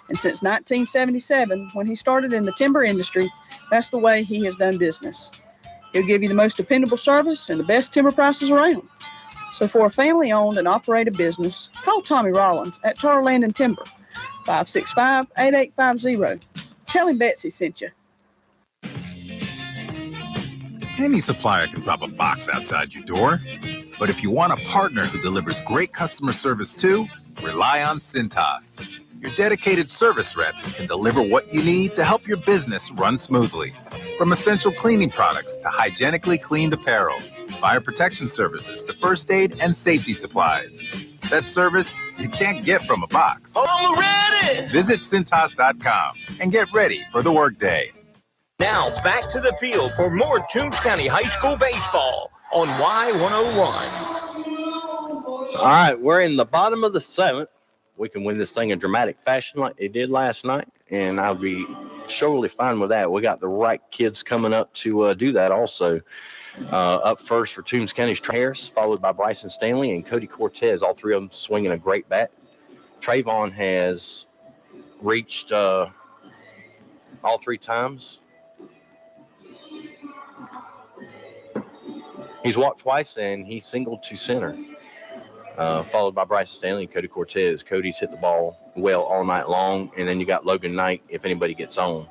And since 1977, when he started in the timber industry, that's the way he has done business. He'll give you the most dependable service and the best timber prices around. So for a family-owned and operated business, call Tommy Rollins at Tar Land and Timber, 565-8850. Tell him Betsy sent you. Any supplier can drop a box outside your door. But if you want a partner who delivers great customer service too, rely on Cintas. Your dedicated service reps can deliver what you need to help your business run smoothly. From essential cleaning products to hygienically cleaned apparel, fire protection services to first aid and safety supplies. That service you can't get from a box. I'm ready! Visit Cintas.com and get ready for the workday. Now back to the field for more Toombs County High School baseball on Y101. All right, we're in the bottom of the seventh. We can win this thing in dramatic fashion like they did last night, and I'll be surely fine with that. We got the right kids coming up to do that also. Up first for Toombs County's Trayvon Harris, followed by Bryson Stanley and Cody Cortez, all three of them swinging a great bat. Trayvon has reached all three times. He's walked twice, and he singled to center. Followed by Bryson Stanley and Cody Cortez. Cody's hit the ball well all night long, and then you got Logan Knight if anybody gets on.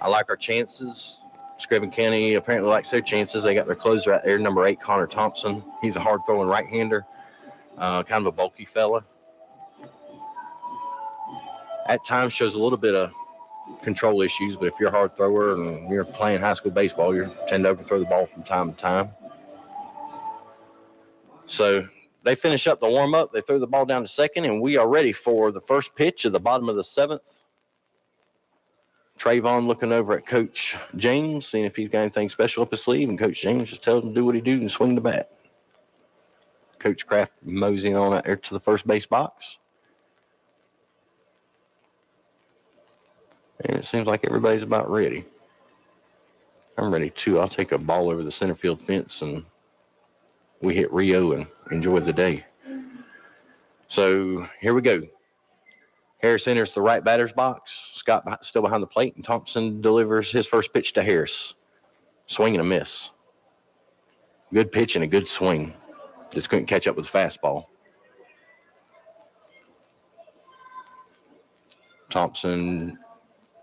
I like our chances. Screven County apparently likes their chances. They got their closer right there, number 8, Connor Thompson. He's a hard-throwing right-hander, kind of a bulky fella. At times shows a little bit of control issues, but if you're a hard thrower and you're playing high school baseball, you tend to overthrow the ball from time to time. So they finish up the warm-up. They throw the ball down to second, and we are ready for the first pitch of the bottom of the seventh. Trayvon looking over at Coach James, seeing if he's got anything special up his sleeve, and Coach James just tells him to do what he do and swing the bat. Coach Kraft moseying on out there to the first base box. And it seems like everybody's about ready. I'm ready too. I'll take a ball over the center field fence and we hit Rio and enjoy the day. So here we go. Harris enters the right batter's box. Scott still behind the plate, and Thompson delivers his first pitch to Harris. Swing and a miss. Good pitch and a good swing. Just couldn't catch up with the fastball. Thompson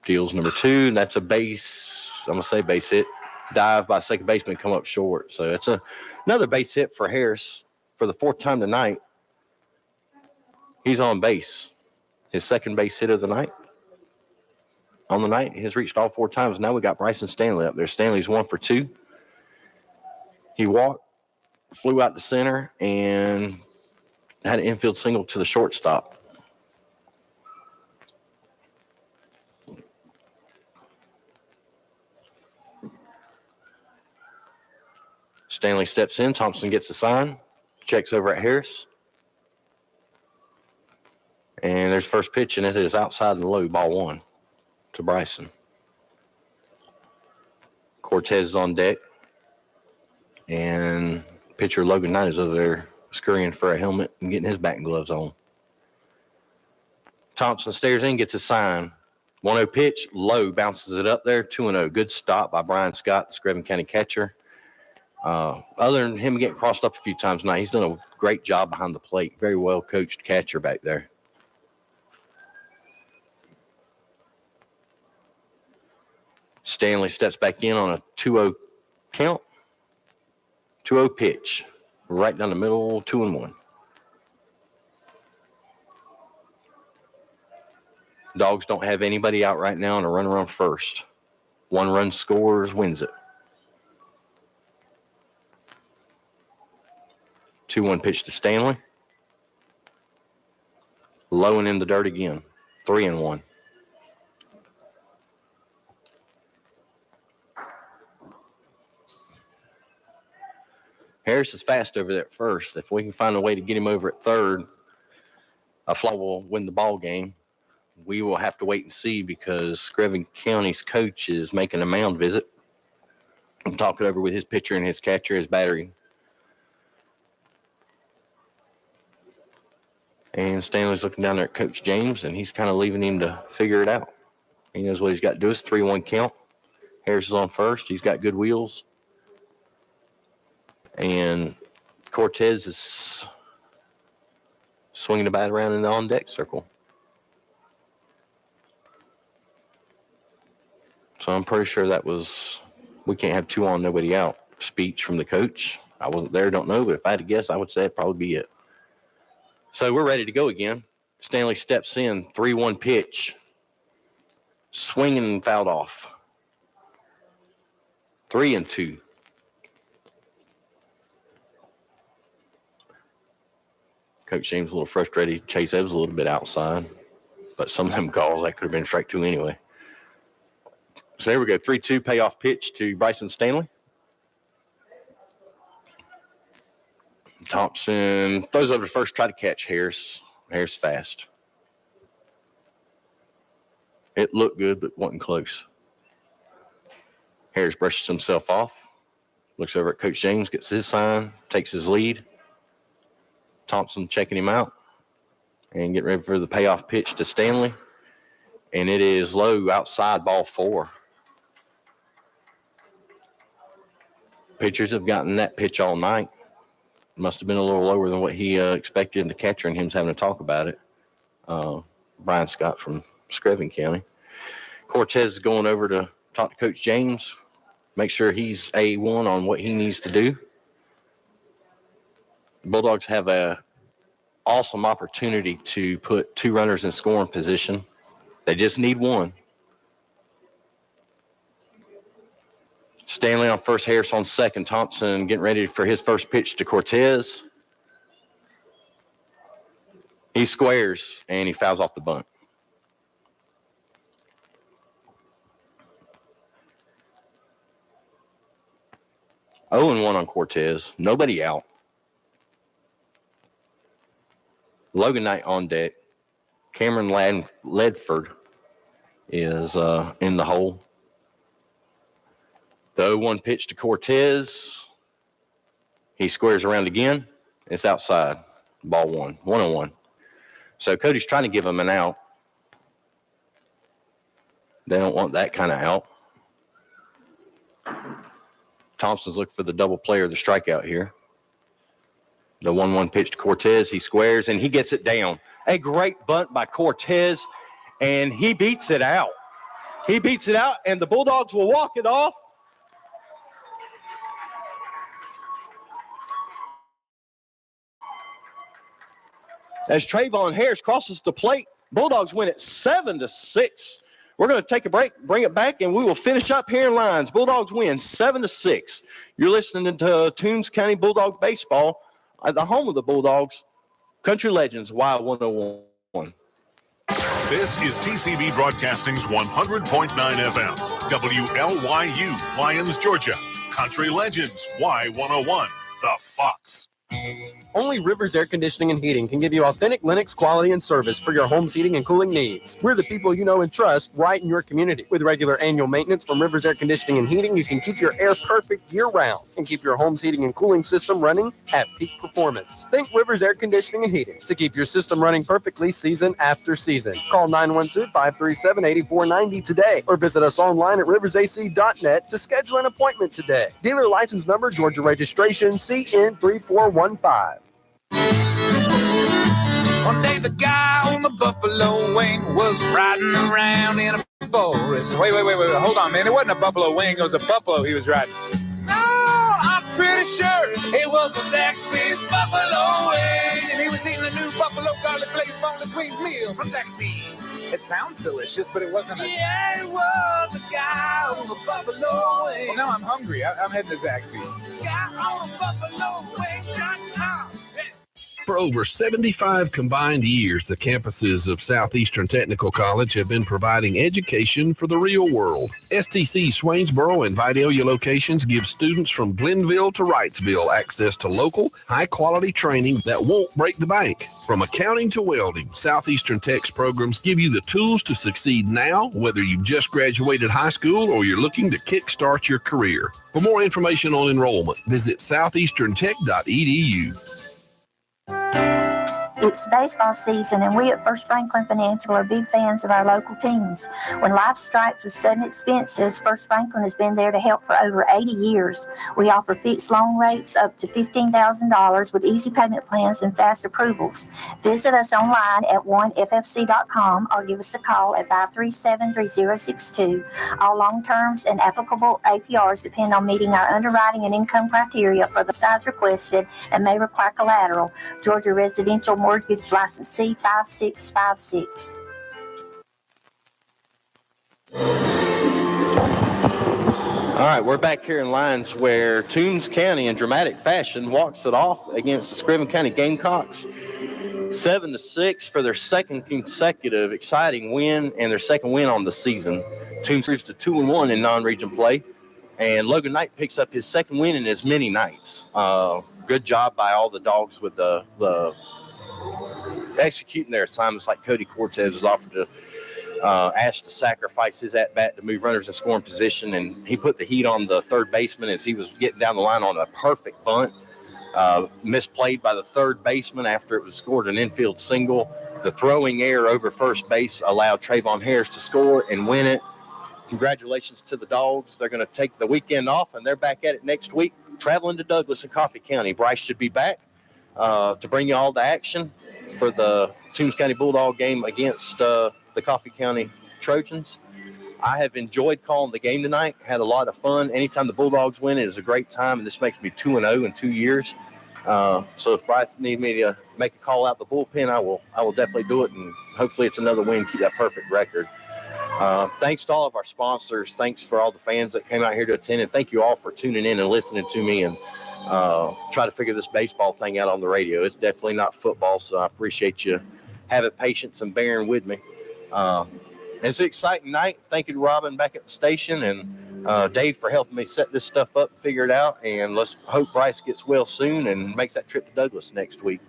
deals number 2, and that's a base. I'm going to say base hit. Dive by second baseman, come up short. So it's another base hit for Harris for the 4th time tonight. He's on base. His second base hit of the night. On the night, he has reached all 4 times. Now we got Bryson Stanley up there. Stanley's 1 for 2. He walked, flew out to center, and had an infield single to the shortstop. Stanley steps in. Thompson gets the sign. Checks over at Harris. And there's first pitch, and it is outside and low, ball 1 to Bryson. Cortez is on deck. And pitcher Logan Knight is over there scurrying for a helmet and getting his batting gloves on. Thompson stares in, gets a sign. 1-0 pitch, low, bounces it up there, 2-0. Good stop by Brian Scott, the Screven County catcher. Other than him getting crossed up a few times tonight, he's done a great job behind the plate. Very well coached catcher back there. Stanley steps back in on a 2-0 count. 2-0 pitch. Right down the middle, 2-1. Dogs don't have anybody out right now and a runner on first. 1 run scores, wins it. 2-1 pitch to Stanley. Low and in the dirt again. 3-1. Harris is fast over there at first. If we can find a way to get him over at third, a flaw will win the ball game. We will have to wait and see because Screven County's coach is making a mound visit. I'm talking over with his pitcher and his catcher, his battery. And Stanley's looking down there at Coach James, and he's kind of leaving him to figure it out. He knows what he's got to do. It's 3-1 count. Harris is on first. He's got good wheels. And Cortez is swinging the bat around in the on-deck circle. So I'm pretty sure that was, we can't have 2 on, nobody out speech from the coach. I wasn't there, don't know, but if I had to guess, I would say it'd probably be it. So we're ready to go again. Stanley steps in, 3-1 pitch. Swinging and fouled off. 3-2. Coach James a little frustrated. Chase Evans a little bit outside. But some of them calls, that could have been strike 2 anyway. So there we go. 3-2 payoff pitch to Bryson Stanley. Thompson throws over to first, try to catch Harris. Harris fast. It looked good, but wasn't close. Harris brushes himself off. Looks over at Coach James, gets his sign, takes his lead. Thompson checking him out and getting ready for the payoff pitch to Stanley. And it is low outside, ball 4. Pitchers have gotten that pitch all night. Must have been a little lower than what he expected, and the catcher and him's having to talk about it. Brian Scott from Screven County. Cortez is going over to talk to Coach James, make sure he's A1 on what he needs to do. Bulldogs have a awesome opportunity to put 2 runners in scoring position. They just need 1. Stanley on first, Harris on second. Thompson getting ready for his first pitch to Cortez. He squares, and he fouls off the bunt. Oh, and 1 on Cortez. Nobody out. Logan Knight on deck. Cameron Ledford is in the hole. The 0-1 pitch to Cortez. He squares around again. It's outside. Ball 1. 1-1. So Cody's trying to give him an out. They don't want that kind of out. Thompson's looking for the double play or the strikeout here. The 1-1 pitch to Cortez. He squares, and he gets it down. A great bunt by Cortez, and he beats it out. He beats it out, and the Bulldogs will walk it off. As Trayvon Harris crosses the plate, Bulldogs win it 7-6. We're going to take a break, bring it back, and we will finish up here in lines. Bulldogs win 7-6. You're listening to Toombs County Bulldogs baseball at the home of the Bulldogs, Country Legends, Y101. This is TCB Broadcasting's 100.9 FM, WLYU, Lyons, Georgia. Country Legends, Y101, The Fox. Only Rivers Air Conditioning and Heating can give you authentic Lennox quality and service for your home's heating and cooling needs. We're the people you know and trust right in your community. With regular annual maintenance from Rivers Air Conditioning and Heating, you can keep your air perfect year-round and keep your home's heating and cooling system running at peak performance. Think Rivers Air Conditioning and Heating to keep your system running perfectly season after season. Call 912-537-8490 today or visit us online at riversac.net to schedule an appointment today. Dealer license number, Georgia registration, CN3415. One day the guy on the buffalo wing was riding around in a forest. Wait, hold on, man. It wasn't a buffalo wing, it was a buffalo he was riding. No, I'm pretty sure it was a Zaxby's buffalo wing. And he was eating a new buffalo garlic glazed boneless wings meal from Zaxby's. It sounds delicious, but it wasn't Yeah, it was a guy on a buffalo wing. Well, now I'm hungry. I'm heading to Zaxby's. Guy on a buffalo wing.com. For over 75 combined years, the campuses of Southeastern Technical College have been providing education for the real world. STC Swainsboro and Vidalia locations give students from Glenville to Wrightsville access to local, high-quality training that won't break the bank. From accounting to welding, Southeastern Tech's programs give you the tools to succeed now, whether you've just graduated high school or you're looking to kickstart your career. For more information on enrollment, visit southeasterntech.edu. It's baseball season, and we at First Franklin Financial are big fans of our local teams. When life strikes with sudden expenses, First Franklin has been there to help for over 80 years. We offer fixed loan rates up to $15,000 with easy payment plans and fast approvals. Visit us online at oneffc.com or give us a call at 537-3062. All loan terms and applicable APRs depend on meeting our underwriting and income criteria for the size requested and may require collateral. Georgia Residential Mortgage License C 5656. All right, we're back here in Lyons where Toombs County in dramatic fashion walks it off against the Screven County Gamecocks. 7-6 for their second consecutive exciting win and their second win on the season. Toombs moves to 2-1 in non-region play, and Logan Knight picks up his second win in as many nights. Good job by all the dogs with the executing their assignments, like Cody Cortez was offered to asked to sacrifice his at-bat to move runners in scoring position, and he put the heat on the third baseman as he was getting down the line on a perfect bunt. Misplayed by the third baseman after it was scored an infield single. The throwing error over first base allowed Trayvon Harris to score and win it. Congratulations to the Dogs. They're going to take the weekend off, and they're back at it next week, traveling to Douglas and Coffee County. Bryce should be back to bring you all the action for the Toombs County Bulldog game against the Coffee County Trojans. I have enjoyed calling the game tonight, had a lot of fun. Anytime the Bulldogs win, it is a great time, and this makes me 2-0 in 2 years. So if Bryce needs me to make a call out the bullpen, I will definitely do it, and hopefully it's another win, keep that perfect record. Thanks to all of our sponsors. Thanks for all the fans that came out here to attend, and thank you all for tuning in and listening to me and try to figure this baseball thing out on the radio. It's definitely not football, so I appreciate you having patience and bearing with me. It's an exciting night. Thank you to Robin back at the station and Dave for helping me set this stuff up and figure it out. And let's hope Bryce gets well soon and makes that trip to Douglas next week.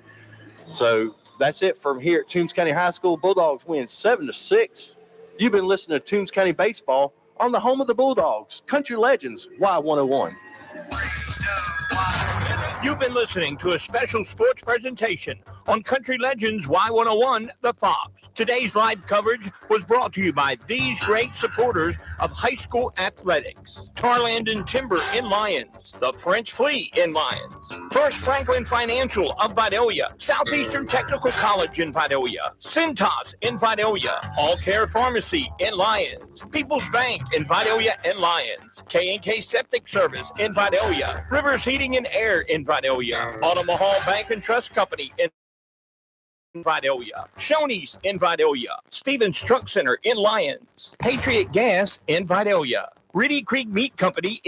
So that's it from here at Toombs County High School. Bulldogs win 7-6. You've been listening to Toombs County Baseball on the home of the Bulldogs, Country Legends, Y101. You've been listening to a special sports presentation on Country Legends Y101, The Fox. Today's live coverage was brought to you by these great supporters of high school athletics. Tarland and Timber in Lyons, the French Flea in Lyons, First Franklin Financial of Vidalia, Southeastern Technical College in Vidalia, Cintas in Vidalia, All Care Pharmacy in Lyons, People's Bank in Vidalia and Lyons, K&K Septic Service in Vidalia, Rivers Heating and Air in Vidalia, Omaha Bank and Trust Company in Vidalia, Shoney's in Vidalia, Stevens Truck Center in Lyons, Patriot Gas in Vidalia, Reedy Creek Meat Company